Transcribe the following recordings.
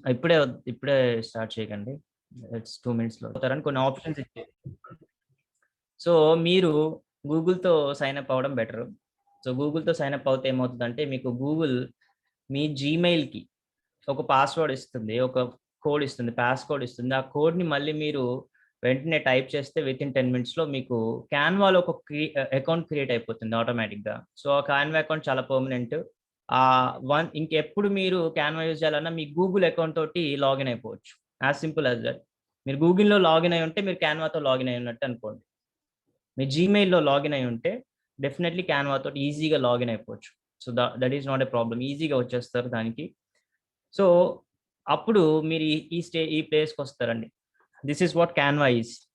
ఇప్పుడే ఇప్పుడే స్టార్ట్ చేయకండి. ఇట్స్ 2 మినిట్స్‌లో అవుతారని కొన్ని ఆప్షన్స్ ఇచ్చాయి. సో, మీరు గూగుల్‌తో సైన్ అప్ అవ్వడం బెటరు. సో, గూగుల్‌తో సైన్ అప్ అవుతే ఏమవుతదంటే మీకు గూగుల్ మీ జీమెయిల్‌కి ఒక పాస్వర్డ్ ఇస్తుంది. ఒక కోడ్ ఇస్తుంది. పాస్ కోడ్ ఇస్తుంది. ఆ కోడ్‌ని మళ్ళీ మీరు వెంటనే టైప్ చేస్తే వితిన్ 10 మినిట్స్‌లో మీకు క్యాన్వాలో ఒక అకౌంట్ క్రియేట్ అయిపోతుంది ఆటోమేటిక్‌గా. సో, ఆ క్యాన్వా అకౌంట్ చాలా పర్మనెంట్. ఇంకెప్పుడు మీరు క్యాన్వా యూజ్ చేయాలన్నా మీ గూగుల్ అకౌంట్ తోటి లాగిన్ అయిపోవచ్చు. As simple as that. మీరు గూగుల్‌లో లాగిన్ అయ్యి ఉంటే మీరు క్యాన్వాతో లాగిన్ అయ్యి ఉన్నట్టు అనుకోండి. మీ జీమెయిల్‌లో లాగిన్ అయ్యి ఉంటే డెఫినైట్‌లీ క్యాన్వా తోటి ఈజీగా లాగిన్ అయిపోవచ్చు. So, that is not a problem. ఈజీగా వచ్చేస్తారు దానికి. సో, అప్పుడు మీరు ఈ ప్లేస్‌కొస్తారండి. This is what Canva is.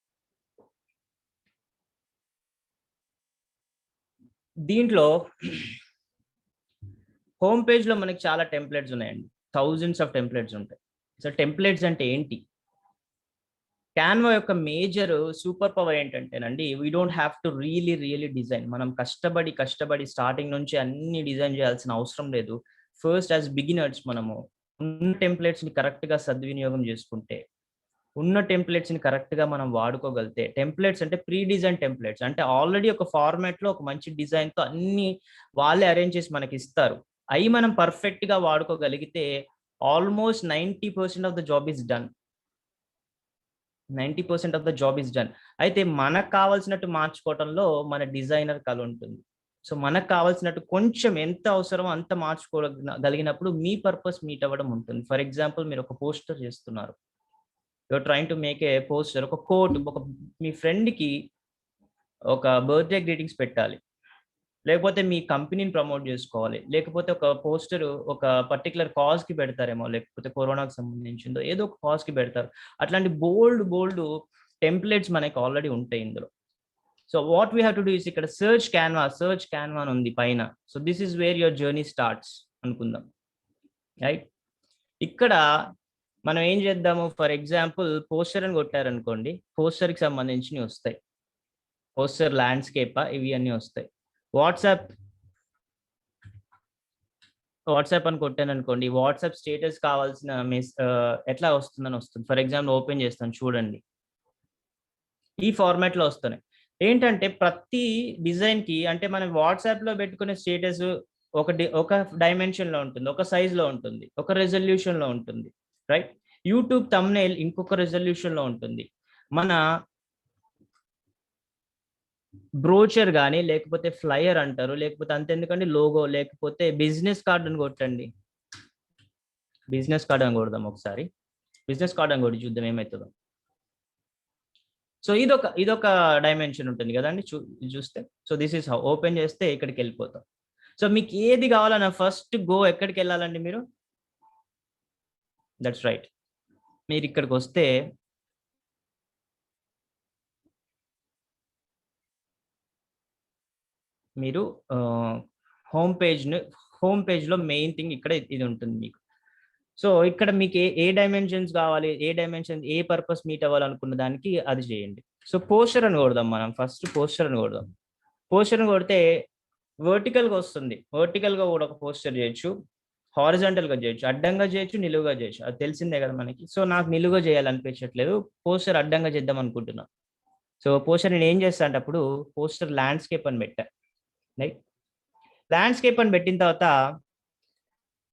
దీంట్లో హోమ్ పేజ్‌లో మనకి చాలా టెంప్లేట్స్ ఉన్నాయండి. థౌసండ్స్ ఆఫ్ టెంప్లేట్స్ ఉంటాయి. సో, టెంప్లేట్స్ అంటే ఏంటి? క్యాన్వా యొక్క మేజర్ సూపర్ పవర్ ఏంటంటేనండి, we don't have to really design. మనం కష్టపడి స్టార్టింగ్ నుంచి అన్ని డిజైన్ చేయాల్సిన అవసరం లేదు. ఫస్ట్ యాస్ బిగినర్స్ మనము ఉన్న టెంప్లేట్స్‌ని కరెక్ట్‌గా సద్వినియోగం చేసుకుంటే, ఉన్న టెంప్లేట్స్‌ని కరెక్ట్‌గా మనం వాడుకోగలిగితే, టెంప్లేట్స్ అంటే ప్రీ డిజైన్ టెంప్లేట్స్. అంటే ఆల్రెడీ ఒక ఫార్మాట్‌లో ఒక మంచి డిజైన్‌తో అన్నీ వాళ్ళే అరేంజ్ చేసి మనకిస్తారు. అయి మనం పర్ఫెక్ట్‌గా వాడుకోగలిగితే almost 90% of the job is done. 90% of the job is done. అయితే మనకు కావాల్సినట్టు మార్చుకోవటంలో మన డిజైనర్ కళ ఉంటుంది. సో, మనకు కావాల్సినట్టు కొంచెం ఎంత అవసరమో అంత గలిగినప్పుడు మీ పర్పస్ మీట్ అవ్వడం ఉంటుంది. ఫర్ ఎగ్జాంపుల్ మీరు ఒక పోస్టర్ చేస్తున్నారు. You are trying to make a poster. ఒక కోట్ మీ ఫ్రెండ్‌కి ఒక బర్త్‌డే గ్రీటింగ్స్ పెట్టాలి. లేకపోతే మీ కంపెనీని ప్రమోట్ జేసుకోవాలి. లేకపోతే ఒక పోస్టరు ఒక పర్టిక్యులర్ కాజ్‌కి పెడతారేమో. లేకపోతే కరోనాకి సంబంధించిందో ఏదో ఒక కాజ్‌కి పెడతారు. అట్లాంటి బోలెడు టెంప్లేట్స్ మనకి ఆల్రెడీ ఉంటాయి ఇందులో. So, what we have to do is ఇక్కడ సెర్చ్ క్యాన్వా అని ఉంది పైన. So, this is where your journey starts అనుకుందాం. రైట్? ఇక్కడ మనం ఏం చేద్దాము ఫర్ ఎగ్జాంపుల్ పోస్టర్ అని కొట్టారనుకోండి. పోస్టర్‌కి సంబంధించినవి వస్తాయి. పోస్టర్ ల్యాండ్‌స్కేపా ఇవి అన్నీ వస్తాయి. వాట్సాప్ వాట్సాప్ అని కొట్టాననుకోండి. వాట్సాప్ స్టేటస్ కావాల్సిన ఎట్లా వస్తుందని వస్తుంది. ఫర్ ఎగ్జాంపుల్ ఓపెన్ చేస్తాను చూడండి. ఈ ఫార్మాట్‌లో వస్తున్నాయి. ఏంటంటే ప్రతి డిజైన్‌కి అంటే మనం వాట్సాప్‌లో పెట్టుకునే స్టేటస్ ఒక డైమెన్షన్‌లో ఉంటుంది. ఒక సైజ్‌లో ఉంటుంది. ఒక రిజల్యూషన్‌లో ఉంటుంది. రైట్? యూట్యూబ్ థంబ్‌నెయిల్ ఇంకొక రిజల్యూషన్‌లో ఉంటుంది. మన బ్రోచర్ గాని, లేకపోతే ఫ్లైయర్ అంటారు. లేకపోతే అంతెందుకండి లోగో లేకపోతే బిజినెస్ కార్డ్ అని కొట్టండి. బిజినెస్ కార్డ్ అని కొడదాం ఒకసారి. బిజినెస్ కార్డ్ అని కొట్టి చూద్దాం ఏమైతదో. సో, ఇదొక డైమెన్షన్ ఉంటుంది గదండీ! ఇది చూస్తే. So, this is how open చేస్తే ఇక్కడికెళ్ళిపోతాం. సో, మీకు ఏది కావాలన్నా ఫస్ట్ ఎక్కడికెళ్ళాలండి మీరు? That's right. మీరిక్కడికొస్తే మీరు ఆహ్, హోమ్ పేజ్‌ని హోమ్ పేజ్‌లో మెయిన్ థింగ్ ఇక్కడ ఇది ఉంటుంది మీకు. సో, ఇక్కడ మీకు ఏ డైమెన్షన్స్ కావాలి? ఏ పర్పస్ మీట్ అవ్వాలనుకున్న దానికి అది చేయండి. సో, పోస్టర్ అని కొడదాం మనం. ఫస్ట్ పోస్టర్ అని కొడదాం. పోస్టర్ అని కొడితే వర్టికల్‌గా వస్తుంది. వర్టికల్‌గా కూడా ఒక పోస్టర్ చేయొచ్చు. హారిజాంటల్‌గా చేయొచ్చు. అడ్డంగా చేయొచ్చు, నిలువుగా చేయొచ్చు. అది తెలిసిందే కదా మనకి. సో, నాకు నిలువుగా చేయాలనిపించట్లేదు. పోస్టర్ అడ్డంగా చేద్దాం అనుకుంటున్నా. సో, పోస్టర్ నేనేం చేస్తా అంటే అప్పుడు పోస్టర్ ల్యాండ్‌స్కేప్ అని పెట్టా. రైట్. ల్యాండ్‌స్కేప్ అని పెట్టిన తర్వాత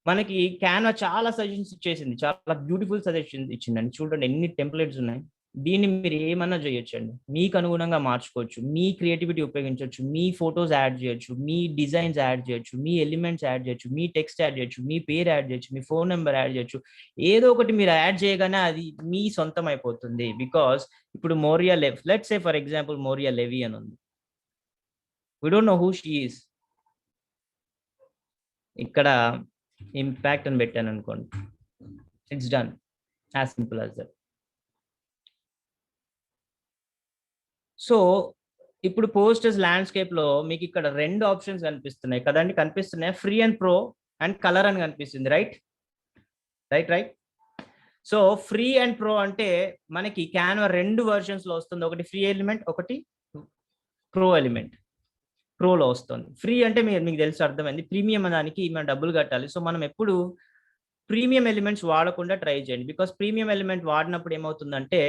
మనకి క్యాన్వా చాలా సజెషన్స్ ఇచ్చేసింది. చాలా బ్యూటిఫుల్ సజెషన్స్ ఇచ్చిందండి. చూడండి ఎన్ని టెంప్లేట్స్ ఉన్నాయి. దీన్ని మీరు ఏమన్నా చేయొచ్చండి. మీకు అనుగుణంగా మార్చుకోవచ్చు. మీ క్రియేటివిటీ ఉపయోగించొచ్చు. మీ ఫోటోస్ యాడ్ చేయొచ్చు. మీ డిజైన్స్ యాడ్ చేయొచ్చు. మీ ఎలిమెంట్స్ యాడ్ చేయొచ్చు. మీ టెక్స్ట్ యాడ్ చేయొచ్చు. మీ పేరు యాడ్ చేయొచ్చు. మీ ఫోన్ నంబర్ యాడ్ చేయొచ్చు. ఏదో ఒకటి మీరు యాడ్ చేయగానే అది మీ సొంతం అయిపోతుంది. బికాజ్ ఇప్పుడు let's say for example Moria Levi అని ఉంది. We don't know who she is. ఇక్కడ ఇంపాక్ట్ అని పెట్టాననుకోండి. It's done. As simple as that. So, ఇప్పుడు పోస్టర్స్ ల్యాండ్‌స్కేప్‌లో మీకిక్కడ 2 ఆప్షన్స్ కనిపిస్తున్నాయి కదండీ! కనిపిస్తున్నాయా? Free and pro and colour అని కనిపిస్తుంది. Right? Right. So, free and pro అంటే మనకి క్యాన్వా 2 వెర్షన్స్‌లో వస్తుంది. ఒకటి ఫ్రీ ఎలిమెంట్, ఒకటి ప్రో ఎలిమెంట్. ప్రోలో వస్తుంది. ఫ్రీ అంటే మీకు తెలుసు అర్థమైంది. ప్రీమియం దానికి మనం డబ్బులు కట్టాలి. సో, మనం ఎప్పుడు ప్రీమియం ఎలిమెంట్స్ వాడకుండా ట్రై చేయండి. బికాస్ ప్రీమియం ఎలిమెంట్ వాడినప్పుడు ఏమవుతుందంటే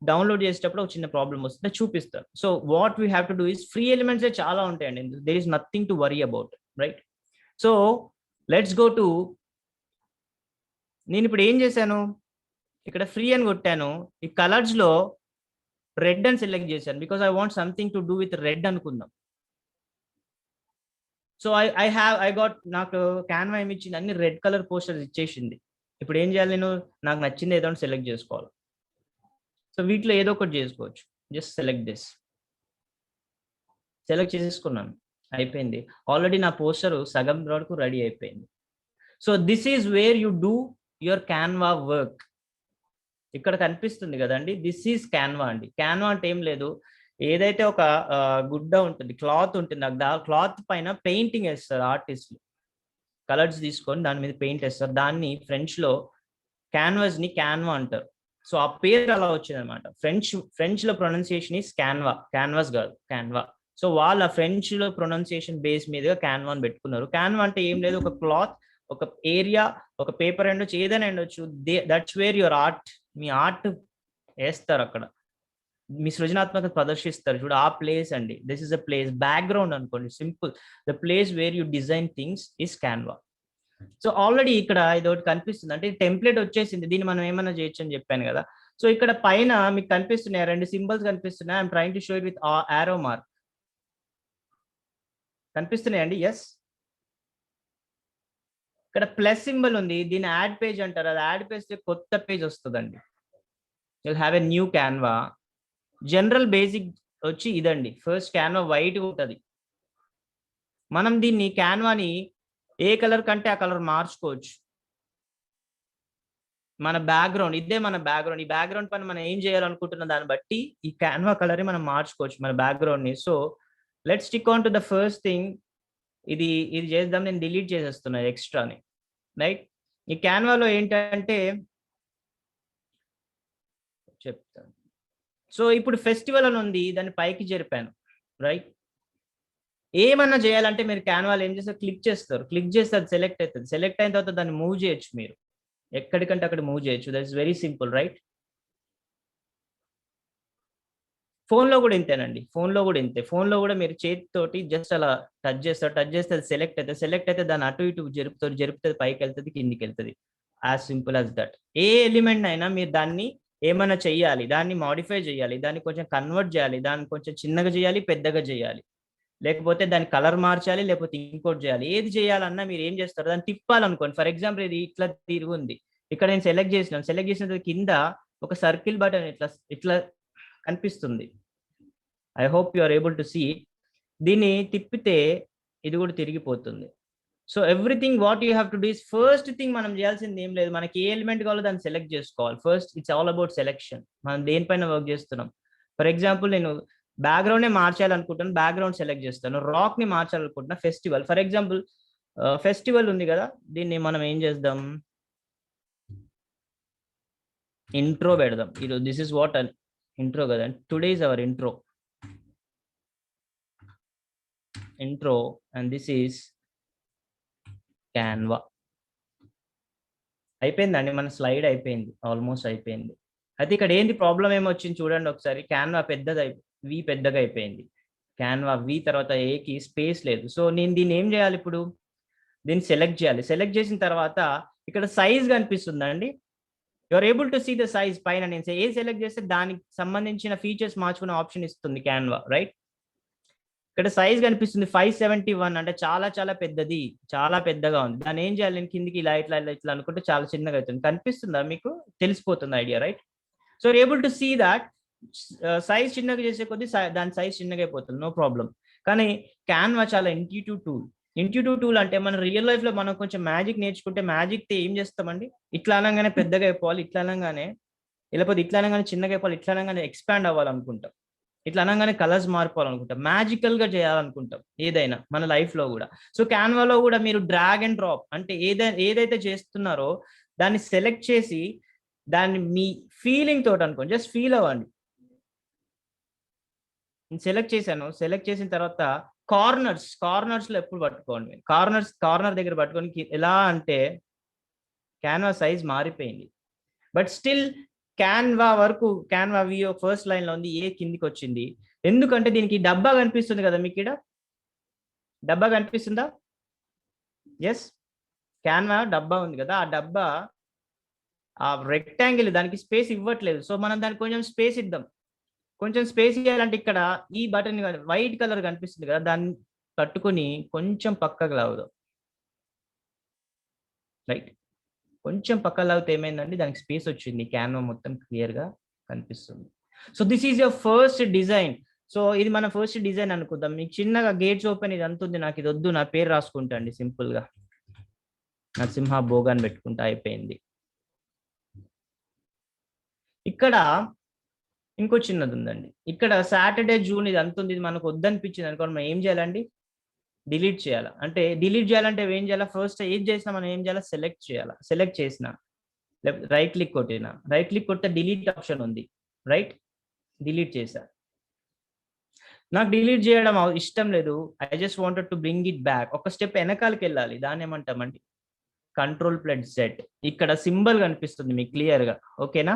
డౌన్లోడ్ చేసేటప్పుడు ఒక చిన్న ప్రాబ్లం వస్తుంది, చూపిస్తారు. So what we have to do is free elements చాలా ఉంటాయండి, there is nothing to worry about, right? So let's go to, నేను ఇప్పుడు ఏం చేశాను, ఇక్కడ ఫ్రీ అని కొట్టాను, ఈ కలర్స్ లో రెడ్ అని సెలెక్ట్ చేశాను because I want something to do with red అనుకుందాం. సో ఐ గాట్, నాకు క్యాన్వా ఏమి ఇచ్చింది, అన్ని రెడ్ కలర్ పోస్టర్స్ ఇచ్చేసింది. ఇప్పుడు ఏం చేయాలి, నేను నాకు నచ్చింది ఏదో సెలెక్ట్ చేసుకోవాలి. సో వీటిలో ఏదో ఒకటి చేసుకోవచ్చు, జస్ట్ సెలెక్ట్ దిస్, సెలెక్ట్ చేసేసుకున్నాను, అయిపోయింది. ఆల్రెడీ నా పోస్టర్ సగం వరకు రెడీ అయిపోయింది. So this is where you do your Canva work. ఇక్కడ కనిపిస్తుంది కదండి, దిస్ ఈజ్ క్యాన్వా అండి. క్యాన్వా అంటే ఏం లేదు, ఏదైతే ఒక గుడ్డ ఉంటుంది, క్లాత్ ఉంటుంది, ఆ క్లాత్ పైన పెయింటింగ్ వేస్తారు ఆర్టిస్టులు, కలర్స్ తీసుకొని దాని మీద పెయింట్ వేస్తారు. దాన్ని ఫ్రెంచ్ లో క్యాన్వాస్ ని క్యాన్వా అంటారు. సో ఆ పేరు అలా వచ్చింది అనమాట. ఫ్రెంచ్ లో ప్రొనౌన్సియేషన్ ఈస్ క్యాన్వా, క్యాన్వాస్ కాదు, క్యాన్వా. సో వాళ్ళ ఫ్రెంచ్ లో ప్రొనౌన్సియేషన్ బేస్ మీదుగా క్యాన్వా అని పెట్టుకున్నారు. క్యాన్వా అంటే ఏం లేదు, ఒక క్లాత్, ఒక ఏరియా, ఒక పేపర్ ఎండొచ్చు, ఏదైనా ఎండొచ్చు, దట్స్ వేర్ యువర్ ఆర్ట్, మీ ఆర్ట్ వేస్తారు అక్కడ, మీ సృజనాత్మకత ప్రదర్శిస్తారు చూడు, ఆ ప్లేస్ అండి. This is a place, background అనుకోండి, simple. The place where you design things is Canva. So already ఇక్కడ ఇది ఒకటి కనిపిస్తుంది, అంటే టెంప్లెట్ వచ్చేసింది, దీన్ని మనం ఏమైనా చేయొచ్చు అని చెప్పాను కదా. సో ఇక్కడ పైన మీకు కనిపిస్తున్నాయి, రెండు సింబల్స్ కనిపిస్తున్నాయి. I'm trying to show it with arrow mark. కనిపిస్తున్నాయండి? ఎస్. ఇక్కడ ప్లస్ సింబల్ ఉంది, దీన్ని యాడ్ పేజ్ అంటారు. అది యాడ్ పేజ్ కొత్త పేజ్ వస్తుందండి. You have a new Canva. General basic వచ్చి ఇదండి, ఫస్ట్ క్యాన్వా వైట్ ఉంటుంది. మనం దీన్ని క్యాన్వాని ఏ కలర్ కంటే ఆ కలర్ మార్చుకోవచ్చు. మన బ్యాక్గ్రౌండ్ ఇదే, మన బ్యాక్గ్రౌండ్, ఈ బ్యాక్గ్రౌండ్ పైన మనం ఏం చేయాలనుకుంటున్న దాన్ని బట్టి ఈ క్యాన్వా కలర్ మనం మార్చుకోవచ్చు మన బ్యాక్గ్రౌండ్ ని. So let's stick on to the first thing. ఇది చేద్దాం, నేను డిలీట్ చేసేస్తున్నా ఎక్స్ట్రాని, రైట్? ఈ క్యాన్వాలో ఏంటంటే చెప్తాను. సో ఇప్పుడు ఫెస్టివల్ అని ఉంది, దాన్ని పైకి జరిపాను, రైట్? ఏమన్నా చేయాలంటే మీరు క్యాన్వాలో ఏం చేస్తారు, క్లిక్ చేస్తారు, క్లిక్ చేస్తే అది సెలెక్ట్ అవుతుంది. సెలెక్ట్ అయిన తర్వాత దాన్ని మూవ్ చేయొచ్చు, మీరు ఎక్కడికంటే అక్కడ మూవ్ చేయొచ్చు. That is very simple, right? ఫోన్లో కూడా ఇంతేనండి, ఫోన్లో కూడా ఇంతే. ఫోన్లో కూడా మీరు చేతితోటి జస్ట్ అలా టచ్ చేస్తారు, టచ్ చేస్తే అది సెలెక్ట్ అవుతుంది. సెలెక్ట్ అయితే దాన్ని అటు ఇటు జరుపుతుంది, పైకి వెళ్తుంది, కిందికి వెళ్తుంది. As simple as that. A element అయినా మీరు దాన్ని ఏమైనా చెయ్యాలి, దాన్ని మాడిఫై చేయాలి, దాన్ని కొంచెం కన్వర్ట్ చేయాలి, దాన్ని కొంచెం చిన్నగా చేయాలి, పెద్దగా చేయాలి, లేకపోతే దాని కలర్ మార్చాలి, లేకపోతే ఇంకోటి చేయాలి. ఏది చేయాలన్నా మీరు ఏం చేస్తారు, దాన్ని తిప్పాలనుకోండి. ఫర్ ఎగ్జాంపుల్ ఇది ఇట్లా తిరుగుంది, ఇక్కడ నేను సెలెక్ట్ చేసిన కింద ఒక సర్కిల్ బటన్ ఇట్లా ఇట్లా కనిపిస్తుంది. I hope you are able to see. దీన్ని తిప్పితే ఇది కూడా తిరిగిపోతుంది. So everything what you have to do is, first thing మనం చేయాల్సింది ఏం లేదు, మనకి ఏ ఎలిమెంట్ కావాలో దాన్ని సెలెక్ట్ చేసుకోవాలి. First it's all about selection. మనం దేనిపైన వర్క్ చేస్తున్నాం. ఫర్ ఎగ్జాంపుల్ నేను బ్యాక్గ్రౌండ్ నే మార్చాలనుకుంటాను, బ్యాక్గ్రౌండ్ సెలెక్ట్ చేస్తాను. రాక్ ని మార్చాలనుకుంటున్నా, ఫెస్టివల్. ఫర్ ఎగ్జాంపుల్ ఫెస్టివల్ ఉంది కదా, దీన్ని మనం ఏం చేద్దాం, ఇంట్రో పెడదాం. ఈరోజు దిస్ ఇస్ వాట్ ఇంట్రో కదా, today is our intro and this is Canva. అయిపోయిందండి, మన స్లైడ్ అయిపోయింది, ఆల్మోస్ట్ అయిపోయింది. అయితే ఇక్కడ ఏంది ప్రాబ్లం ఏమొచ్చింది చూడండి ఒకసారి. క్యాన్వా పెద్దగా అయిపోయింది. క్యాన్వా వి తర్వాత ఏకి స్పేస్ లేదు. సో నేను దీన్ని ఏం చేయాలి, ఇప్పుడు దీన్ని సెలెక్ట్ చేయాలి. సెలెక్ట్ చేసిన తర్వాత ఇక్కడ సైజ్ కనిపిస్తుందండి. You are able to see the size పైన. నేను ఏ సెలెక్ట్ చేస్తే దానికి సంబంధించిన ఫీచర్స్ మార్చుకునే ఆప్షన్ ఇస్తుంది క్యాన్వా, రైట్? ఇక్కడ సైజ్ కనిపిస్తుంది 571, అంటే చాలా చాలా పెద్దది, చాలా పెద్దగా ఉంది. దాన్ని ఏం చేయాలి, నేను కిందికి ఇలా ఇట్లా ఇట్లా అనుకుంటే చాలా చిన్నగా అవుతుంది. కనిపిస్తుందా మీకు? తెలిసిపోతుంది idea, right? So able to see that size చిన్నగా చేసే కొద్దీ దాని సైజ్ చిన్నగా అయిపోతుంది, నో ప్రాబ్లం. కానీ క్యాన్వా చాలా ఇంట్యూటివ్ టూల్. ఇంట్యూటివ్ టూల్ అంటే మన రియల్ లైఫ్ లో మనం కొంచెం మ్యాజిక్ నేర్చుకుంటే, మ్యాజిక్ తో ఏం చేస్తామండి, ఇట్లా అనగానే పెద్దగా అయిపోవాలి, ఇట్లా అనగానే, లేకపోతే ఇట్లా అనగానే చిన్నగా అయిపోవాలి, ఇట్లా అనగానే ఎక్స్పాండ్ అవ్వాలనుకుంటాం, ఇట్లా అనగానే కలర్స్ మారిపోవాలనుకుంటాం, మ్యాజికల్ గా చేయాలనుకుంటాం ఏదైనా మన లైఫ్ లో కూడా. సో క్యాన్వాలో కూడా మీరు డ్రాగ్ అండ్ డ్రాప్, అంటే ఏదైతే చేస్తున్నారో దాన్ని సెలెక్ట్ చేసి దాన్ని మీ ఫీలింగ్ తోటి అనుకోండి, జస్ట్ ఫీల్ అవ్వండి. నేను సెలెక్ట్ చేశాను, సెలెక్ట్ చేసిన తర్వాత కార్నర్స్ లో ఎప్పుడు పట్టుకోండి. కార్నర్ దగ్గర పట్టుకొని ఎలా అంటే క్యాన్వా సైజ్ మారిపోయింది. బట్ స్టిల్ క్యాన్వా వరకు క్యాన్వా వియో ఫస్ట్ లైన్ లో ఉంది, ఏ కిందికి వచ్చింది. ఎందుకంటే దీనికి డబ్బా కనిపిస్తుంది కదా మీకు, ఇక్కడ డబ్బా కనిపిస్తుందా? ఎస్, క్యాన్వా డబ్బా ఉంది కదా, ఆ డబ్బా ఆ రెక్టాంగిల్ దానికి స్పేస్ ఇవ్వట్లేదు. సో మనం దానికి కొంచెం స్పేస్ ఇద్దాం. కొంచెం స్పేస్ ఇవ్వాలంటే ఇక్కడ ఈ బటన్ వైట్ కలర్ కనిపిస్తుంది కదా, దాన్ని పట్టుకొని కొంచెం పక్కకు లాగుదాం. రైట్, కొంచెం పక్కకు లాగితే ఏమైందండి, దానికి స్పేస్ వచ్చింది, క్యాన్వా మొత్తం క్లియర్ గా కనిపిస్తుంది. So this is your first design. So ఇది మన ఫస్ట్ డిజైన్ అనుకుందాం. మీకు చిన్నగా గేట్స్ ఓపెన్ ఇది అంతుంది, నాకు ఇది వద్దు, నా పేరు రాసుకుంటా అండి సింపుల్ గా, నరసింహ భోగాన్ పెట్టుకుంటా, అయిపోయింది. ఇక్కడ ఇంకో చిన్నది ఉందండి, ఇక్కడ సాటర్డే జూన్ ఇది అంతుంది, ఇది మనకు వద్దనిపించింది అనుకోండి, మనం ఏం చేయాలండి, డిలీట్ చేయాలి. అంటే డిలీట్ చేయాలంటే ఏం చేయాలి, ఫస్ట్ ఏది చేసినా మనం ఏం చేయాలి, సెలెక్ట్ చేయాలి. సెలెక్ట్ చేసిన రైట్ క్లిక్ కొట్టిన, రైట్ క్లిక్ కొడితే డిలీట్ ఆప్షన్ ఉంది, రైట్, డిలీట్ చేసా. నాకు డిలీట్ చేయడం ఇష్టం లేదు, I just wanted to bring it back. ఒక స్టెప్ వెనకాలకి వెళ్ళాలి, దాన్ని ఏమంటామండి, Ctrl+Z. ఇక్కడ సింబల్ కనిపిస్తుంది మీకు క్లియర్ గా, ఓకేనా?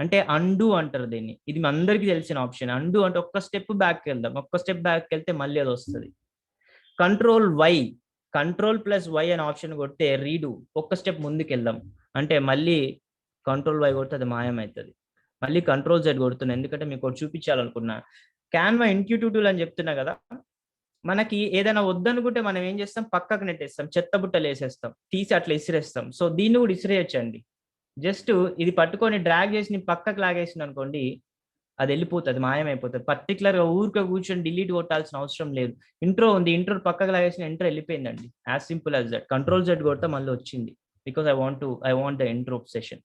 అంటే అండు అంటారు దీన్ని, ఇది అందరికీ తెలిసిన ఆప్షన్. అండు అంటే ఒక్క స్టెప్ బ్యాక్ వెళ్దాం, ఒక్క స్టెప్ బ్యాక్ వెళ్తే మళ్ళీ అది వస్తుంది. Ctrl+Y అనే ఆప్షన్ కొడితే రీడు, ఒక్క స్టెప్ ముందుకు వెళ్దాం అంటే మళ్ళీ Ctrl+Y కొడితే అది మాయమవుతుంది. మళ్ళీ Ctrl+Z కొడుతున్నా, ఎందుకంటే మీకు ఒకటి చూపించాలనుకున్నా. క్యాన్వా ఇంట్యూటివ్ టూల్ అని చెప్తున్నా కదా, మనకి ఏదైనా వద్దనుకుంటే మనం ఏం చేస్తాం, పక్కకు నెట్టేస్తాం, చెత్త బుట్టలు వేసేస్తాం, తీసి అట్లా ఇసిరేస్తాం. సో దీన్ని కూడా ఇసిరేయచ్చండి. జస్ట్ ఇది పట్టుకొని డ్రాగ్ చేసి పక్కకు లాగేసింది అనుకోండి, అది వెళ్ళిపోతుంది, మాయమైపోతుంది. పర్టికులర్ గా ఊరికే కూర్చొని డిలీట్ కొట్టాల్సిన అవసరం లేదు. ఇంట్రో ఉంది, ఇంట్రో పక్కకు లాగేసిన ఇంట్రో వెళ్ళిపోయిందండి, as simple as that. Ctrl+Z కొడితే మళ్ళీ వచ్చింది, because I want the intro session.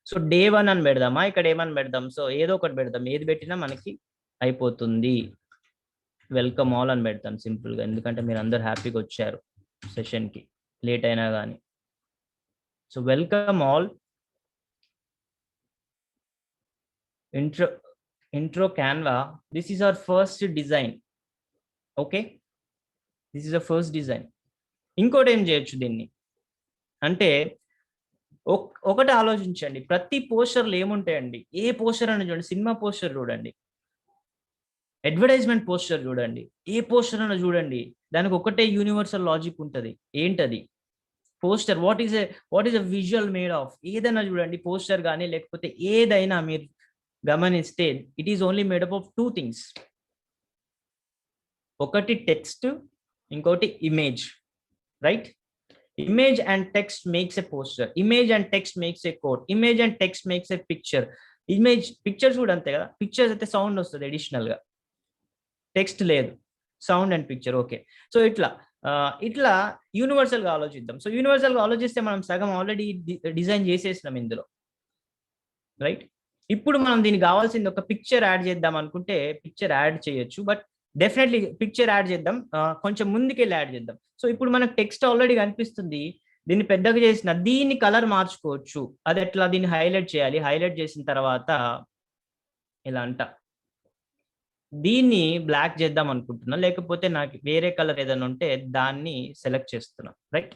So day 1 అని పెడదామా, ఇక్కడ ఏమని పెడదాం, సో ఏదో ఒకటి పెడదాం, ఏది పెట్టినా మనకి అయిపోతుంది. వెల్కమ్ ఆల్ అని పెడతాం సింపుల్ గా, ఎందుకంటే మీరు అందరు హ్యాపీగా వచ్చారు సెషన్ కి, లేట్ అయినా కానీ. So welcome all, intro Canva. This is our first design. Okay, this is the first design. ఇంకోటి ఏం చేయొచ్చు దీన్ని అంటే, ఒకటి ఆలోచించండి, ప్రతి పోస్టర్లు ఏముంటాయండి, ఏ పోస్టర్ అని చూడండి, సినిమా పోస్టర్ చూడండి, అడ్వర్టైజ్మెంట్ పోస్టర్ చూడండి, ఏ పోస్టర్ అన్న చూడండి, దానికి ఒకటే యూనివర్సల్ లాజిక్ ఉంటుంది. ఏంటది? Poster. What is a visual made of? ఏదైనా చూడండి, పోస్టర్ కానీ లేకపోతే ఏదైనా మీరు గమనిస్తే, it is only made up of 2 things. ఒకటి టెక్స్ట్, ఇంకోటి image, right? Image and text makes a poster, image and text makes a code, image and text makes a picture. Image pictures కూడా అంతే కదా, పిక్చర్స్ అయితే సౌండ్ వస్తుంది additional గా, text లేదు, sound and picture. Okay, so ఇట్లా universal గా ఆలోచిద్దాం. సో యూనివర్సల్ గా ఆలోచిస్తే మనం సగం ఆల్రెడీ డిజైన్ చేసేసినాం ఇందులో, రైట్? ఇప్పుడు మనం దీనికి కావాల్సింది ఒక పిక్చర్ యాడ్ చేద్దాం అనుకుంటే పిక్చర్ యాడ్ చేయొచ్చు, బట్ డెఫినెట్లీ పిక్చర్ యాడ్ చేద్దాం, కొంచెం ముందుకెళ్ళి యాడ్ చేద్దాం. సో ఇప్పుడు మనకు టెక్స్ట్ ఆల్రెడీ కనిపిస్తుంది, దీన్ని పెద్దగా చేసిన దీన్ని కలర్ మార్చుకోవచ్చు. అది ఎట్లా, దీన్ని హైలైట్ చేయాలి, హైలైట్ చేసిన తర్వాత ఇలా అంట, దీన్ని బ్లాక్ చేద్దాం అనుకుంటున్నా, లేకపోతే నాకు వేరే కలర్ ఏదైనా ఉంటే దాన్ని సెలెక్ట్ చేస్తున్నా, రైట్?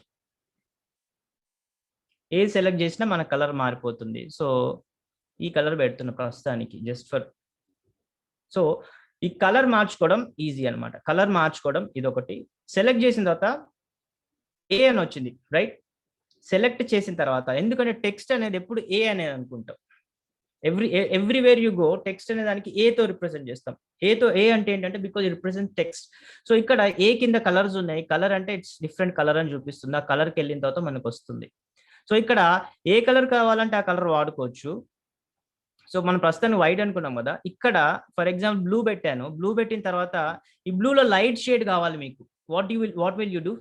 ఏది సెలెక్ట్ చేసినా మన కలర్ మారిపోతుంది. సో ఈ కలర్ పెడుతున్నా ప్రస్తుతానికి, జస్ట్ ఫర్. సో ఈ కలర్ మార్చుకోవడం ఈజీ అనమాట. కలర్ మార్చుకోవడం ఇదొకటి. సెలెక్ట్ చేసిన తర్వాత ఏ అని వచ్చింది, రైట్? సెలెక్ట్ చేసిన తర్వాత, ఎందుకంటే టెక్స్ట్ అనేది ఎప్పుడు ఏ అనేది అనుకుంటాం, ఎవ్రీవేర్ యు గో టెక్స్ట్ అనే దానికి ఏతో రిప్రజెంట్ చేస్తాం. ఏ అంటే ఏంటంటే because it represent text. So ఇక్కడ ఏ కింద కలర్స్ ఉన్నాయి, కలర్ అంటే ఇట్స్ డిఫరెంట్ కలర్ అని చూపిస్తుంది, ఆ కలర్కి వెళ్ళిన తర్వాత మనకు వస్తుంది. సో ఇక్కడ ఏ కలర్ కావాలంటే ఆ కలర్ వాడుకోవచ్చు. సో మనం ప్రస్తుతానికి వైట్ అనుకున్నాం కదా, ఇక్కడ ఫర్ ఎగ్జాంపుల్ బ్లూ పెట్టాను, బ్లూ పెట్టిన తర్వాత ఈ బ్లూలో లైట్ షేడ్ కావాలి మీకు. What will you do?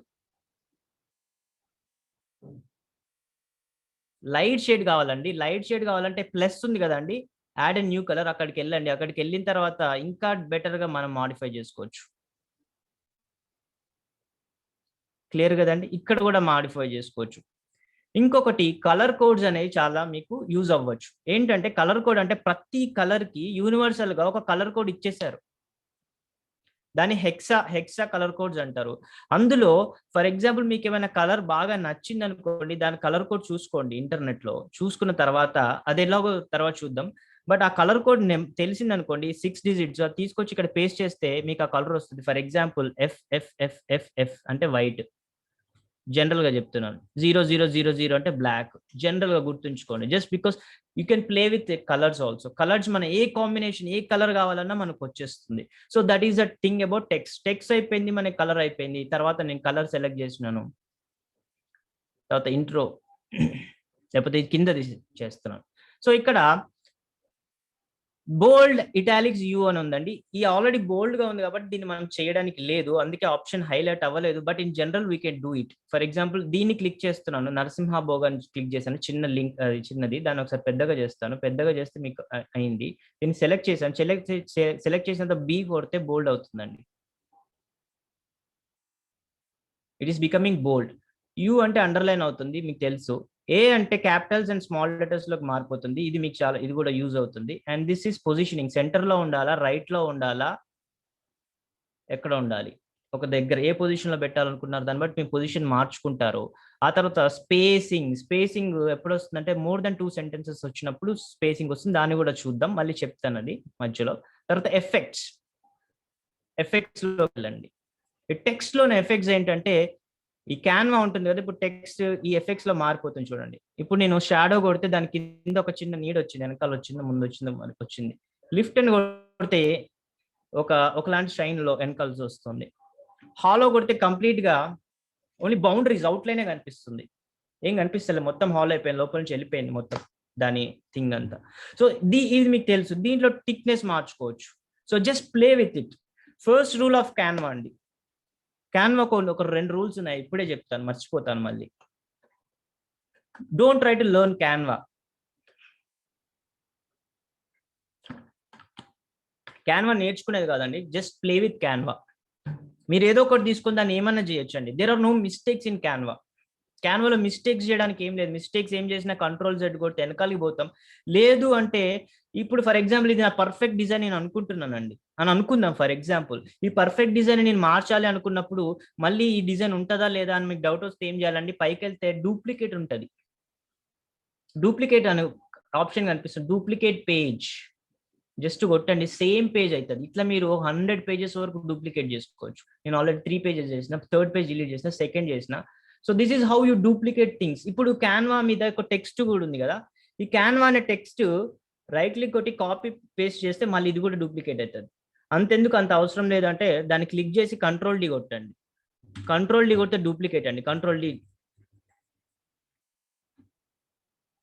Light shade కావాలండి. లైట్ షేడ్ కావాలంటే ప్లస్ ఉంది కదండి, యాడ్ ఎ న్యూ కలర్, అక్కడికి వెళ్ళండి. అక్కడికి వెళ్ళిన తర్వాత ఇంకా బెటర్ గా మనం మాడిఫై చేసుకోవచ్చు. క్లియర్ కదండి, ఇక్కడ కూడా మాడిఫై చేసుకోవచ్చు. ఇంకొకటి కలర్ కోడ్స్ అనేవి చాలా మీకు యూజ్ అవ్వచ్చు. ఏంటంటే కలర్ కోడ్ అంటే ప్రతి కలర్ కి యూనివర్సల్ గా ఒక కలర్ కోడ్ ఇచ్చేసారు. దాన్ని హెక్సా కలర్ కోడ్స్ అంటారు. అందులో ఫర్ ఎగ్జాంపుల్ మీకు ఏమైనా కలర్ బాగా నచ్చింది అనుకోండి, దాని కలర్ కోడ్ చూసుకోండి ఇంటర్నెట్ లో. చూసుకున్న తర్వాత అది ఎలాగో తర్వాత చూద్దాం. బట్ ఆ కలర్ కోడ్ తెలిసింది అనుకోండి, 6 డిజిట్స్ తీసుకొచ్చి ఇక్కడ పేస్ట్ చేస్తే మీకు ఆ కలర్ వస్తుంది. ఫర్ ఎగ్జాంపుల్ ఎఫ్ అంటే వైట్, జనరల్ గా చెప్తున్నాను. 0000 అంటే బ్లాక్. జనరల్ గా గుర్తుంచుకోండి. Just because you can play with colours also. Colours మన ఏ కాంబినేషన్, ఏ కలర్ కావాలన్నా మనకు వచ్చేస్తుంది. So that is the thing about text అయిపోయింది, మనకి కలర్ అయిపోయింది. తర్వాత నేను కలర్ సెలెక్ట్ చేసినాను, తర్వాత ఇంట్రో లేకపోతే కింద చేస్తున్నాను. సో ఇక్కడ బోల్డ్ ఇటాలిక్స్ యూ అని ఉందండి. ఈ ఆల్రెడీ బోల్డ్ గా ఉంది కాబట్టి దీన్ని మనం చేయడానికి లేదు, అందుకే ఆప్షన్ హైలైట్ అవ్వలేదు. But in general we can do it. For example దీన్ని క్లిక్ చేస్తున్నాను, నరసింహ భోగా క్లిక్ చేశాను. చిన్న లింక్, చిన్నది. దాన్ని ఒకసారి పెద్దగా చేస్తాను. పెద్దగా చేస్తే మీకు అయింది. దీన్ని సెలెక్ట్ చేశాను. సెలెక్ట్ చేసినంత బి కొడితే బోల్డ్ అవుతుందండి. It is becoming bold. You అంటే అండర్లైన్ అవుతుంది, మీకు తెలుసు. ఏ అంటే క్యాపిటల్స్ అండ్ స్మాల్ లెటర్స్ లోకి మారిపోతుంది. ఇది మీకు చాలా, ఇది కూడా యూజ్ అవుతుంది. And this is positioning. Centre లో ఉండాలా, రైట్ లో ఉండాలా, ఎక్కడ ఉండాలి, ఒక దగ్గర ఏ పొజిషన్ లో పెట్టాలనుకున్నారు దాన్ని బట్టి మీ పొజిషన్ మార్చుకుంటారు. ఆ తర్వాత స్పేసింగ్ ఎప్పుడు వస్తుందంటే మోర్ దెన్ 2 సెంటెన్సెస్ వచ్చినప్పుడు స్పేసింగ్ వస్తుంది. దాన్ని కూడా చూద్దాం, మళ్ళీ చెప్తాను అది మధ్యలో. తర్వాత ఎఫెక్ట్స్ లోకి వెళ్ళండి. ఈ టెక్స్ట్ లోని ఎఫెక్ట్స్ ఏంటంటే, ఈ క్యాన్వా ఉంటుంది కదా, ఇప్పుడు టెక్స్ట్ ఈ ఎఫెక్ట్స్ లో మారిపోతుంది చూడండి. ఇప్పుడు నేను షాడో కొడితే దాని కింద ఒక చిన్న నీడ్ వచ్చింది, వెనకాల వచ్చింది, ముందు వచ్చింది, మనకి వచ్చింది. లిఫ్ట్ అని కొడితే ఒకలాంటి షైన్ లో వెనకాల వస్తుంది. హాలో కొడితే కంప్లీట్ గా ఓన్లీ బౌండరీస్, అవుట్లైనే కనిపిస్తుంది, ఏం కనిపిస్తలేదు. మొత్తం హాల్ అయిపోయింది, లోపల నుంచి వెళ్ళిపోయింది మొత్తం దాని థింగ్ అంతా. సో ఇది మీకు తెలుసు. దీంట్లో థిక్నెస్ మార్చుకోవచ్చు. So just play with it. First rule of Canva అండి. క్యాన్వాకు ఒక 2 రూల్స్ ఉన్నాయి, ఇప్పుడే చెప్తాను, మర్చిపోతాను మళ్ళీ. Don't try to learn Canva. Canva నేర్చుకునేది కాదండి, జస్ట్ ప్లే విత్ క్యాన్వా. మీరు ఏదో ఒకటి తీసుకుని దాన్ని ఏమన్నా చేయొచ్చండి. There are no mistakes in Canva. క్యాన్వాలో మిస్టేక్స్ చేయడానికి ఏం లేదు. మిస్టేక్స్ ఏం చేసినా కంట్రోల్ Z కొట్టి వెనకాలకి పోతాం. లేదు అంటే ఇప్పుడు ఫర్ ఎగ్జాంపుల్ ఇది నా పర్ఫెక్ట్ డిజైన్ నేను అనుకుంటున్నానండి అని అనుకుందాం. ఫర్ ఎగ్జాంపుల్ ఈ పర్ఫెక్ట్ డిజైన్ నేను మార్చాలి అనుకున్నప్పుడు మళ్ళీ ఈ డిజైన్ ఉంటుందా లేదా అని మీకు డౌట్ వస్తే ఏం చేయాలండి, పైకి వెళ్తే డూప్లికేట్ ఉంటుంది. డూప్లికేట్ అనే ఆప్షన్ కనిపిస్తుంది, డూప్లికేట్ పేజ్. జస్ట్ కొట్టండి, సేమ్ పేజ్ అవుతుంది. ఇట్లా మీరు 100 పేజెస్ వరకు డూప్లికేట్ చేసుకోవచ్చు. నేను ఆల్రెడీ 3 పేజెస్ చేసిన, 3rd పేజ్ డిలీట్ చేసిన, 2nd చేసిన. So this is how you duplicate things. ఇప్పుడు క్యాన్వా మీద ఒక టెక్స్ట్ కూడా ఉంది కదా, ఈ క్యాన్వా అనే టెక్స్ట్ రైట్ క్లిక్ కొట్టి కాపీ పేస్ట్ చేస్తే మళ్ళీ ఇది కూడా డూప్లికేట్ అవుతుంది. అంతెందుకు, అంత అవసరం లేదంటే దాన్ని క్లిక్ చేసి Ctrl D కొట్టండి. Ctrl D కొడితే డూప్లికేట్ అండి. Ctrl D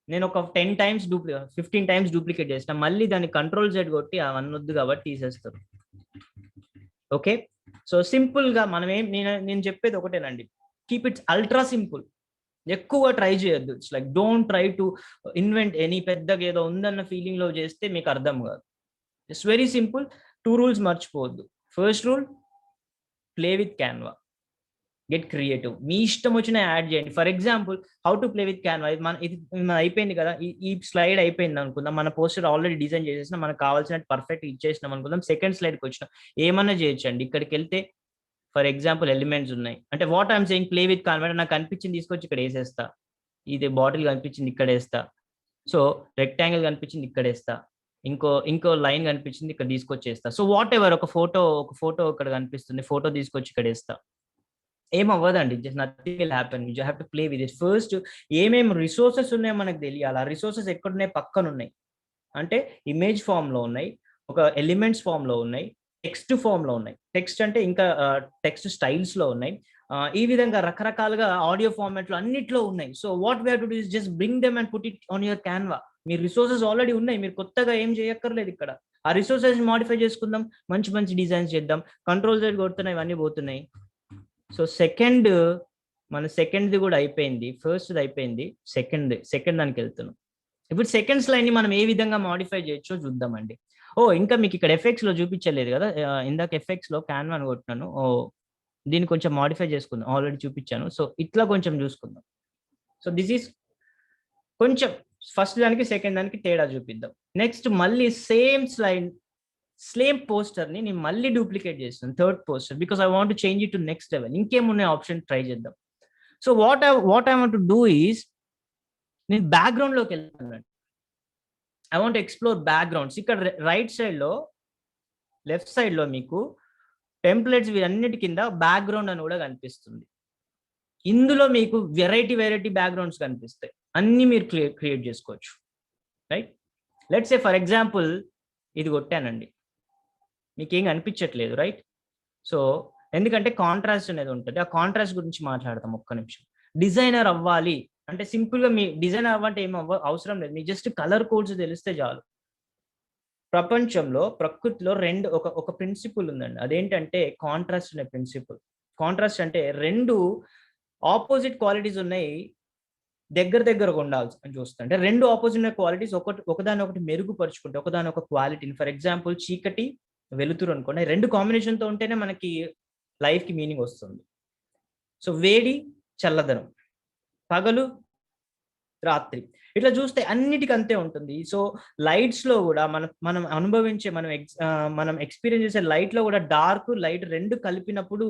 నేను ఒక 10 టైమ్స్ 15 టైమ్స్ డూప్లికేట్ చేసిన, మళ్ళీ దాన్ని Ctrl Z కొట్టి అవన్నీ వద్దు కాబట్టి తీసేస్తారు. ఓకే, సో సింపుల్ గా మనం నేను చెప్పేది ఒకటేనండి, కీప్ ఇట్స్ అల్ట్రా సింపుల్. ఎక్కువ ట్రై చేయొద్దు. It's like don't try to invent any, పెద్దగా ఏదో ఉందన్న ఫీలింగ్ లో చేస్తే మీకు అర్థం కాదు. It's very simple. 2 రూల్స్ మర్చిపోవద్దు. First rule, play with Canva, get creative. మీ ఇష్టం వచ్చిన యాడ్ చేయండి. For example how to play with Canva, ఇది అయిపోయింది కదా, ఈ స్లైడ్ అయిపోయింది అనుకుందాం. మన పోస్టర్ ఆల్రెడీ డిజైన్ చేసేసిన, మనకు కావాల్సినట్టు పర్ఫెక్ట్ ఇచ్చేసినాం అనుకుందాం. సెకండ్ స్లైడ్కి వచ్చినాం, ఏమన్నా చేయొచ్చండి. ఇక్కడికి వెళ్తే ఫర్ ఎగ్జాంపుల్ ఎలిమెంట్స్ ఉన్నాయి అంటే what I'm saying, play with Canva. నాకు కనిపించింది తీసుకొచ్చి ఇక్కడ వేసేస్తా. ఇది బాటిల్ కనిపించింది ఇక్కడ వేస్తా. సో రెక్టాంగిల్ కనిపించింది ఇక్కడ వేస్తా. ఇంకో లైన్ కనిపించింది ఇక్కడ తీసుకొచ్చేస్తా. So what ever photo ఇక్కడ కనిపిస్తుంది, ఫోటో తీసుకొచ్చి ఇక్కడ వేస్తా. ఏమవ్వదండి, just nothing will happen. You have to play with it. First ఏమేమి రిసోర్సెస్ ఉన్నాయో మనకు తెలియాలి. ఆ రిసోర్సెస్ ఎక్కడున్నాయి, పక్కన ఉన్నాయి. అంటే ఇమేజ్ ఫామ్ లో ఉన్నాయి, ఒక ఎలిమెంట్స్ ఫామ్ లో ఉన్నాయి, టెక్స్ట్ ఫామ్ లో ఉన్నాయి. టెక్స్ట్ అంటే ఇంకా టెక్స్ట్ స్టైల్స్ లో ఉన్నాయి. ఈ విధంగా రకరకాలుగా ఆడియో ఫార్మాట్ లో అన్నిట్లో ఉన్నాయి. So what we have to do is just bring them and put it on your Canva. Me resources already ఉన్నాయి, మీరు కొత్తగా ఏం చేయక్కర్లేదు. ఇక్కడ ఆ రిసోర్సెస్ మాడిఫై చేసుకుందాం, మంచి మంచి డిజైన్స్ చేద్దాం. Ctrl Z కొడుతున్నాయి, ఇవన్నీ పోతున్నాయి. సో మన సెకండ్ది కూడా అయిపోయింది. ఫస్ట్ అయిపోయింది, సెకండ్ దానికి వెళ్తున్నాం. ఇప్పుడు సెకండ్స్ లైన్ ని మనం ఏ విధంగా మాడిఫై చేయొచ్చో చూద్దామండి. ఇంకా మీకు ఇక్కడ ఎఫెక్ట్స్ లో చూపించలేదు కదా, ఇందాక ఎఫెక్ట్స్ లో క్యాన్వా అని కొట్టినాను. దీన్ని కొంచెం మాడిఫై చేసుకుందాం, ఆల్రెడీ చూపించాను. సో ఇట్లా కొంచెం చూసుకుందాం. సో దిస్ ఈస్ కొంచెం ఫస్ట్ దానికి సెకండ్ దానికి తేడా చూపిద్దాం. నెక్స్ట్ మళ్ళీ సేమ్ స్లైడ్ సేమ్ పోస్టర్ ని నేను మళ్ళీ డూప్లికేట్ చేస్తాను, third poster, because I want change it to next level. ఇంకేమున్నాయి ఆప్షన్ ట్రై చేద్దాం. So what I want to do is, నేను బ్యాక్గ్రౌండ్ లోకి వెళ్తాను. I want explore backgrounds. ఇక్కడ రైట్ సైడ్ లో, లెఫ్ట్ సైడ్ లో మీకు టెంప్లెట్స్ వీరన్నిటి కింద బ్యాక్గ్రౌండ్ అని కూడా కనిపిస్తుంది. ఇందులో మీకు వెరైటీ బ్యాక్గ్రౌండ్స్ కనిపిస్తాయి, అన్ని మీరు క్రియేట్ చేసుకోవచ్చు, right? Let's say for example ఇది కొట్టానండి, మీకు ఏం అనిపించట్లేదు, రైట్? సో ఎందుకంటే కాంట్రాస్ట్ అనేది ఉంటుంది, ఆ కాంట్రాస్ట్ గురించి మాట్లాడతాం ఒక్క నిమిషం. డిజైనర్ అవ్వాలి అంటే సింపుల్ గా, మీ డిజైనర్ అవ్వాలంటే ఏం అవసరం లేదు, మీ జస్ట్ కలర్ కోడ్స్ తెలిస్తే చాలు. ప్రపంచంలో, ప్రకృతిలో ఒక ప్రిన్సిపల్ ఉందండి, అదేంటంటే కాంట్రాస్ట్ అనే ప్రిన్సిపల్. కాంట్రాస్ట్ అంటే రెండు ఆపోజిట్ క్వాలిటీస్ ఉన్నాయి, దగ్గరగా ఉండాల్సి అని చూస్తే, అంటే రెండు ఆపోజిట్ క్వాలిటీస్ ఒకదాని ఒకటి మెరుగుపరుచుకుంటే, ఒకదాని ఒక క్వాలిటీని, ఫర్ ఎగ్జాంపుల్ చీకటి వెలుతురు అనుకోండి, రెండు కాంబినేషన్ తో ఉంటేనే మనకి లైఫ్ కి మీనింగ్ వస్తుంది. సో వేడి చల్లదనం, పగలు రాత్రి, ఇట్లా చూస్తే అన్నిటికీ అంతే ఉంటుంది. సో లైట్స్ లో కూడా మనం అనుభవించే, మనం ఎక్స్పీరియన్స్ చేసే లైట్ లో కూడా డార్క్ లైట్ రెండు కలిపినప్పుడు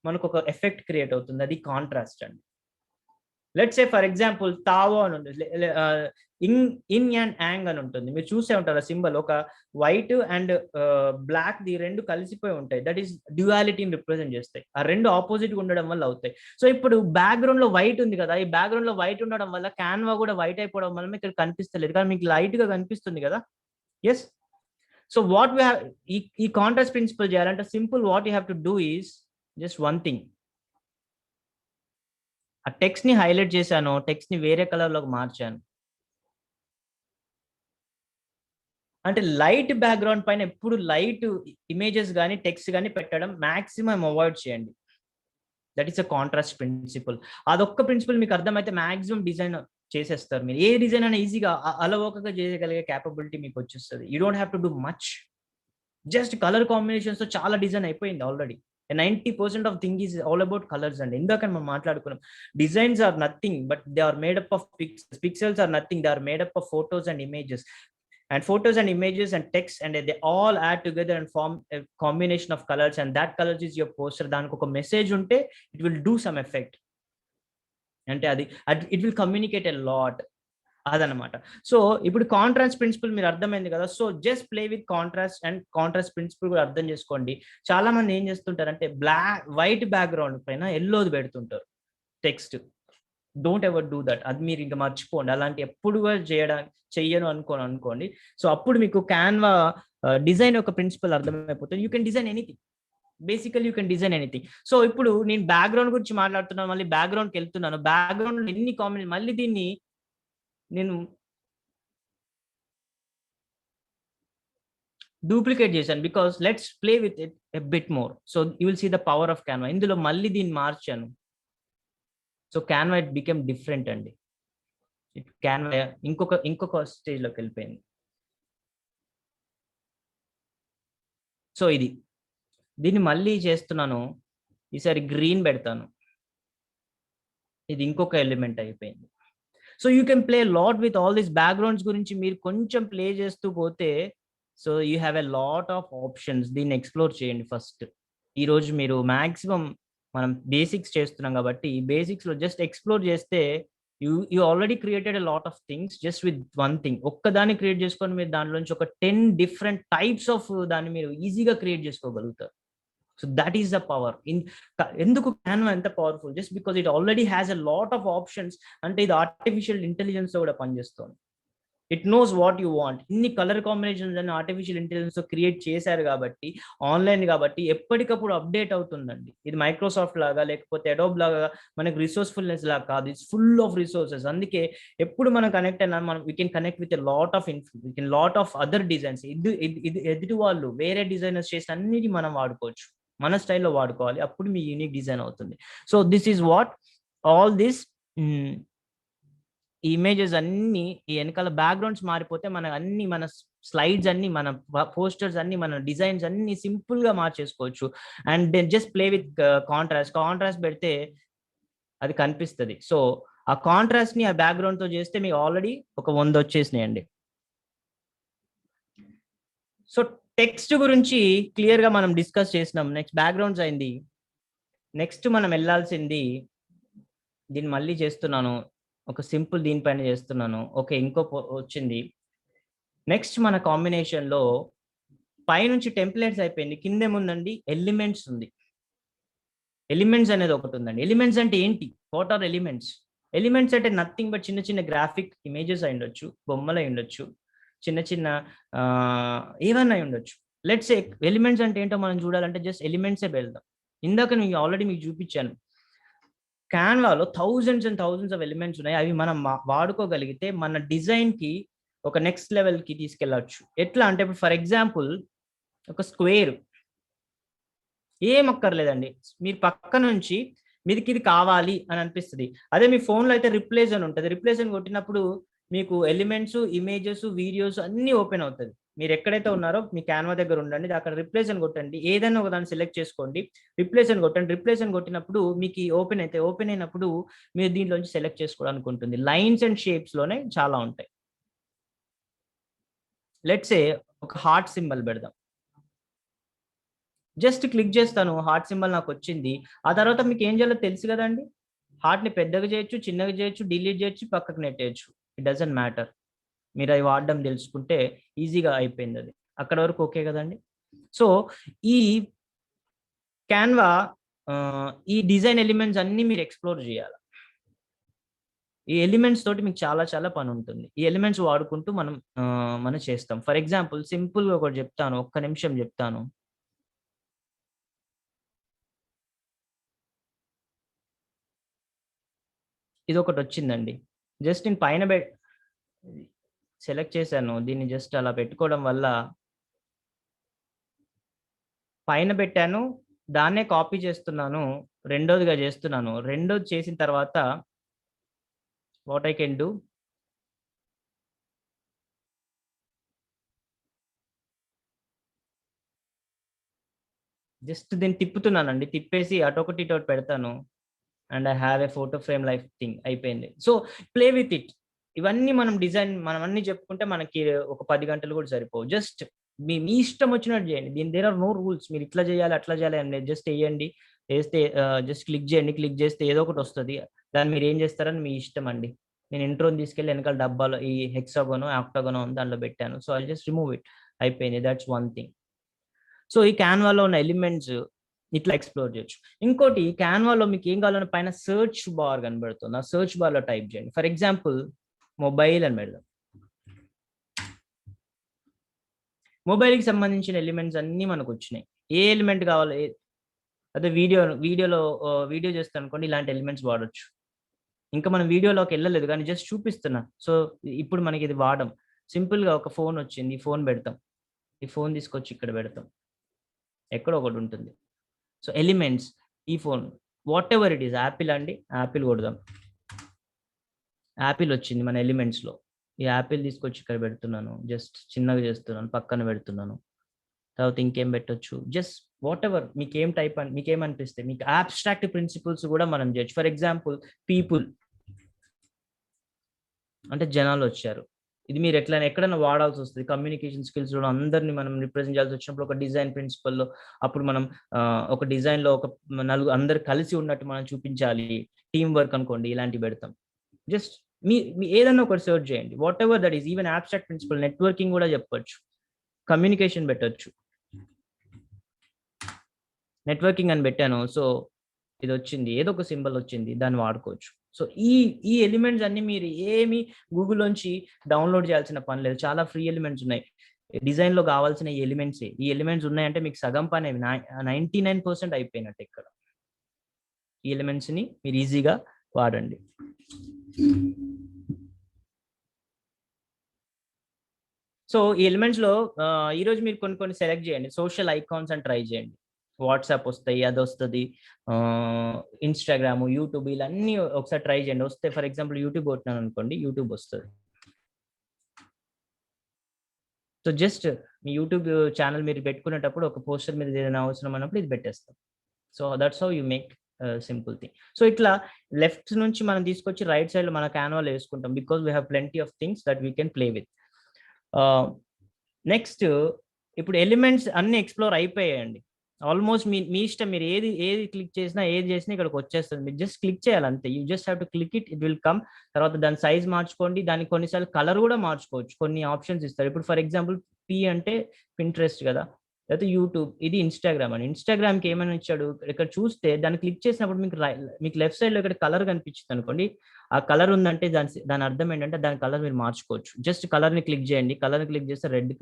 మనకు ఒక ఎఫెక్ట్ క్రియేట్ అవుతుంది, అది కాంట్రాస్ట్ అండి. లెట్స్ సే ఫర్ ఎగ్జాంపుల్ తావో అని ఉంటుంది, ఇన్ అండ్ యాంగ్ అని ఉంటుంది, మీరు చూసే ఉంటారు ఆ సింబల్, ఒక వైట్ అండ్ బ్లాక్ ది రెండు కలిసిపోయి ఉంటాయి, దట్ ఈస్ డ్యుయాలిటీని రిప్రజెంట్ చేస్తాయి, ఆ రెండు ఆపోజిట్ ఉండడం వల్ల అవుతాయి. సో ఇప్పుడు బ్యాక్గ్రౌండ్ లో వైట్ ఉంది కదా, ఈ బ్యాక్గ్రౌండ్ లో వైట్ ఉండడం వల్ల క్యాన్వా కూడా వైట్ అయిపోవడం వల్ల ఇక్కడ కనిపిస్తలేదు, కానీ మీకు లైట్ గా కనిపిస్తుంది కదా. Yes. So what we have, ఈ కాంట్రాస్ట్ ప్రిన్సిపల్ చేయాలంటే simple, what you have to do is just one thing. ఆ టెక్స్ట్ ని హైలైట్ చేశాను, టెక్స్ట్ ని వేరే కలర్ లోకి మార్చాను. అంటే లైట్ బ్యాక్గ్రౌండ్ పైన ఎప్పుడు లైట్ ఇమేజెస్ కానీ టెక్స్ట్ కానీ పెట్టడం మాక్సిమం అవాయిడ్ చేయండి. That is a contrast principle. అదొక్క ప్రిన్సిపల్ మీకు అర్థమైతే మాక్సిమం డిజైన్ చేసేస్తారు. మీరు ఏ డిజైన్ అయినా ఈజీగా అలవోకగా చేయగలిగే క్యాపబిలిటీ మీకు వచ్చేస్తుంది. You don't have to do much, just colour combinations తో చాలా డిజైన్ అయిపోయింది already. 90% of thing is all about colours అండి. ఇందాక మనం మాట్లాడుకున్నాం, designs are nothing but they are made up of pixels are nothing, they are made up of photos and images, and photos and images and text, and they all add together and form a combination of colors, and that colors is your poster. దానికి ఒక message ఉంటే it will do some effect, అంటే అది it will communicate a lot, అదనమాట. So ఇప్పుడు contrast principle మీరు అర్థమైంది కదా. So just play with contrast, and contrast principle కూడా అర్థం చేసుకోండి. చాలా మంది ఏం చేస్తుంటారంటే వైట్ బ్యాక్గ్రౌండ్ పైన ఎల్లోది పెడుతుంటారు text. Don't ever do that, అది మీరు ఇంకా మర్చిపోండి, అలాంటి ఎప్పుడు చెయ్యను అనుకోండి. సో అప్పుడు మీకు క్యాన్వా డిజైన్ యొక్క ప్రిన్సిపల్ అర్థమైపోతుంది. You can design anything, basically you can design anything. So ఇప్పుడు నేను బ్యాక్గ్రౌండ్ గురించి మాట్లాడుతున్నాను, మళ్ళీ బ్యాక్గ్రౌండ్కి వెళ్తున్నాను. బ్యాక్గ్రౌండ్ ఎన్ని కాంబినేషన్, మళ్ళీ దీన్ని నేను డూప్లికేట్ చేశాను, because let's play with it a bit more. So you will see the power of Canva. ఇందులో మళ్ళీ దీన్ని మార్చాను. So Canva it became different అండి. క్యాన్వా ఇంకొక స్టేజ్ లోకి వెళ్ళిపోయింది. సో దీన్ని మళ్ళీ చేస్తున్నాను, ఈసారి గ్రీన్ పెడతాను, ఇది ఇంకొక ఎలిమెంట్ అయిపోయింది. So you can play lot with all these backgrounds గురించి మీరు కొంచెం ప్లే చేస్తూ పోతే, so you have a lot of options. దీన్ని ఎక్స్ప్లోర్ చేయండి ఫస్ట్. ఈరోజు మీరు మాక్సిమం మనం బేసిక్స్ చేస్తున్నాం కాబట్టి, బేసిక్స్ లో జస్ట్ ఎక్స్ప్లోర్ చేస్తే you already created a lot of things just with one thing. ఒక్కదాన్ని క్రియేట్ చేసుకొని మీరు దాంట్లో నుంచి ఒక 10 డిఫరెంట్ టైప్స్ ఆఫ్ దాన్ని మీరు ఈజీగా క్రియేట్ చేసుకోగలుగుతారు. So that is the power. ఎందుకు క్యాన్వా ఎంత powerful? Just because it already has a lot of options. అంటే ఇది ఆర్టిఫిషియల్ ఇంటెలిజెన్స్ తో కూడా పనిచేస్తుంది. It knows what you want. ఇన్ని కలర్ కాంబినేషన్స్ అని ఆర్టిఫిషియల్ ఇంటెలిజెన్స్ తో క్రియేట్ చేశారు కాబట్టి, ఆన్లైన్ కాబట్టి ఎప్పటికప్పుడు అప్డేట్ అవుతుందండి. ఇది మైక్రోసాఫ్ట్ లాగా లేకపోతే అడోబ్ లాగా మనకి రిసోర్స్ఫుల్నెస్ లాగా కాదు, ఇట్స్ ఫుల్ ఆఫ్ రిసోర్సెస్. అందుకే ఎప్పుడు మనం కనెక్ట్ అయినా మనం we can connect with lot of other designs. ఇది ఎదుటి వాళ్ళు వేరే డిజైనర్స్ చేసిన అన్నిటి మనం వాడుకోవచ్చు, మన స్టైల్లో వాడుకోవాలి, అప్పుడు మీ యూనిక్ డిజైన్ అవుతుంది. So this is what all this images అన్ని, ఈ వెనకాల బ్యాక్గ్రౌండ్స్ మారిపోతే మన స్లైడ్స్ అన్ని, మన పోస్టర్స్ అన్ని, మన డిజైన్స్ అన్ని సింపుల్ గా మార్చేసుకోవచ్చు. And then just play with contrast పెడితే అది కనిపిస్తుంది. సో ఆ కాంట్రాస్ట్ ని ఆ బ్యాక్గ్రౌండ్ తో చేస్తే మీకు ఆల్రెడీ ఒక 100 వచ్చేసినాయండి. సో టెక్స్ట్ గురించి క్లియర్ గా మనం డిస్కస్ చేసినాం. నెక్స్ట్ బ్యాక్గ్రౌండ్స్ అయింది. నెక్స్ట్ మనం వెళ్ళాల్సింది, దీన్ని మళ్ళీ చేస్తున్నాను, ఒక సింపుల్ దీనిపైన చేస్తున్నాను. ఓకే, ఇంకో వచ్చింది. నెక్స్ట్ మన కాంబినేషన్ లో పైనుంచి టెంప్లెట్స్ అయిపోయింది, కిందేముందండి ఎలిమెంట్స్ ఉంది. ఎలిమెంట్స్ అనేది ఒకటి ఉందండి. ఎలిమెంట్స్ అంటే ఏంటి? What are elements? ఎలిమెంట్స్ అంటే నథింగ్ బట్ చిన్న చిన్న గ్రాఫిక్ ఇమేజెస్ అయి ఉండొచ్చు, బొమ్మలు అయి ఉండొచ్చు, చిన్న చిన్న ఏవన్నా అయి ఉండొచ్చు. లెట్స్ సే ఎలిమెంట్స్ అంటే ఏంటో మనం చూడాలంటే జస్ట్ ఎలిమెంట్సే వెళ్దాం. ఇందాక నేను ఆల్రెడీ మీకు చూపించాను, క్యాన్వాలో thousands and thousands of elements ఉన్నాయి. అవి మనం వాడుకోగలిగితే మన డిజైన్ కి ఒక నెక్స్ట్ లెవెల్ కి తీసుకెళ్ళచ్చు. ఎట్లా అంటే ఇప్పుడు ఫర్ ఎగ్జాంపుల్ ఒక స్క్వేర్ ఏం అక్కర్లేదండి, మీరు పక్క నుంచి మీదకి ఇది కావాలి అని అనిపిస్తుంది. అదే మీ ఫోన్లో అయితే రిప్లేస్ అని ఉంటుంది. రిప్లేస్ అని కొట్టినప్పుడు మీకు ఎలిమెంట్స్, ఇమేజెస్, వీడియోస్ అన్నీ ఓపెన్ అవుతుంది. మీరు ఎక్కడైతే ఉన్నారో మీ క్యాన్వా దగ్గర ఉండండి, అక్కడ రిప్లేస్ అని కొట్టండి, ఏదైనా ఒక దాన్ని సెలెక్ట్ చేసుకోండి, రిప్లేస్ అని కొట్టండి. రిప్లేస్ అని కొట్టినప్పుడు మీకు ఓపెన్ అయితే, ఓపెన్ అయినప్పుడు మీరు దీంట్లోంచి సెలెక్ట్ చేసుకోవడానికి ఉంటుంది. లైన్స్ అండ్ షేప్స్ లోనే చాలా ఉంటాయి. లెట్స్ సే ఒక హార్ట్ సింబల్ పెడదాం. జస్ట్ క్లిక్ చేస్తాను, హార్ట్ సింబల్ నాకు వచ్చింది. ఆ తర్వాత మీకు ఏం చేయాలో తెలుసు కదండి. హార్ట్ని పెద్దగా చేయొచ్చు, చిన్నగా చేయొచ్చు, డిలీట్ చేయొచ్చు, పక్కకు నెట్టేయచ్చు. It doesn't matter. మీరు అవి వాడడం తెలుసుకుంటే ఈజీగా అయిపోయింది అది. అక్కడ వరకు ఓకే కదండి. సో ఈ క్యాన్వా ఈ డిజైన్ ఎలిమెంట్స్ అన్ని మీరు ఎక్స్ప్లోర్ చేయాలి. ఈ ఎలిమెంట్స్ తోటి మీకు చాలా చాలా పని ఉంటుంది. ఈ ఎలిమెంట్స్ వాడుకుంటూ మనం చేస్తాం. ఫర్ ఎగ్జాంపుల్ సింపుల్ గా ఒకటి చెప్తాను, ఒక్క నిమిషం చెప్తాను. ఇది ఒకటి వచ్చిందండి. జస్ట్ నేను పైన సెలెక్ట్ చేశాను. దీన్ని జస్ట్ అలా పెట్టుకోవడం వల్ల పైన పెట్టాను, దాన్నే కాపీ చేస్తున్నాను, రెండోదిగా చేస్తున్నాను. రెండోది చేసిన తర్వాత what I can do, just దీన్ని తిప్పుతున్నానండి. తిప్పేసి అటొకటి ఇటొకటి పెడతాను. And I have a photo frame life thing అయిపోయింది. So play with it. ఇవన్నీ మనం డిజైన్ మనం అన్ని చెప్పుకుంటే మనకి ఒక 10 గంటలు కూడా సరిపోవు. జస్ట్ మీ మీ ఇష్టం వచ్చినట్టు చేయండి. There are no rules. మీరు ఇట్లా చేయాలి, అట్లా చేయాలి అని జస్ట్ వేయండి. వేస్తే జస్ట్ క్లిక్ చేయండి. క్లిక్ చేస్తే ఏదో ఒకటి వస్తుంది. దాన్ని మీరు ఏం చేస్తారని మీ ఇష్టం అండి. నేను ఇంట్రోని తీసుకెళ్ళి వెనకాల డబ్బాలో ఈ హెక్సాగోనో ఆక్టాగోనో ఉంది, దాంట్లో పెట్టాను. So I just remove it, అయిపోయింది. That's one thing. సో ఈ క్యాన్వాలో ఉన్న ఎలిమెంట్స్ ఇట్లా ఎక్స్ప్లోర్ చేయొచ్చు. ఇంకోటి, క్యాన్వాలో మీకు ఏం కావాలన్నా పైన సర్చ్ బార్ కనబడుతుంది. ఆ సర్చ్ బార్ లో టైప్ చేయండి. ఫర్ ఎగ్జాంపుల్ మొబైల్ అని పెడదాం. మొబైల్ కి సంబంధించిన ఎలిమెంట్స్ అన్ని మనకు వచ్చినాయి. ఏ ఎలిమెంట్ కావాలి, అదే వీడియో చేస్తాను అనుకోండి, ఇలాంటి ఎలిమెంట్స్ వాడచ్చు. ఇంకా మనం వీడియోలోకి వెళ్ళలేదు కానీ జస్ట్ చూపిస్తున్నా. సో ఇప్పుడు మనకి ఇది వాడడం సింపుల్ గా ఒక ఫోన్ వచ్చింది, ఈ ఫోన్ పెడతాం. ఈ ఫోన్ తీసుకొచ్చి ఇక్కడ పెడతాం, ఎక్కడో ఒకటి ఉంటుంది. సో ఎలిమెంట్స్, ఈ phone what ever it is, Apple అండి, యాపిల్ కొడదాం. యాపిల్ వచ్చింది మన ఎలిమెంట్స్ లో. ఈ యాపిల్ తీసుకొచ్చి ఇక్కడ పెడుతున్నాను, జస్ట్ చిన్నగా చేస్తున్నాను, పక్కన పెడుతున్నాను. తర్వాత ఇంకేం పెట్టొచ్చు, జస్ట్ వాట్ ఎవర్ మీకు ఏం టైప్ అని మీకు ఏమనిపిస్తే. మీకు అబ్స్ట్రాక్ట్ ప్రిన్సిపల్స్ కూడా మనం చేయొచ్చు. ఫర్ ఎగ్జాంపుల్ పీపుల్ అంటే జనాలు వచ్చారు. ఇది మీరు ఎక్కడైనా వాడాల్సి వస్తుంది. కమ్యూనికేషన్ స్కిల్స్ లో అందరినీ మనం రిప్రజెంట్ చేయాల్సి వచ్చినప్పుడు ఒక డిజైన్ ప్రిన్సిపల్ లో అప్పుడు మనం ఒక డిజైన్ లో ఒక అందరు కలిసి ఉన్నట్టు మనం చూపించాలి. టీమ్ వర్క్ అనుకోండి, ఇలాంటివి పెడతాం. జస్ట్ మీ ఏదన్నా ఒకటి సర్చ్ చేయండి. Whatever that is, even abstract principle, networking కూడా చెప్పొచ్చు, కమ్యూనికేషన్ పెట్టొచ్చు. నెట్వర్కింగ్ అని పెట్టాను. సో ఇది వచ్చింది, ఏదో ఒక సింబల్ వచ్చింది, దాన్ని వాడుకోవచ్చు. సో ఈ ఎలిమెంట్స్ అన్ని మీరు ఏమి గూగుల్లోంచి డౌన్లోడ్ చేయాల్సిన పని లేదు. చాలా ఫ్రీ ఎలిమెంట్స్ ఉన్నాయి. డిజైన్ లో కావాల్సిన ఈ ఎలిమెంట్స్, ఈ ఎలిమెంట్స్ ఉన్నాయంటే మీకు సగం పని 99% అయిపోయినట్టు. ఇక్కడ ఈ ఎలిమెంట్స్ ని మీరు ఈజీగా వాడండి. సో ఈ ఎలిమెంట్స్ లో ఈరోజు మీరు కొన్ని సెలెక్ట్ చేయండి. సోషల్ ఐకాన్స్ అని ట్రై చేయండి. వాట్సాప్ వస్తాయి, అది వస్తుంది, ఇన్స్టాగ్రామ్, యూట్యూబ్, ఇలా అన్ని ఒకసారి ట్రై చేయండి. వస్తే ఫర్ ఎగ్జాంపుల్ యూట్యూబ్ కొట్టినాను అనుకోండి, యూట్యూబ్ వస్తుంది. సో జస్ట్ మీ యూట్యూబ్ ఛానల్ మీరు పెట్టుకునేటప్పుడు ఒక పోస్టర్ మీద ఏదైనా అవసరం అన్నప్పుడు ఇది పెట్టేస్తాం. So that's how you make simple thing. So ఇట్లా లెఫ్ట్ నుంచి మనం తీసుకొచ్చి రైట్ సైడ్ లో మన క్యాన్వాలో వేసుకుంటాం. Because we have plenty of things that we can play with. Next ఇప్పుడు ఎలిమెంట్స్ అన్ని ఎక్స్ప్లోర్ అయిపోయాయండి. ఆల్మోస్ట్ మీ ఇష్టం, మీరు ఏది క్లిక్ చేసినా ఏది చేసినా ఇక్కడికి వచ్చేస్తుంది. మీరు జస్ట్ క్లిక్ చేయాలి అంతే. You just have to click it will come. తర్వాత దాని సైజ్ మార్చుకోండి, దానికి కొన్నిసార్లు కలర్ కూడా మార్చుకోవచ్చు, కొన్ని ఆప్షన్స్ ఇస్తారు. ఇప్పుడు ఫర్ ఎగ్జాంపుల్ పి అంటే పింట్రెస్ట్ కదా, లేకపోతే యూట్యూబ్, ఇది ఇన్స్టాగ్రామ్ అని. ఇన్స్టాగ్రామ్కి ఏమైనా ఇచ్చాడు ఇక్కడ చూస్తే, దాన్ని క్లిక్ చేసినప్పుడు మీకు లెఫ్ట్ సైడ్ లో ఇక్కడ కలర్ కనిపించింది అనుకోండి, ఆ కలర్ ఉందంటే దాని అర్థం ఏంటంటే దాని కలర్ మీరు మార్చుకోవచ్చు. జస్ట్ కలర్ ని క్లిక్ చేయండి, కలర్ ని క్లిక్ చేస్తే రెడ్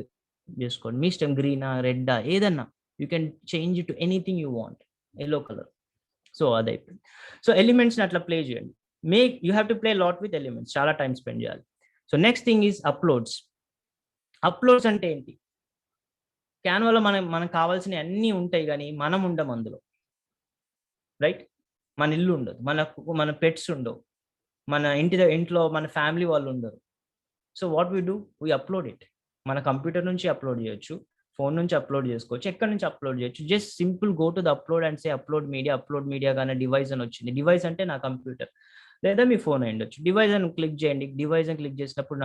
చేసుకోండి, మీ ఇష్టం, గ్రీనా రెడ్డా ఏదన్నా, you can change to anything you want, yellow colour. So అదైపోయింది. సో ఎలిమెంట్స్ ని అట్లా ప్లే చేయండి. You have to play lot with elements, చాలా టైం స్పెండ్ చేయాలి. So next thing is uploads. Uploads అంటే ఏంటి? క్యాన్వాలో మనకు కావాల్సిన అన్నీ ఉంటాయి కానీ మనం ఉండం అందులో, రైట్? మన ఇల్లు ఉండదు, మన పెట్స్ ఉండవు, మన ఇంట్లో మన ఫ్యామిలీ వాళ్ళు ఉండరు. So what we do, we upload it. మన కంప్యూటర్ నుంచి అప్లోడ్ చేయొచ్చు, ఫోన్ నుంచి అప్లోడ్ చేసుకోవచ్చు, ఎక్కడి నుంచి అప్లోడ్ చేయొచ్చు. Just simple go to the upload and say upload media కానీ డివైస్ అని వచ్చింది. డివైస్ అంటే నా కంప్యూటర్ లేదా మీ ఫోన్ అయి ఉండొచ్చు. డివైస్ అని క్లిక్ చేయండి, డివైస్ అని క్లిక్ చేసినప్పుడు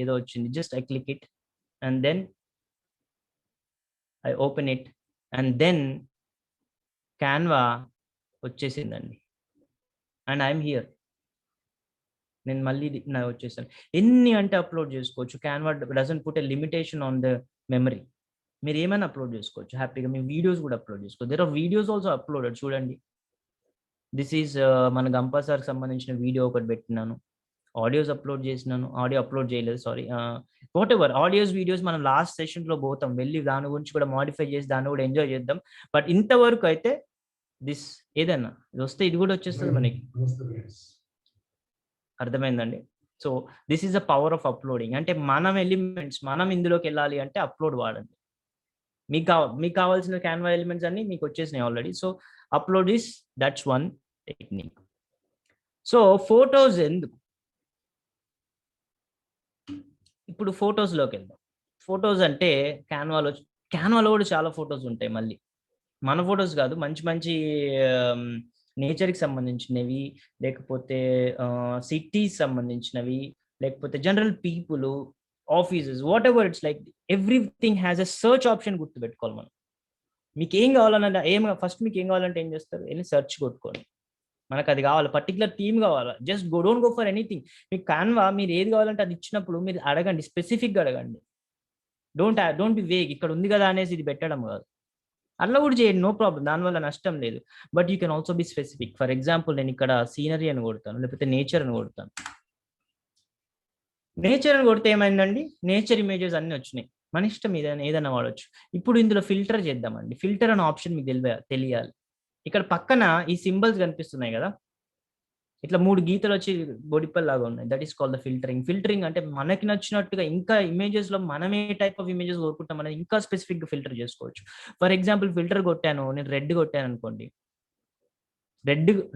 ఏదో వచ్చింది, just I click it and then I open it and then Canva వచ్చేసిందండి అండ్ ఐఎమ్ హియర్. నేను మళ్ళీ వచ్చేసాను. ఎన్ని అంటే అప్లోడ్ చేసుకోవచ్చు. Canva doesn't put a limitation on the memory. మీరు ఏమైనా అప్లోడ్ చేసుకోవచ్చు హ్యాపీగా. మీ వీడియోస్ కూడా అప్లోడ్ చేసుకోవచ్చు. There are videos also uploaded. చూడండి, దిస్ ఈజ్ మన గంపా సార్కి సంబంధించిన వీడియో ఒకటి పెట్టినాను. ఆడియోస్ అప్లోడ్ చేసినాను, ఆడియో అప్లోడ్ చేయలేదు, sorry. Whatever, audios videos మనం లాస్ట్ సెషన్లో పోతాం, వెళ్ళి దాని గురించి కూడా మాడిఫై చేసి దాన్ని కూడా ఎంజాయ్ చేద్దాం. బట్ ఇంతవరకు అయితే దిస్ ఏదన్నా ఇది వస్తే ఇది కూడా వచ్చేస్తుంది మనకి. అర్థమైందండి? So this is the power of uploading. అంటే మనం ఎలిమెంట్స్ మనం ఇందులోకి వెళ్ళాలి అంటే అప్లోడ్ వాడండి. మీకు కావాల్సిన క్యాన్వా ఎలిమెంట్స్ అన్ని మీకు వచ్చేసినాయి already. So upload is that's one technique. So photos ఎందుకు? ఇప్పుడు ఫొటోస్లోకి వెళ్దాం. ఫొటోస్ అంటే క్యాన్వాలో కూడా చాలా ఫొటోస్ ఉంటాయి. మళ్ళీ మన ఫొటోస్ కాదు, మంచి మంచి నేచర్కి సంబంధించినవి, లేకపోతే సిటీస్ సంబంధించినవి, లేకపోతే general people, offices, what ever it's like everything has a search option. గుర్తుపెట్టుకోవాలి మనం. మీకు ఏం కావాలన్నా ఫస్ట్ మీకు ఏం కావాలంటే ఏం చేస్తారు, వెళ్ళి సెర్చ్ కొట్టుకోండి. మనకు అది కావాలి, పర్టికులర్ థీమ్ కావాలా, just don't go for anything. మీకు క్యాన్వా మీరు ఏది కావాలంటే అది ఇచ్చినప్పుడు మీరు అడగండి, స్పెసిఫిక్గా అడగండి. డోంట్ బి వేగ్, ఇక్కడ ఉంది కదా అనేసి ఇది పెట్టడం కాదు. అట్లా కూడా చేయండి, నో ప్రాబ్లం, దానివల్ల నష్టం లేదు. But you can also be specific. For example నేను ఇక్కడ సీనరీ అని కొడతాను, లేకపోతే నేచర్ అని కొడతాను. నేచర్ అని కొడితే ఏమైందండి, నేచర్ ఇమేజెస్ అన్ని వచ్చినాయి. మన ఇష్టం ఏదైనా వాడచ్చు. ఇప్పుడు ఇందులో ఫిల్టర్ చేద్దామండి. ఫిల్టర్ అనే ఆప్షన్ మీకు తెలియాలి. ఇక్కడ పక్కన ఈ సింబల్స్ కనిపిస్తున్నాయి కదా, ఇట్లా 3 గీతలు వచ్చి బొడిపల్ లాగా ఉన్నాయి. That is called the filtering. Filtering అంటే మనకి నచ్చినట్టుగా ఇంకా ఇమేజెస్ లో మనం ఏ టైప్ ఆఫ్ ఇమేజెస్ కోరుకుంటాం అనేది ఇంకా స్పెసిఫిక్ గా ఫిల్టర్ చేసుకోవచ్చు. ఫర్ ఎగ్జాంపుల్ ఫిల్టర్ కొట్టాను, నేను రెడ్ కొట్టాను అనుకోండి,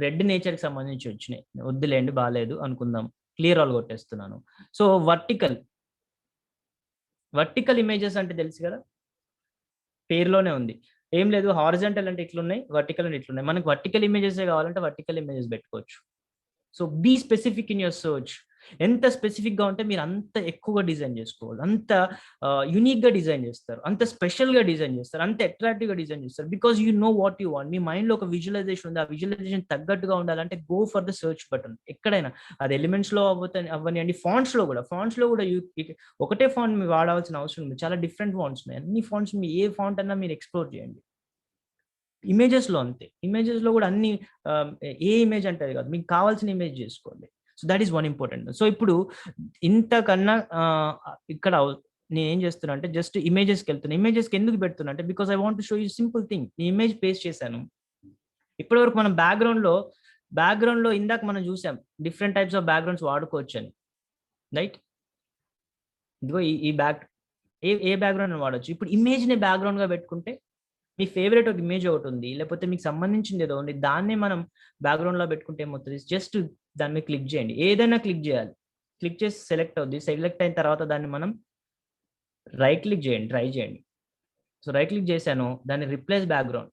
రెడ్ నేచర్ కి సంబంధించి వచ్చినాయి. వద్దులేండి, బాగాలేదు అనుకుందాం, క్లియర్ ఆల్ కొట్టేస్తున్నాను. సో వర్టికల్ ఇమేజెస్ అంటే తెలుసు కదా, పేరులోనే ఉంది. ఏం లేదు, హారిజాంటల్ అంటే ఇట్లున్నాయి, వర్టికల్ అంటే ఇట్లున్నాయి. మనకు వర్టికల్ ఇమేజెస్ కావాలంటే వర్టికల్ ఇమేజెస్ పెట్టుకోవచ్చు. So be specific in your search. ఎంత స్పెసిఫిక్గా ఉంటే మీరు అంత ఎక్కువగా డిజైన్ చేసుకోవాలి, అంత యూనిక్గా డిజైన్ చేస్తారు, అంత స్పెషల్గా డిజైన్ చేస్తారు, అంత అట్రాక్టివ్గా డిజైన్ చేస్తారు. Because you know what you want. మీ మైండ్లో ఒక విజువలైజేషన్ ఉంది, ఆ విజువలైజేషన్ తగ్గట్టుగా ఉండాలంటే go for the search button. ఎక్కడైనా అది ఎలిమెంట్స్లో అవ్వనివ్వండి, ఫాంట్స్లో కూడా ఒకటే ఫాంట్ మీరు వాడాల్సిన అవసరం ఉంది. చాలా డిఫరెంట్ ఫాంట్స్ ఉన్నాయి. అన్ని ఫాంట్స్ మీ ఏ ఫాంట్ అన్నా మీరు ఎక్స్ప్లోర్ చేయండి. ఇమేజెస్లో అంతే, ఇమేజెస్లో కూడా అన్ని ఏ ఇమేజ్ అంటే కాదు, మీకు కావాల్సిన ఇమేజ్ చేసుకోండి. So that is one important. So ఇప్పుడు ఇంతకన్నా ఇక్కడ నేను ఏం చేస్తున్నా అంటే జస్ట్ ఇమేజెస్కి వెళ్తున్నా. ఇమేజెస్కి ఎందుకు పెడుతున్నా అంటే because I want to show you simple thing. ఈ ఇమేజ్ పేస్ట్ చేశాను. ఇప్పటివరకు మనం బ్యాక్గ్రౌండ్లో ఇందాక మనం చూసాం డిఫరెంట్ టైప్స్ ఆఫ్ బ్యాక్గ్రౌండ్స్ వాడుకోవచ్చు అని, రైట్? ఇదిగో ఈ ఏ బ్యాక్గ్రౌండ్ వాడచ్చు. ఇప్పుడు ఇమేజ్ని బ్యాక్గ్రౌండ్గా పెట్టుకుంటే మీ ఫేవరెట్ ఒక ఇమేజ్ ఒకటి ఉంది, లేకపోతే మీకు సంబంధించింది ఏదో ఉంది, దాన్నే మనం బ్యాక్గ్రౌండ్లో పెట్టుకుంటే ఏమవుతుంది, జస్ట్ దాని మీద క్లిక్ చేయండి. ఏదైనా క్లిక్ చేయాలి, క్లిక్ చేసి సెలెక్ట్ అవుద్ది. సెలెక్ట్ అయిన తర్వాత దాన్ని మనం రైట్ క్లిక్ చేయండి, ట్రై చేయండి. సో రైట్ క్లిక్ చేశాను, దాన్ని రిప్లేస్ బ్యాక్గ్రౌండ్.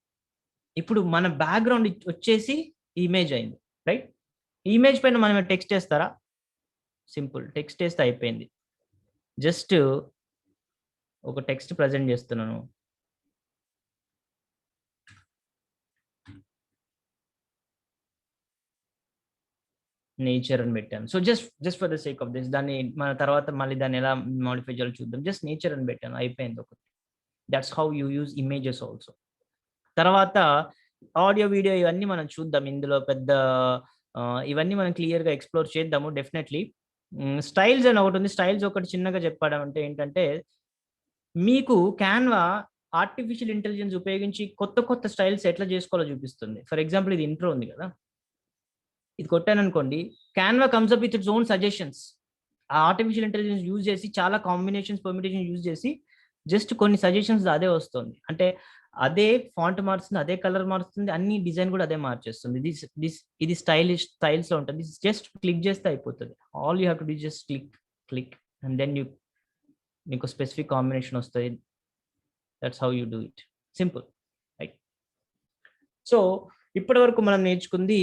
ఇప్పుడు మన బ్యాక్గ్రౌండ్ వచ్చేసి ఇమేజ్ అయింది, రైట్? ఇమేజ్ పైన మనం టెక్స్ట్ వేస్తారా? సింపుల్, టెక్స్ట్ వేస్తే అయిపోయింది. జస్ట్ ఒక టెక్స్ట్ ప్రజెంట్ చేస్తున్నాను. నేచర్ అని పెట్టాను. So just for the sake of this దాన్ని మన తర్వాత మళ్ళీ దాన్ని ఎలా మోడిఫై చేయాలో చూద్దాం. జస్ట్ నేచర్ అని పెట్టాను, అయిపోయింది ఒకటి. That's how you use images also. తర్వాత ఆడియో, వీడియో ఇవన్నీ మనం చూద్దాం. ఇందులో పెద్ద ఇవన్నీ మనం క్లియర్‌గా ఎక్స్‌ప్లోర్ చేద్దాము డెఫినెట్‌లీ. స్టైల్స్ అని ఒకటి ఉంది. స్టైల్స్ ఒకటి చిన్నగా చెప్పడం అంటే ఏంటంటే, మీకు క్యాన్వా ఆర్టిఫిషియల్ ఇంటెలిజెన్స్ ఉపయోగించి కొత్త కొత్త స్టైల్స్ ఎట్లా చేసుకోవాలో చూపిస్తుంది. ఫర్ ఎగ్జాంపుల్ ఇది ఇంట్రో ఉంది కదా! ఇది కొట్టాననుకోండి, Canva comes up with its own suggestions. ఆ ఆర్టిఫిషియల్ ఇంటెలిజెన్స్ యూజ్ చేసి చాలా కాంబినేషన్స్, పర్మిటేషన్స్ యూజ్ చేసి జస్ట్ కొన్ని సజెషన్స్ అదే వస్తుంది. అంటే అదే ఫాంట్ మారుస్తుంది, అదే కలర్ మారుస్తుంది, అన్ని డిజైన్ కూడా అదే మార్చేస్తుంది. ఇది స్టైల్స్‌లో ఉంటుంది. జస్ట్ క్లిక్ చేస్తే అయిపోతది. All you have to do just click and then మీకు స్పెసిఫిక్ కాంబినేషన్ వస్తది. That's how you do it. Simple. Right. So ఇప్పటివరకు మనం నేర్చుకుంది